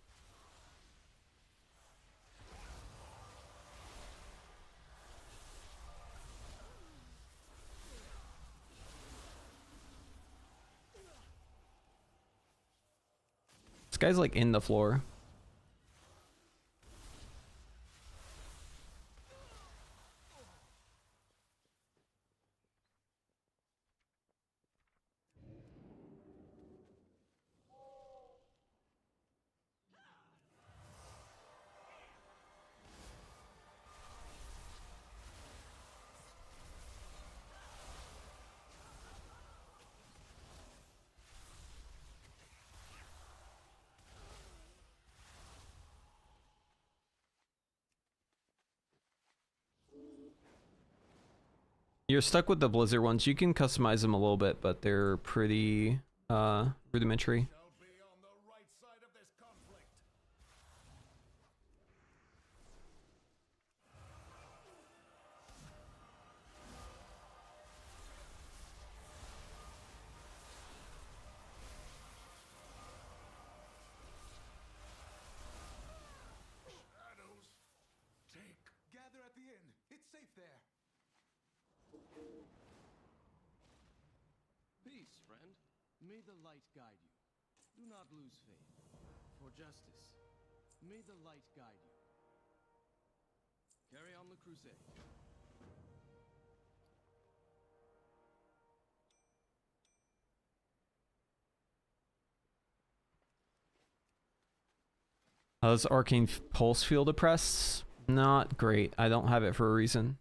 This guy's like in the floor. You're stuck with the Blizzard ones. You can customize them a little bit, but they're pretty rudimentary. Shall be on the right side of this conflict. Shadows, take. Gather at the inn. It's safe there. Peace, friend. May the light guide you. Do not lose faith. For justice. May the light guide you. Carry on the crusade. Does Arcane Pulse feel depressed? Not great. I don't have it for a reason.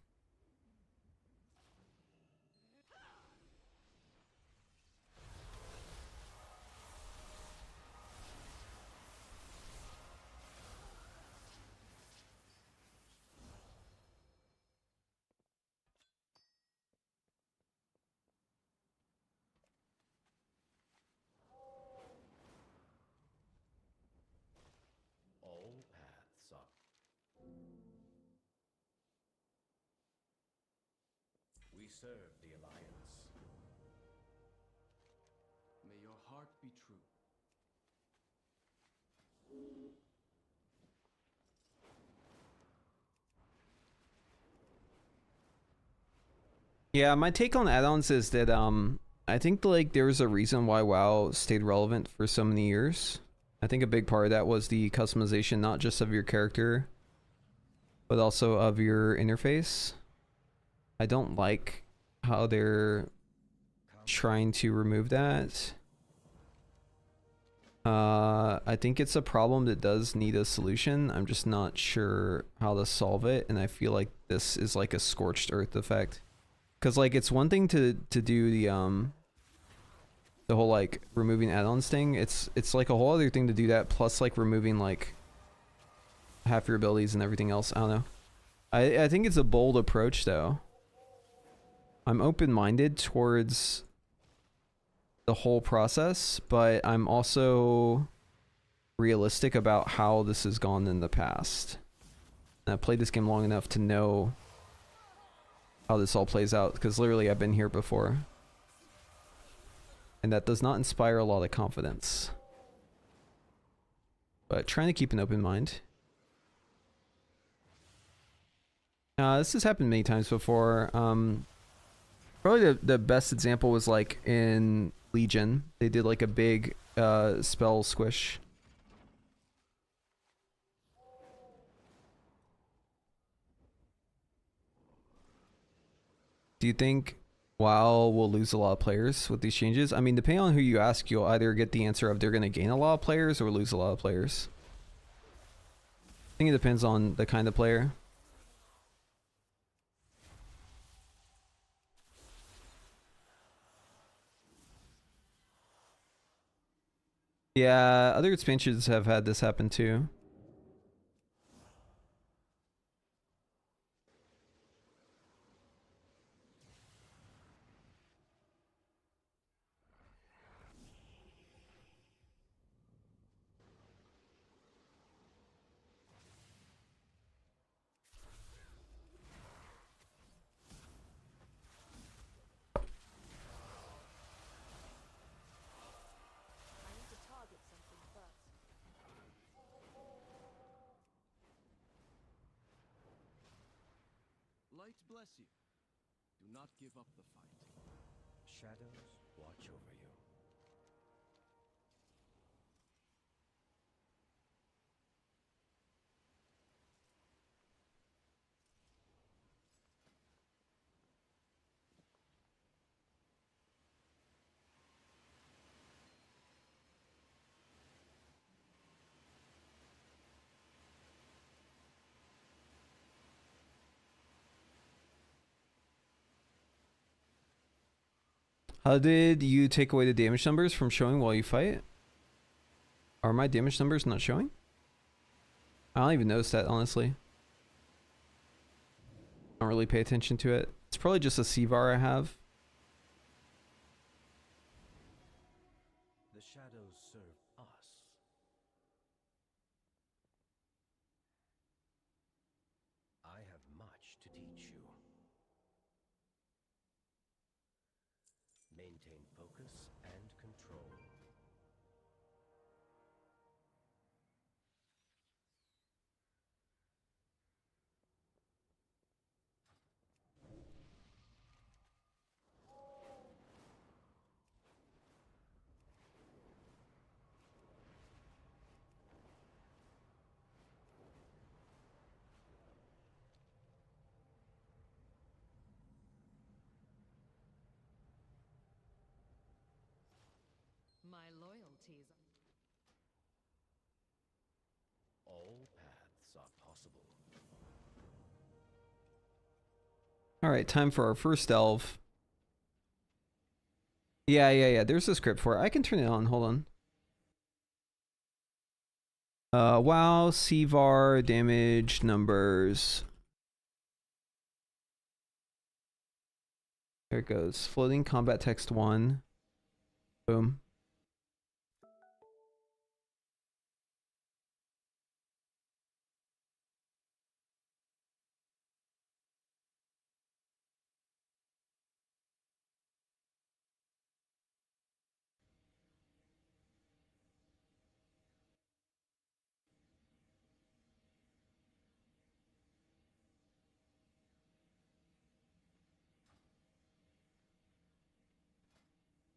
All paths up. We serve the Alliance. May your heart be true. Yeah, my take on add-ons is that I think like there was a reason why WoW stayed relevant for so many years. I think a big part of that was the customization, not just of your character, but also of your interface. I don't like how they're trying to remove that. I think it's a problem that does need a solution. I'm just not sure how to solve it, and I feel like this is like a scorched earth effect. Cause like it's one thing to do the whole like removing add-ons thing. It's like a whole other thing to do that plus like removing like half your abilities and everything else. I don't know. I think it's a bold approach though. I'm open-minded towards the whole process, but I'm also realistic about how this has gone in the past. And I've played this game long enough to know how this all plays out, because literally I've been here before. And that does not inspire a lot of confidence. but trying to keep an open mind. This has happened many times before. Probably the best example was like in Legion. They did like a big spell squish. Do you think WoW will lose a lot of players with these changes? I mean, depending on who you ask, you'll either get the answer of they're going to gain a lot of players or lose a lot of players. I think it depends on the kind of player. Yeah, other expansions have had this happen too. Light bless you. Do not give up the fight. Shadows watch over you. How did you take away the damage numbers from showing while you fight? Are my damage numbers not showing? I don't even notice that, honestly. I don't really pay attention to it. It's probably just a CVAR I have. The shadows serve us. I have much to teach you. Maintain focus and control. My loyalties. All paths are possible. Alright, time for our first delve. Yeah. There's a script for it. I can turn it on. Hold on. WoW, CVAR, damage, numbers. There it goes. Floating combat text 1. Boom.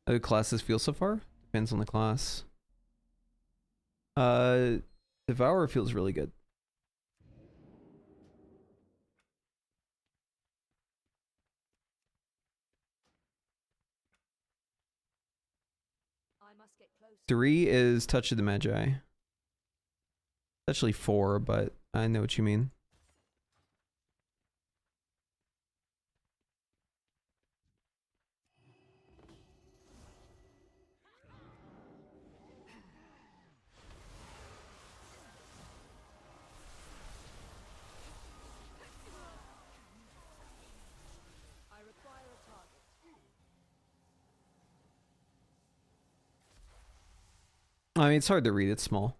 How do classes feel so far? Depends on the class. Devourer feels really good. I must get close. 3 is Touch of the Magi. It's actually 4, but I know what you mean. I require a target. I mean, it's hard to read. It's small.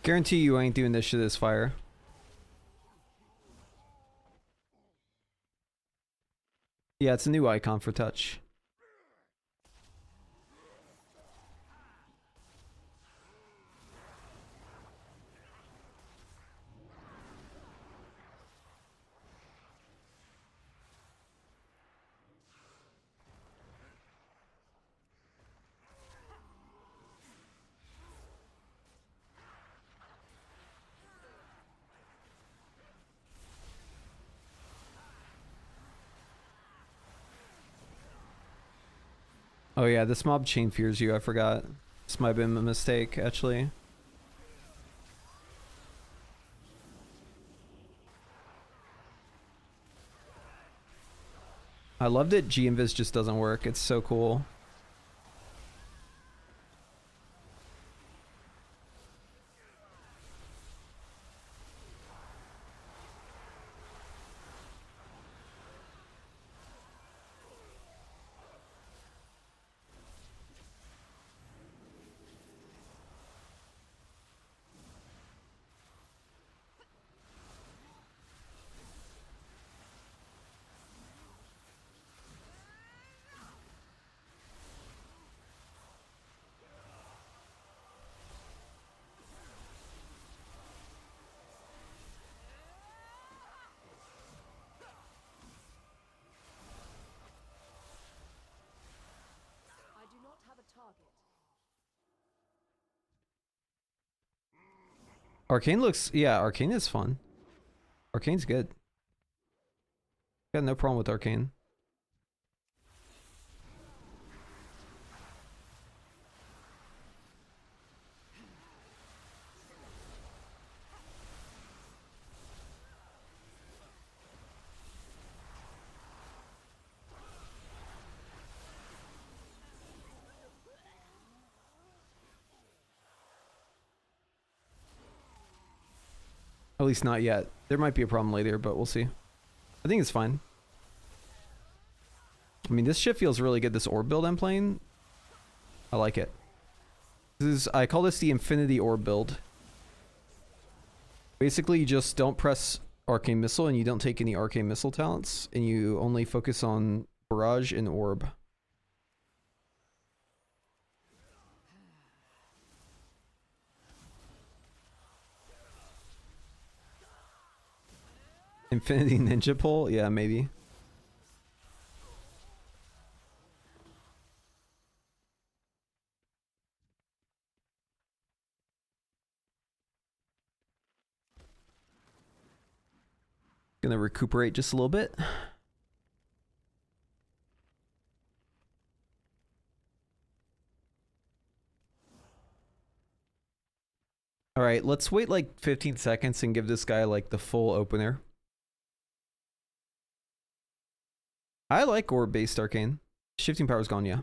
Guarantee you ain't doing this shit as fire. Yeah, it's a new icon for touch. Oh yeah, this mob chain fears you, I forgot. This might have been a mistake, actually. I love that G-Invis just doesn't work, it's so cool. I do not have a target. Arcane looks, yeah, Arcane is fun. Arcane's good. Got no problem with Arcane. At least not yet. There might be a problem later, but we'll see. I think it's fine. I mean, this shit feels really good. This orb build I'm playing, I like it. This is, I call this the Infinity Orb build. Basically, you just don't press Arcane Missile and you don't take any Arcane Missile talents, and you only focus on Barrage and Orb. Infinity Ninja Pull? Yeah, maybe. Gonna recuperate just a little bit. Alright, let's wait like 15 seconds and give this guy like the full opener. I like orb-based Arcane. Shifting power's gone, yeah.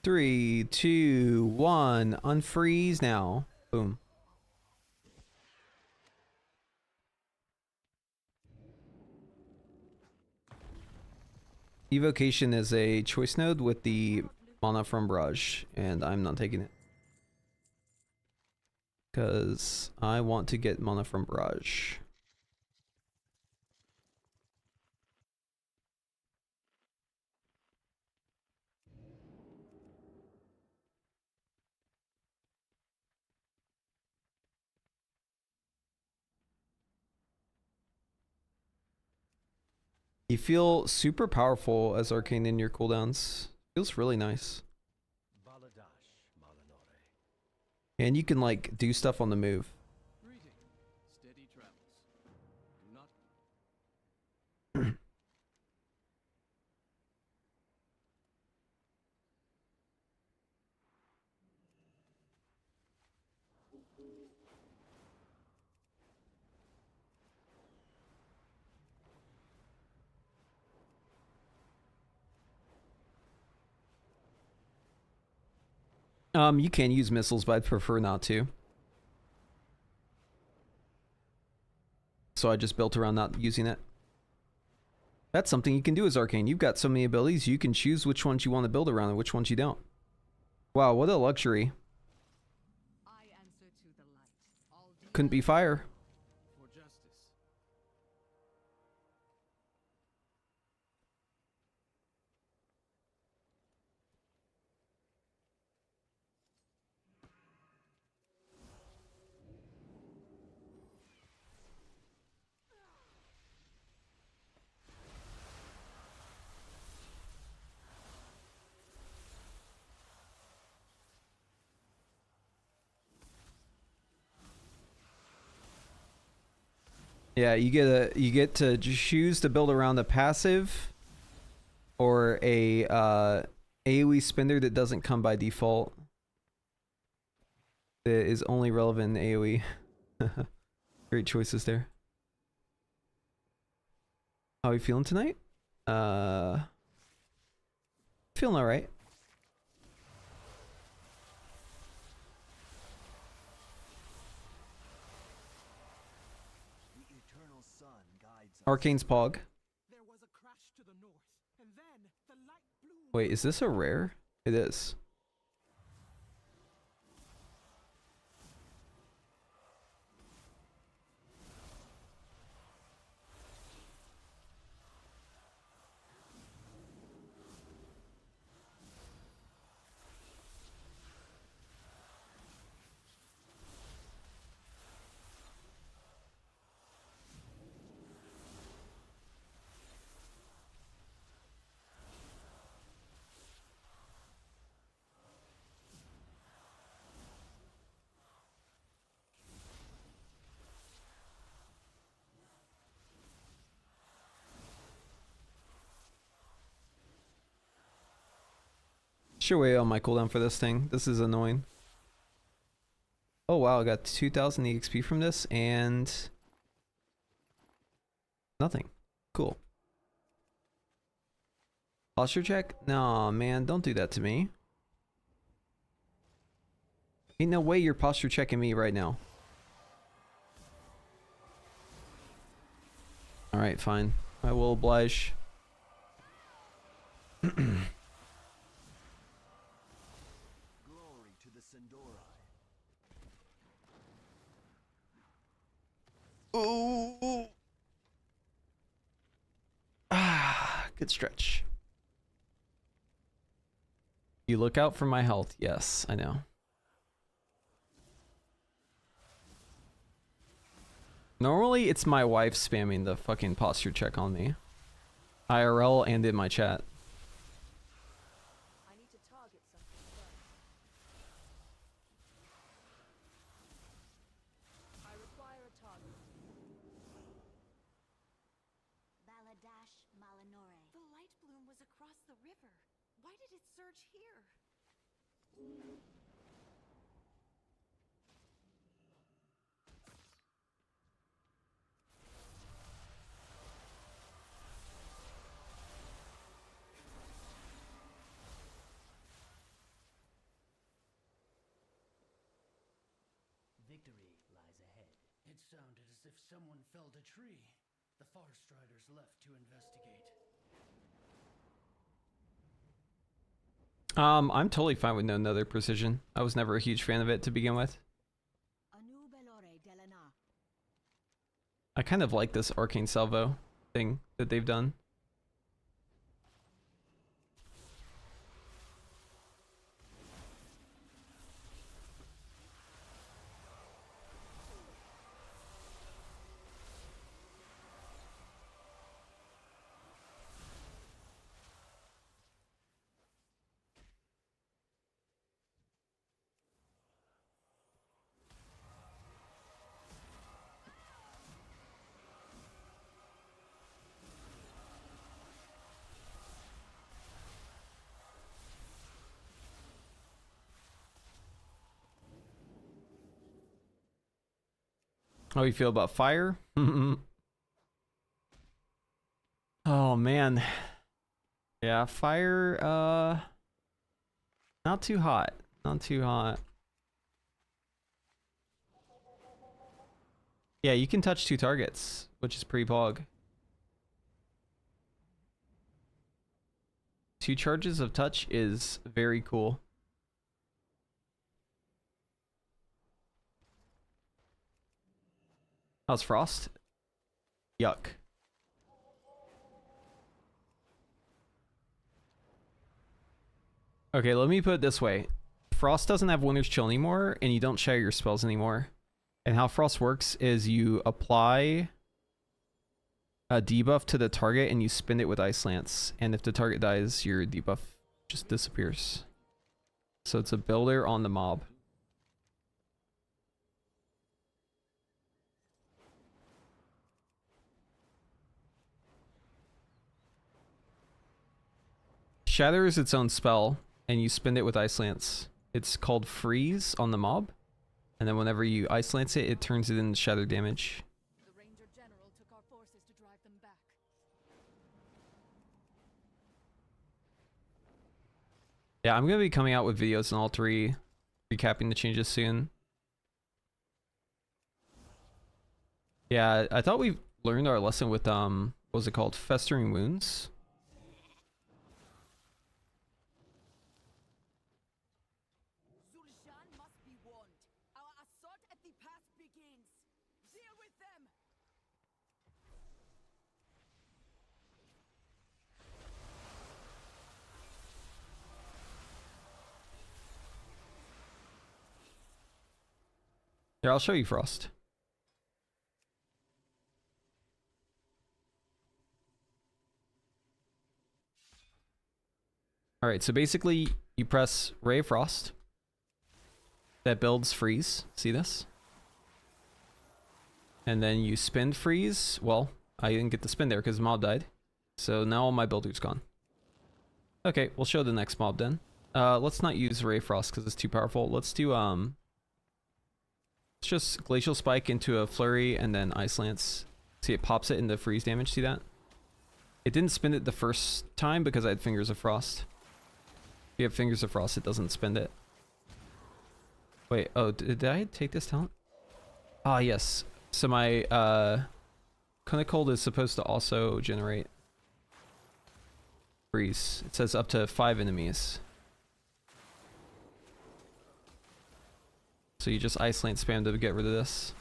Three, two, one, unfreeze now. Boom. Evocation is a choice node with the mana from Barrage, and I'm not taking it. Because I want to get mana from Barrage. You feel super powerful as Arcane in your cooldowns. Feels really nice. And you can like do stuff on the move. Greetings, steady travels. Do not. You can use missiles, but I'd prefer not to. So I just built around not using it. That's something you can do as Arcane. You've got so many abilities, you can choose which ones you want to build around and which ones you don't. Wow, what a luxury. I answer to the light. All Couldn't be fire. For justice. Yeah, you get to choose to build around a passive or a AoE spender that doesn't come by default. That is only relevant in AoE. Great choices there. How are you feeling tonight? Feeling alright. The eternal sun guides us. Arcane's Pog. There was a crash to the north, and then the light blew. Wait, is this a rare? It is. Sure way on my cooldown for this thing. This is annoying. Oh wow, I got 2000 EXP from this and nothing. Cool. Posture check? Nah, man, don't do that to me. Ain't no way you're posture checking me right now. Alright, fine. I will oblige. Glory to the Sindori. Oh. Ah, good stretch. You look out for my health. Yes, I know. Normally, it's my wife spamming the fucking posture check on me. IRL and in my chat. I need to target something first. I require a target. Baladash Malinore. The light bloom was across the river. Why did it surge here? Victory lies ahead. It sounded as if someone felled a tree. The Farstriders left to investigate. I'm totally fine with no Nether Precision. I was never a huge fan of it to begin with. Anu Belore Delana. I kind of like this Arcane Salvo thing that they've done. How do you feel about fire? Oh man. Yeah, fire, not too hot. Not too hot. Yeah, you can touch 2 targets, which is pretty pog. 2 charges of touch is very cool. How's Frost? Yuck. Okay, let me put it this way. Frost doesn't have Winter's Chill anymore, and you don't share your spells anymore. And how Frost works is you apply a debuff to the target and you spin it with Ice Lance. And if the target dies, your debuff just disappears. So it's a builder on the mob. Shatter is its own spell, and you spin it with Ice Lance. It's called Freeze on the mob, and then whenever you Ice Lance it, it turns it into shatter damage. The Ranger General took our forces to drive them back. Yeah, I'm gonna be coming out with videos on all 3, recapping the changes soon. Yeah, I thought we learned our lesson with what was it called? Festering Wounds. Zul'Shan must be warned. Our assault at the pass begins. Deal with them. Here, I'll show you Frost. Alright, so basically you press Ray of Frost. That builds Freeze. See this? And then you spin Freeze. Well, I didn't get to spin there because the mob died. So now all my builders gone. Okay, we'll show the next mob then. Let's not use Ray of Frost because it's too powerful. Let's do let's just Glacial Spike into a Flurry and then Ice Lance. See, it pops it into freeze damage. See that? It didn't spin it the first time because I had Fingers of Frost. If you have Fingers of Frost, it doesn't spin it. Wait, oh, did I take this talent? Ah, yes. So my Cold is supposed to also generate freeze. It says up to 5 enemies. So you just Ice Lance spam to get rid of this.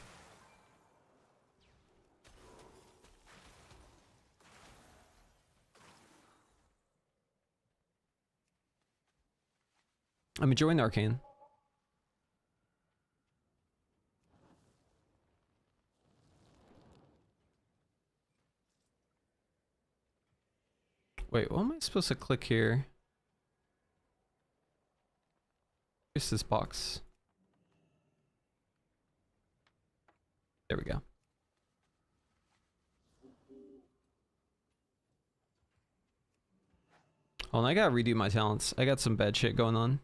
I'm enjoying Arcane. Wait, what am I supposed to click here? Here's this box. There we go. Oh, and I gotta redo my talents. I got some bad shit going on.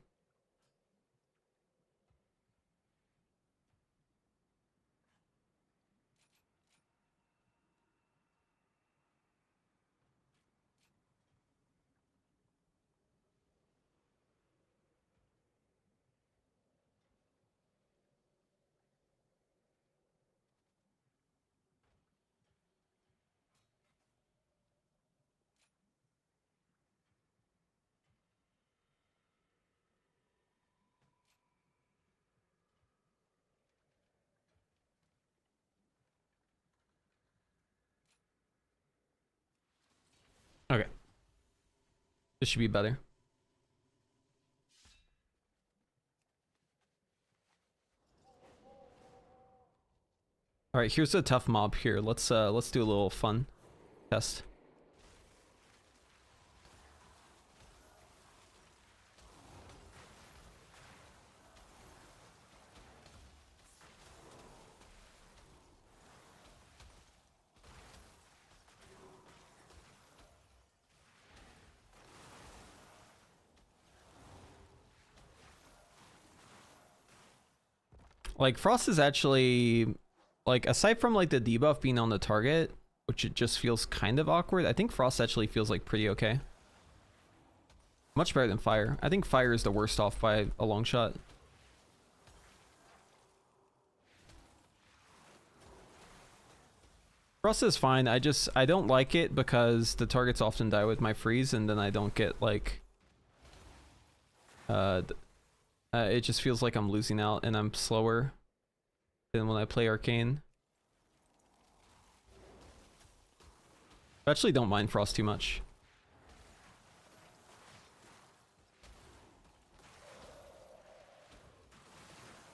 Okay. This should be better. All right, here's a tough mob here. Let's do a little fun test. Like, Frost is actually like aside from like the debuff being on the target, which it just feels kind of awkward, I think Frost actually feels like pretty okay. Much better than Fire. I think Fire is the worst off by a long shot. Frost is fine. I don't like it because the targets often die with my freeze, and then I don't get like it just feels like I'm losing out and I'm slower than when I play Arcane. I actually don't mind Frost too much.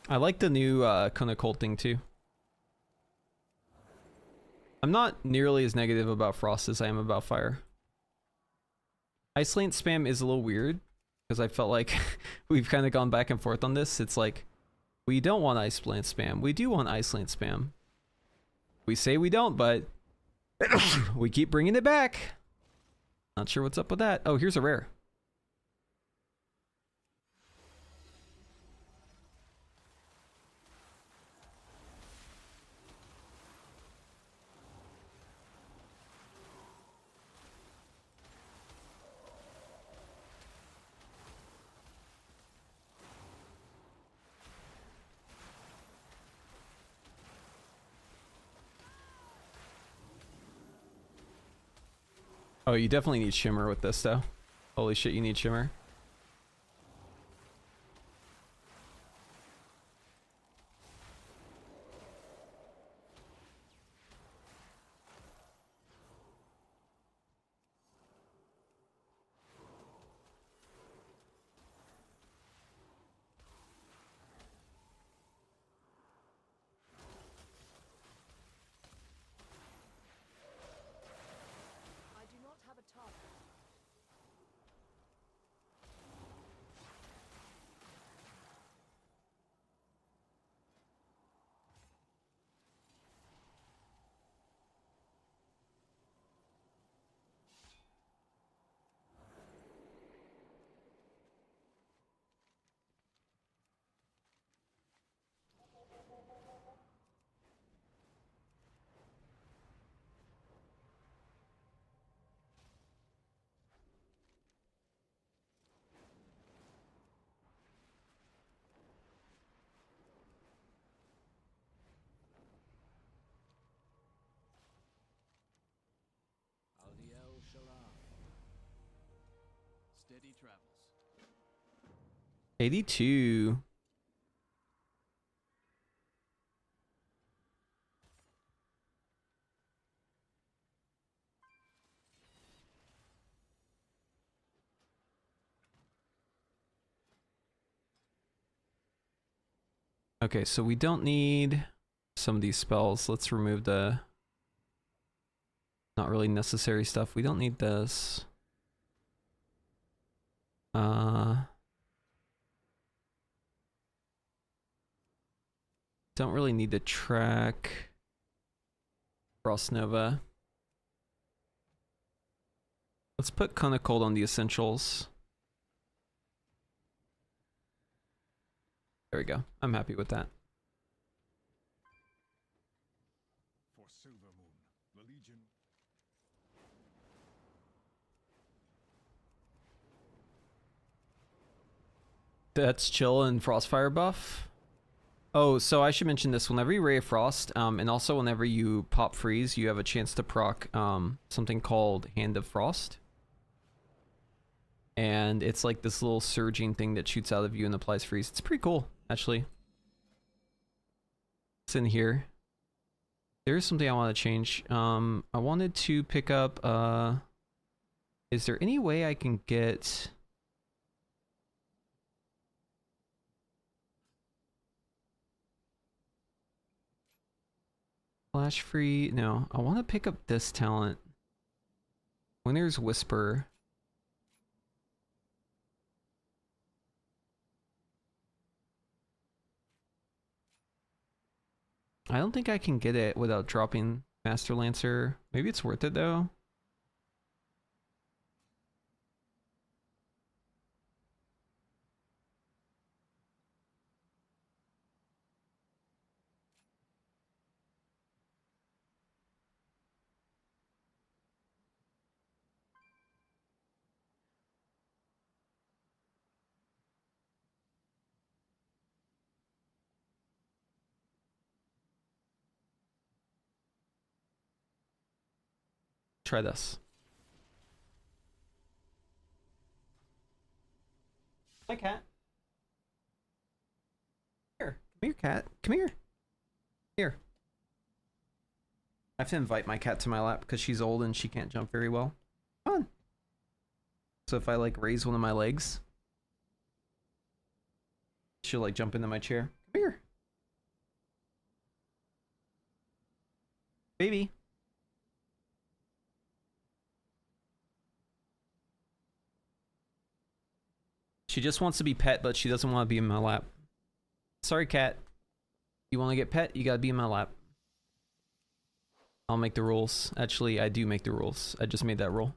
I like the new Kona Cold thing too. I'm not nearly as negative about Frost as I am about Fire. Ice Lance spam is a little weird because I felt like we've kind of gone back and forth on this. It's like, we don't want Ice Lance spam. We do want Ice Lance spam. We say we don't, but we keep bringing it back. Not sure what's up with that. Oh, here's a rare. Oh, you definitely need Shimmer with this, though. Holy shit, you need Shimmer. Steady travels. 82. Okay, so we don't need some of these spells. Let's remove the not really necessary stuff. We don't need this. Don't really need to track Frost Nova. Let's put Kona Cold on the essentials. There we go. I'm happy with that. For Silver Moon, the Legion. That's chill and Frostfire buff. Oh, so I should mention this. Whenever you Ray of Frost, and also whenever you pop freeze, you have a chance to proc something called Hand of Frost. And it's like this little surging thing that shoots out of you and applies freeze. It's pretty cool, actually. It's in here. There's something I want to change. I wanted to pick up, is there any way I can get... Flash free? No, I want to pick up this talent. Winner's Whisper. I don't think I can get it without dropping Master Lancer. Maybe it's worth it though. try this. Hi, cat. Here. Come here, cat. Come here. Here. I have to invite my cat to my lap because she's old and she can't jump very well. Come on. So if I like raise one of my legs, she'll like jump into my chair. Come here. Baby. She just wants to be pet, but she doesn't want to be in my lap. Sorry, cat. You want to get pet? You gotta be in my lap. I'll make the rules. Actually, I do make the rules. I just made that rule.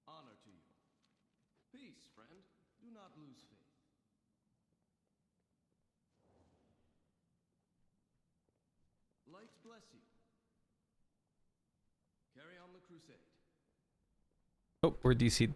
Honor to you. Peace, friend. Do not lose faith. Light bless you. Carry on the crusade. Oh, we're DC'd.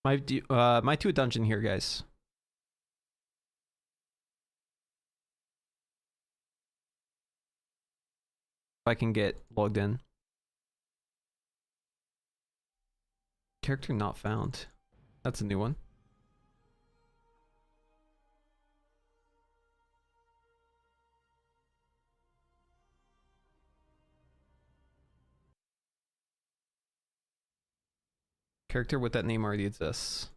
Might do a dungeon here, guys. If I can get logged in. Character not found. That's a new one. Character with that name already exists.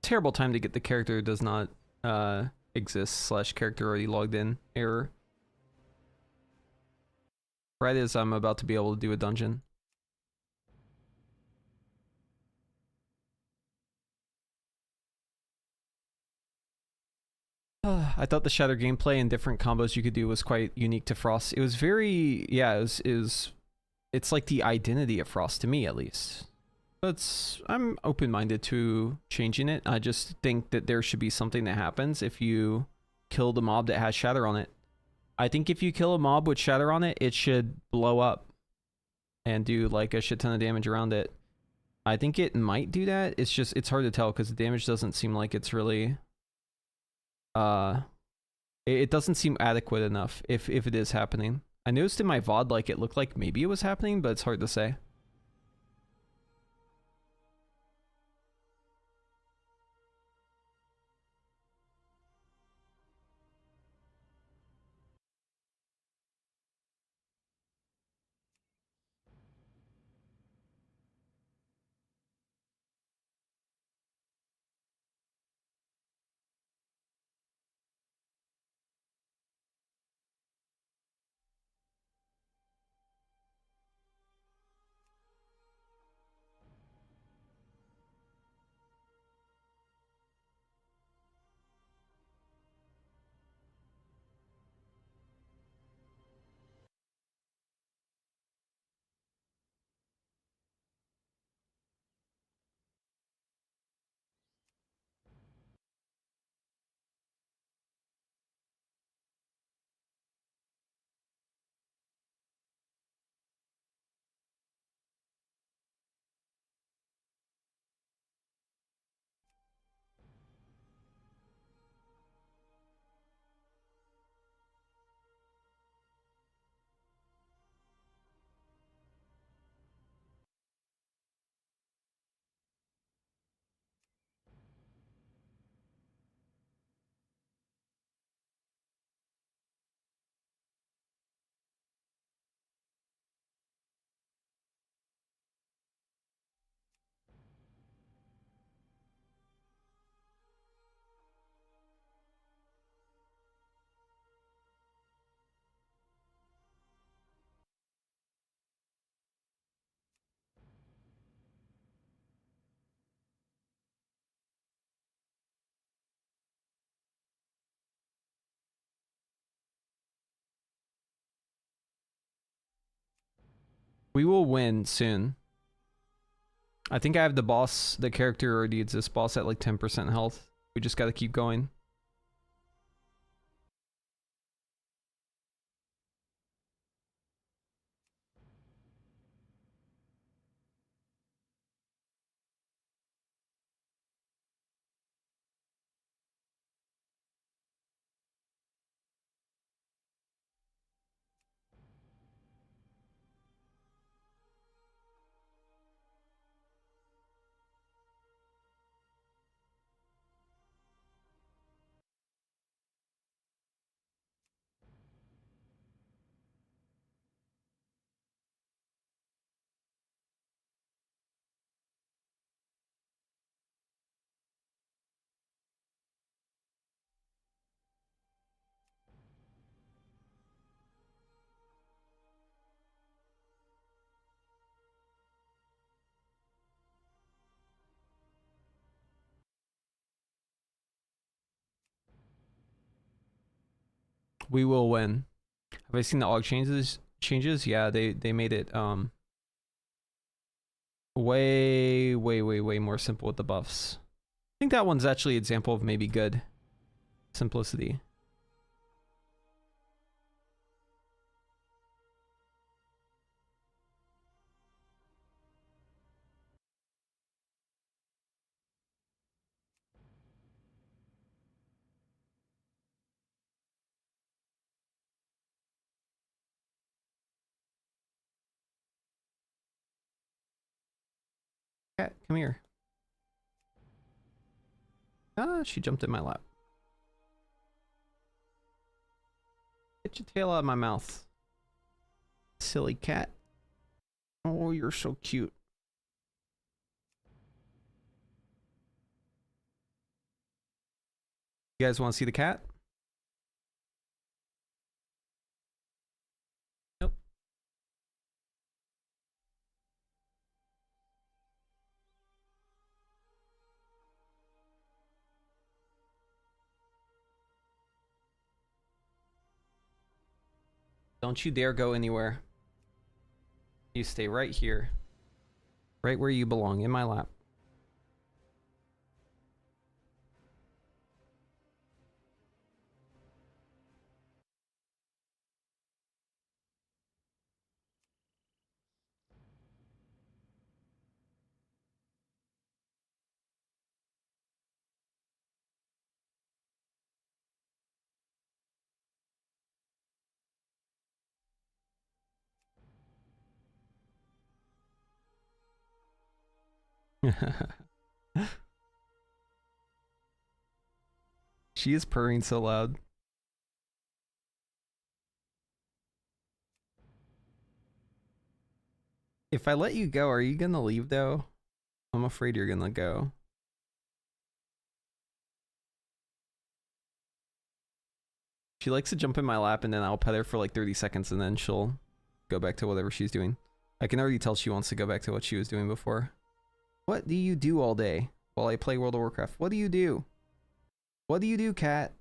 Terrible time to get the character does not exist / character already logged in error. Right as I'm about to be able to do a dungeon. I thought the Shatter gameplay and different combos you could do was quite unique to Frost. It was very, yeah, it's like the identity of Frost to me, at least. But I'm open-minded to changing it. I just think that there should be something that happens if you kill the mob that has Shatter on it. I think if you kill a mob with Shatter on it, it should blow up and do like a shit ton of damage around it. I think it might do that. It's just, it's hard to tell because the damage doesn't seem like it's really... it doesn't seem adequate enough if it is happening. I noticed in my VOD like it looked like maybe it was happening, but it's hard to say. We will win soon. I think I have the boss, the character already exists boss at like 10% health. We just gotta keep going. We will win. Have I seen the AUG changes? Yeah, they made it way more simple with the buffs. I think that one's actually an example of maybe good simplicity. Cat, come here. Ah, she jumped in my lap. Get your tail out of my mouth. Silly cat. Oh, you're so cute. You guys want to see the cat? Nope. Don't you dare go anywhere. You stay right here. Right where you belong, in my lap. She is purring so loud. If I let you go, are you gonna leave though? I'm afraid you're gonna go. She likes to jump in my lap and then I'll pet her for like 30 seconds and then she'll go back to whatever she's doing. I can already tell she wants to go back to what she was doing before. What do you do all day while I play World of Warcraft? What do you do? What do you do, cat?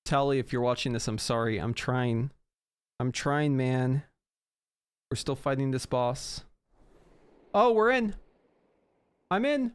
Tally, if you're watching this, I'm sorry. I'm trying. I'm trying, man. We're still fighting this boss. Oh, we're in. I'm in.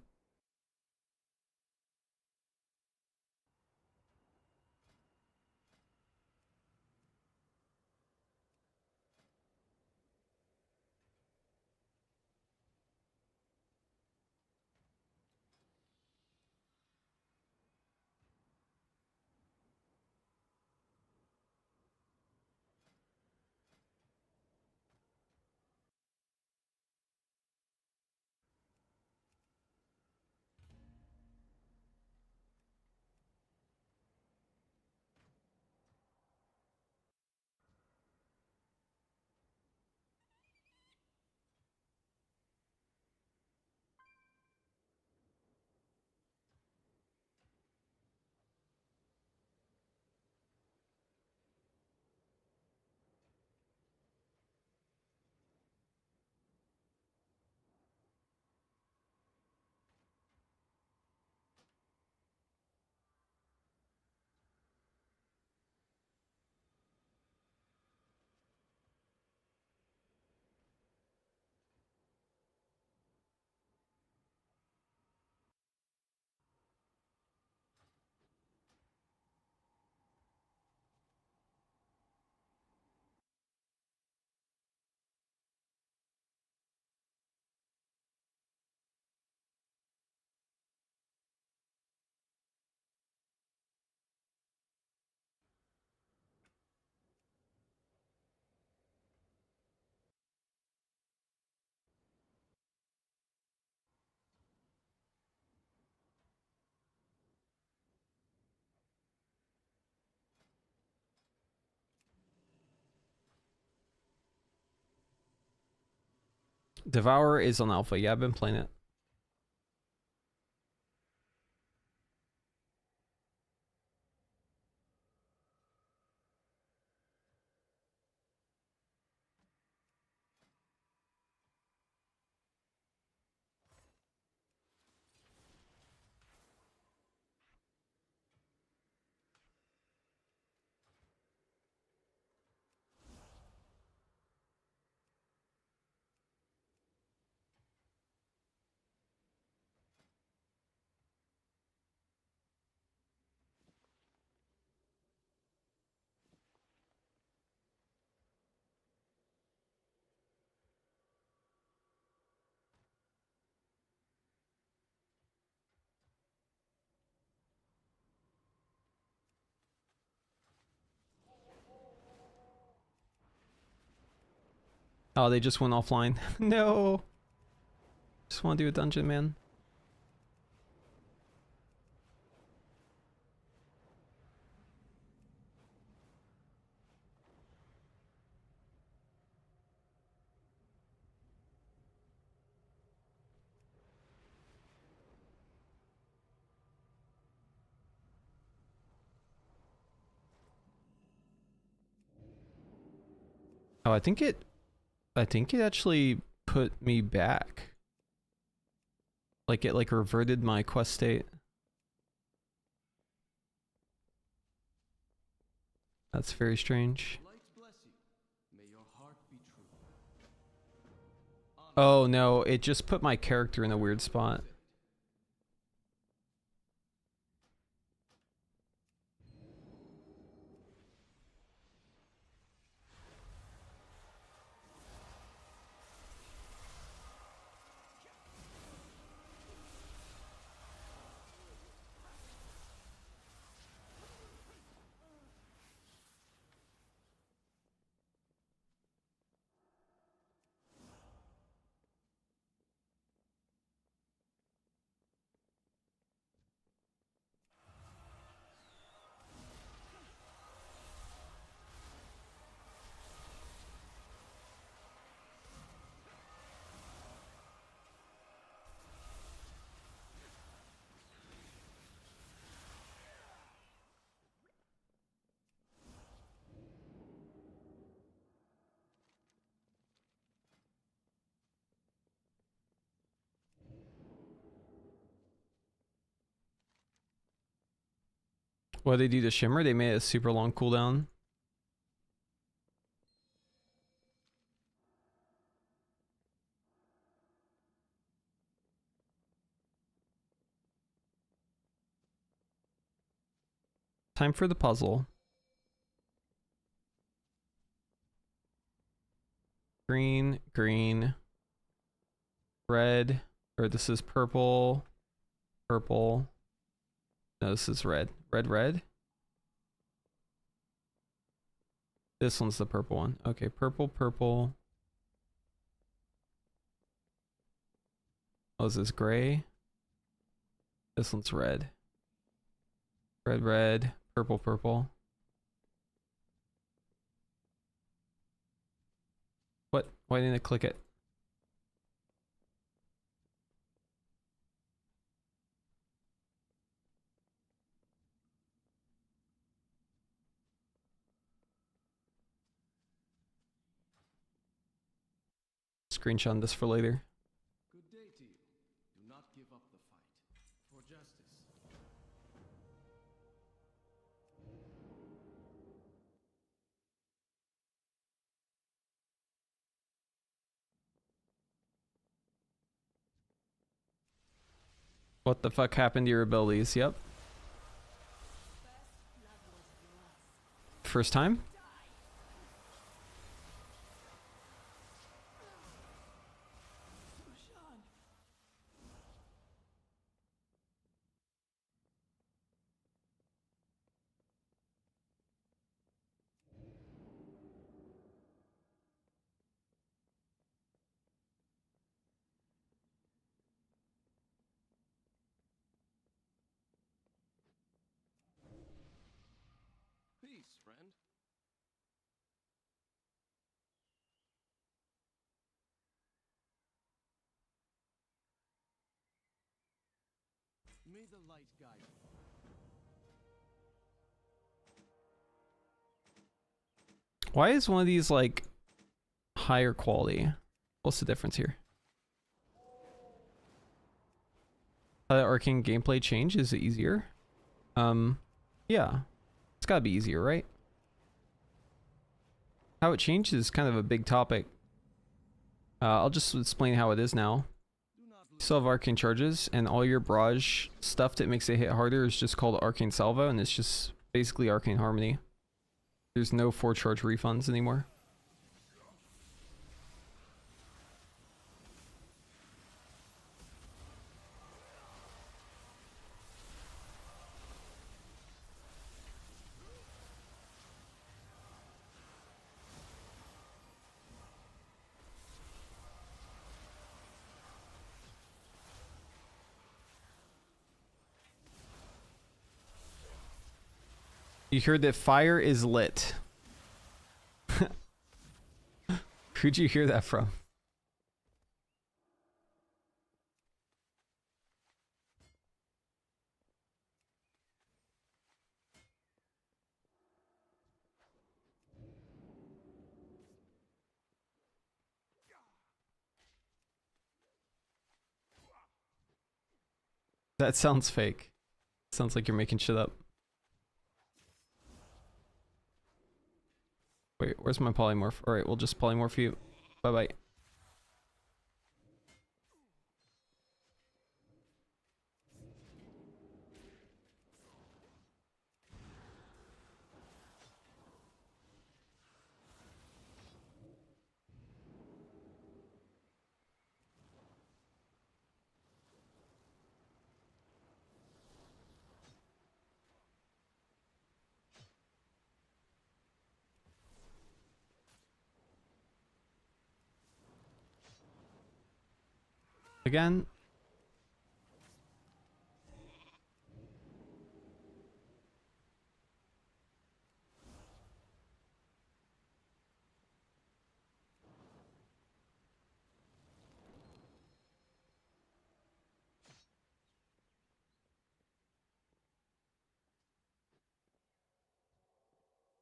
Devourer is on alpha. Yeah, I've been playing it. Oh, they just went offline. No. Just want to do a dungeon, man. Oh, I think it actually put me back. Like it like reverted my quest state. That's very strange. Oh no, it just put my character in a weird spot. What did they do to Shimmer? They made it a super long cooldown. Time for the puzzle. Green, green, red, or this is purple, purple. No, this is red. Red, red. This one's the purple one. Okay, purple, purple. Oh, is this gray? This one's red. Red, red, purple, purple. What? Why didn't it click it? Screenshot this for later. Good day to you. Do not give up the fight. For justice. What the fuck happened to your abilities? Yep. First time? Peace, friend. May the light guide you. Why is one of these like higher quality? What's the difference here? How the Arcane gameplay change? Is it easier? Yeah. It's gotta be easier, right? How it changed is kind of a big topic. I'll just explain how it is now. You still have Arcane charges, and all your barrage stuff that makes it hit harder is just called Arcane Salvo, and it's just basically Arcane Harmony. There's no 4-charge refunds anymore. You heard that fire is lit. Who'd you hear that from? That sounds fake. Sounds like you're making shit up. Wait, where's my polymorph? Alright, we'll just polymorph you. Bye-bye. Again.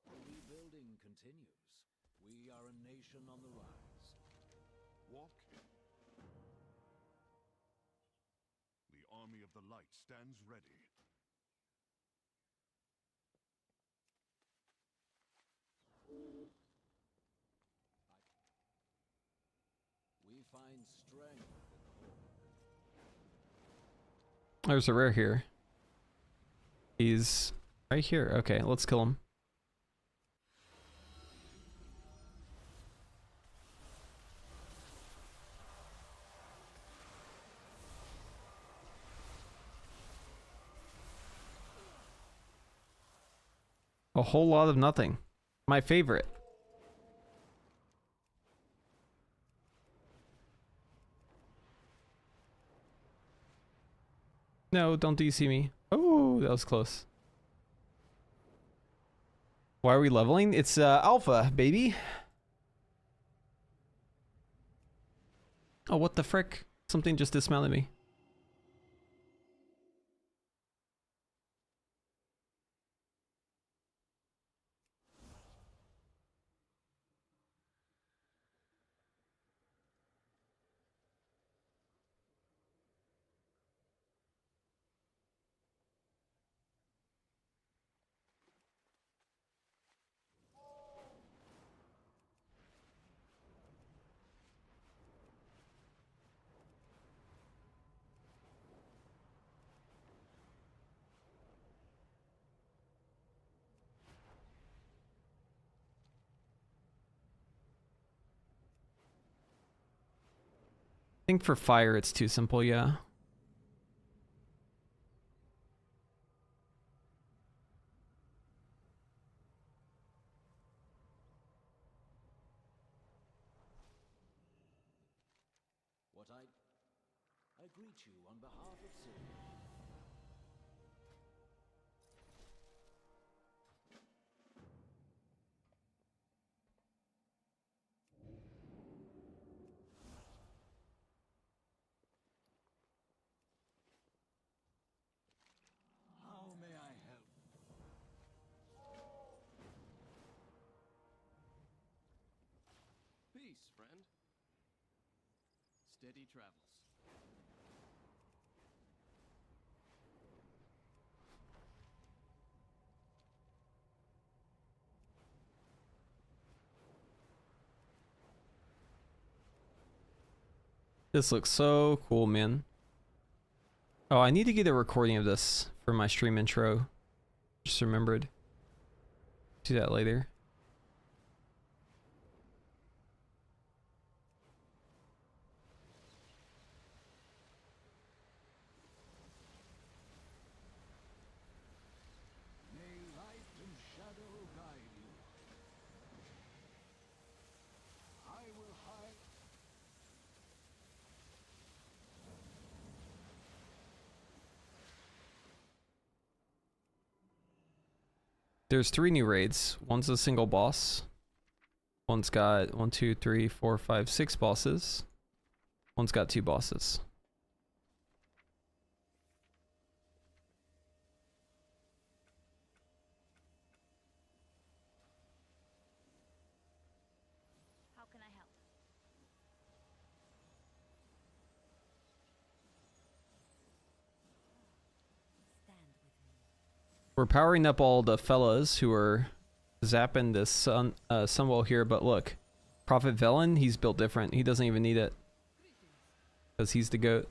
The rebuilding continues. We are a nation on the rise. Walk in. The army of the light stands ready. We find strength in the Horde. There's a rare here. He's right here. Okay, let's kill him. A whole lot of nothing. My favorite. No, don't DC me. Oh, that was close. Why are we leveling? It's alpha, baby. Oh, what the frick? Something just dismounted me. I think for fire it's too simple, yeah. What I greet you on behalf of Sylvia. How may I help? Peace, friend. Steady travels. This looks so cool, man. Oh, I need to get a recording of this for my stream intro. Just remembered. Do that later. May light and shadow guide you. I will hide. There's 3 new raids. One's a single boss. One's got 1, 2, 3, 4, 5, 6 bosses. One's got 2 bosses. How can I help? We're powering up all the fellas who are zapping the sunwell here, but look. Prophet Velen, he's built different. He doesn't even need it. Because he's the goat.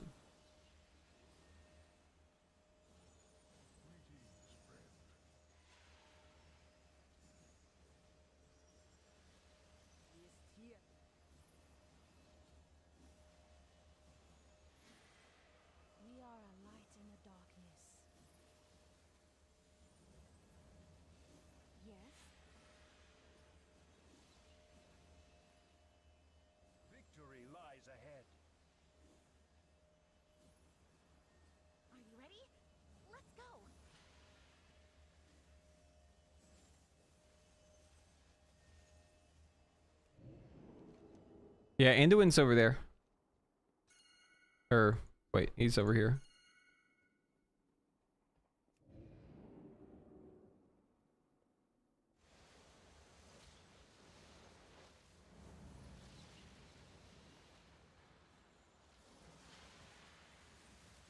We are a light in the darkness. Yes? Victory lies ahead. Are you ready? Let's go! Yeah, Anduin's over there. Or, wait, he's over here.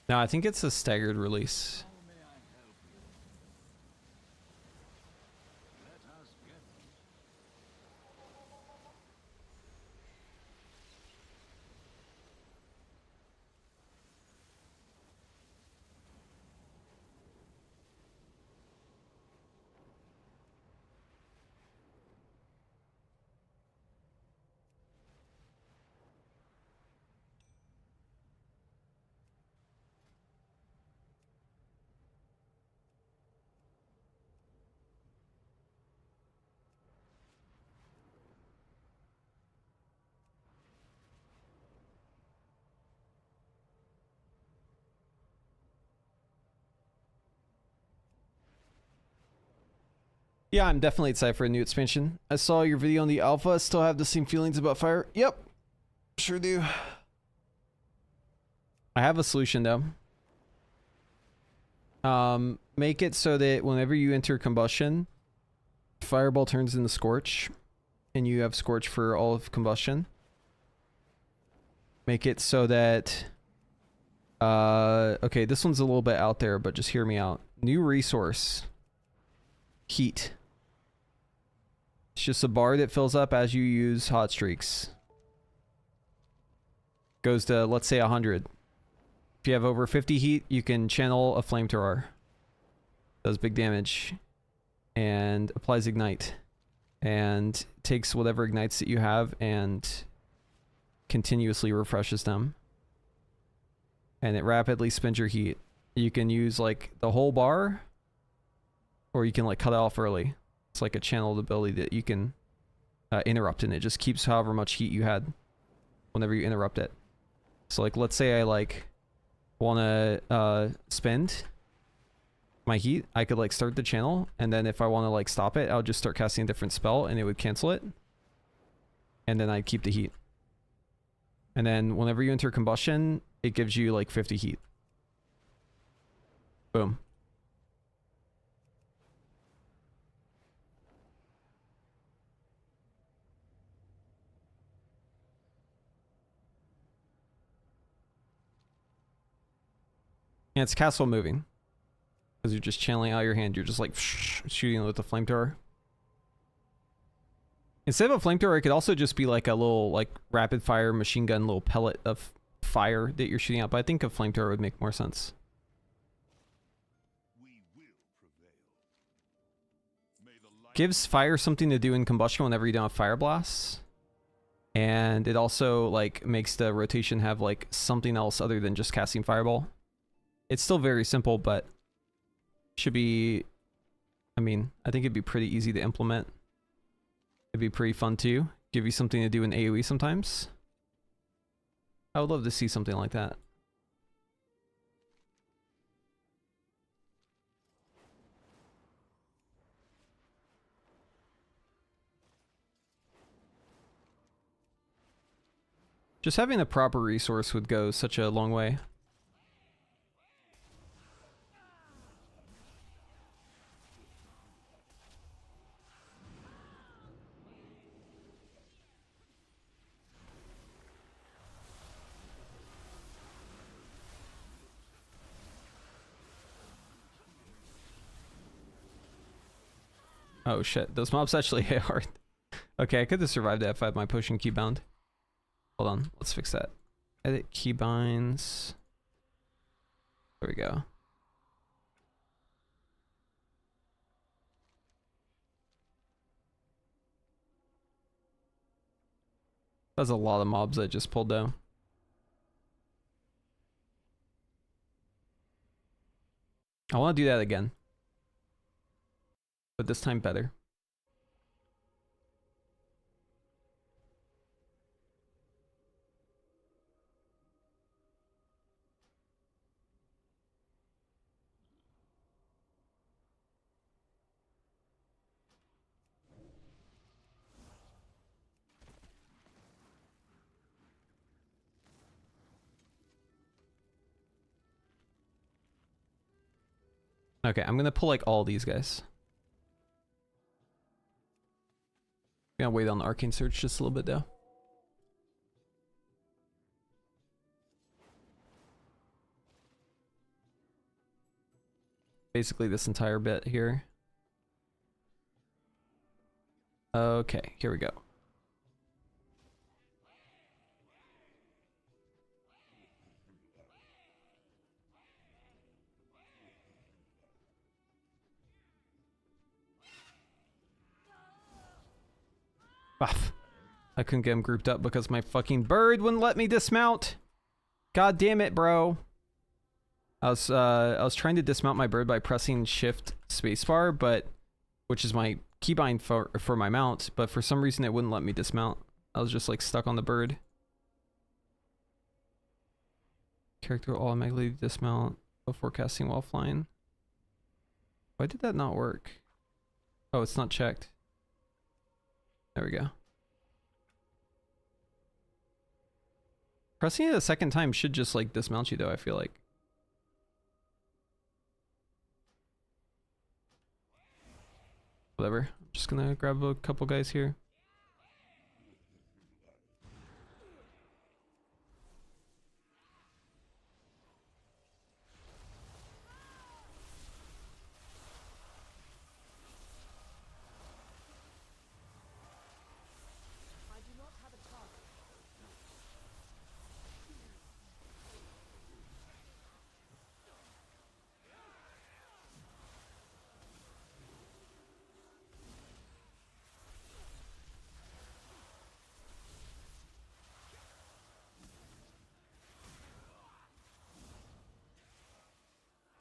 No, I think it's a staggered release. Yeah, I'm definitely excited for a new expansion. I saw your video on the alpha. Still have the same feelings about fire? Yep. Sure do. I have a solution though. Make it so that whenever you enter combustion, fireball turns into scorch, and you have scorch for all of combustion. Make it so that okay, this one's a little bit out there, but just hear me out. New resource. Heat. It's just a bar that fills up as you use hot streaks. Goes to, let's say, 100. If you have over 50 heat, you can channel a flamethrower. Does big damage. And applies ignite. And takes whatever ignites that you have and continuously refreshes them. And it rapidly spins your heat. You can use like the whole bar, or you can like cut it off early. It's like a channeled ability that you can interrupt, and it just keeps however much heat you had whenever you interrupt it. So like, let's say I like want to spend my heat, I could like start the channel, and then if I want to like stop it, I'll just start casting a different spell and it would cancel it. And then I'd keep the heat. And then whenever you enter combustion, it gives you like 50 heat. Boom. And it's castle moving. Because you're just channeling out your hand. You're just like shooting with the flamethrower. Instead of a flamethrower, it could also just be like a little like rapid fire machine gun little pellet of fire that you're shooting out. But I think a flamethrower would make more sense. Gives fire something to do in combustion whenever you don't have fire blasts. And it also like makes the rotation have like something else other than just casting fireball. It's still very simple, but should be, I mean, I think it'd be pretty easy to implement. It'd be pretty fun too. Give you something to do in AoE sometimes. I would love to see something like that. Just having a proper resource would go such a long way. Oh shit, those mobs actually hit hard. Okay, I could have survived that if I had my potion keybound. Hold on, let's fix that. Edit keybinds. There we go. That's a lot of mobs I just pulled down. I want to do that again. But this time better. Okay, I'm gonna pull like all these guys. I'm gonna wait on the Arcane Search just a little bit though. Basically this entire bit here. Okay, here we go. Buff. I couldn't get him grouped up because my fucking bird wouldn't let me dismount. God damn it, bro. I was trying to dismount my bird by pressing shift spacebar, but which is my keybind for my mount, but for some reason it wouldn't let me dismount. I was just like stuck on the bird. Character will automatically dismount before casting while flying. Why did that not work? Oh, it's not checked. There we go. Pressing it a second time should just like dismount you though, I feel like. Whatever. I'm just gonna grab a couple guys here.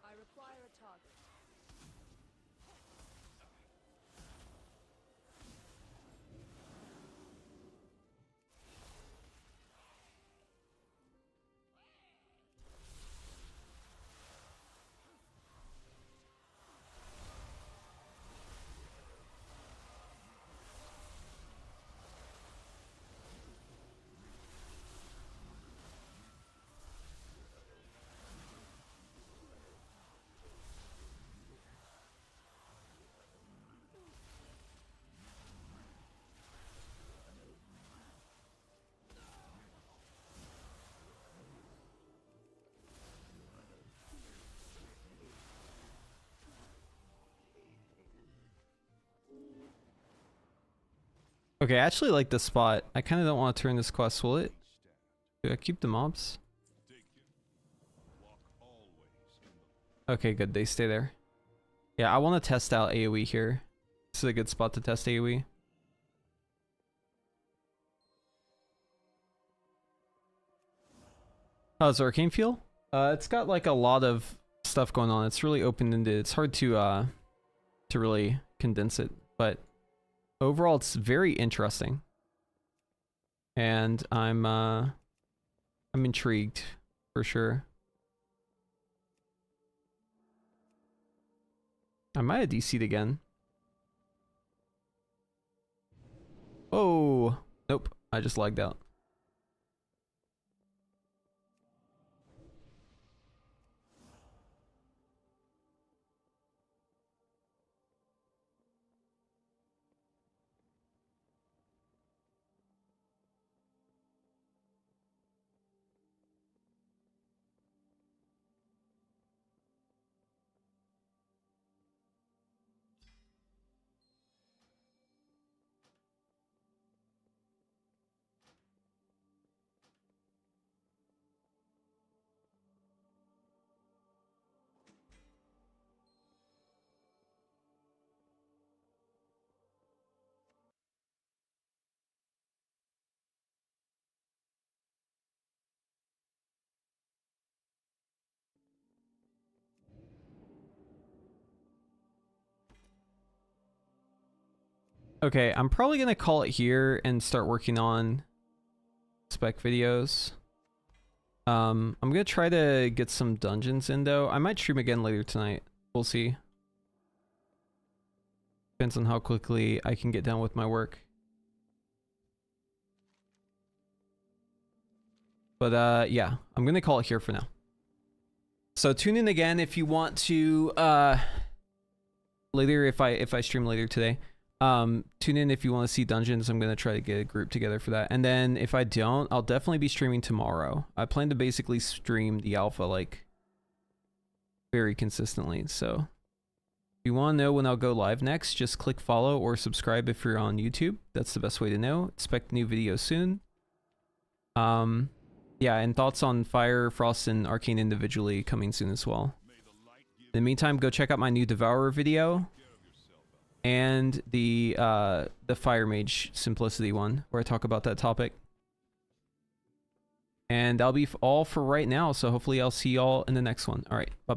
I require a target. Okay, I actually like this spot. I kind of don't want to turn this quest, will it? Do I keep the mobs? Okay, good. They stay there. Yeah, I want to test out AoE here. This is a good spot to test AoE. How does Arcane feel? It's got like a lot of stuff going on. It's really open-ended. It's hard to really condense it, but overall it's very interesting. And I'm intrigued for sure. I might have DC'd again. Oh, nope. I just lagged out. Okay, I'm probably gonna call it here and start working on spec videos. I'm gonna try to get some dungeons in though. I might stream again later tonight. We'll see. Depends on how quickly I can get done with my work. But yeah, I'm gonna call it here for now. So tune in again if you want to later if I stream later today. Tune in if you want to see dungeons. I'm gonna try to get a group together for that. And then if I don't, I'll definitely be streaming tomorrow. I plan to basically stream the alpha like very consistently. So if you want to know when I'll go live next, just click follow or subscribe if you're on YouTube. That's the best way to know. Expect new videos soon. Yeah, and thoughts on Fire, Frost, and Arcane individually coming soon as well. In the meantime, go check out my new Devourer video and the Fire Mage Simplicity one, where I talk about that topic. And that'll be all for right now, so hopefully I'll see y'all in the next one. All right, bye.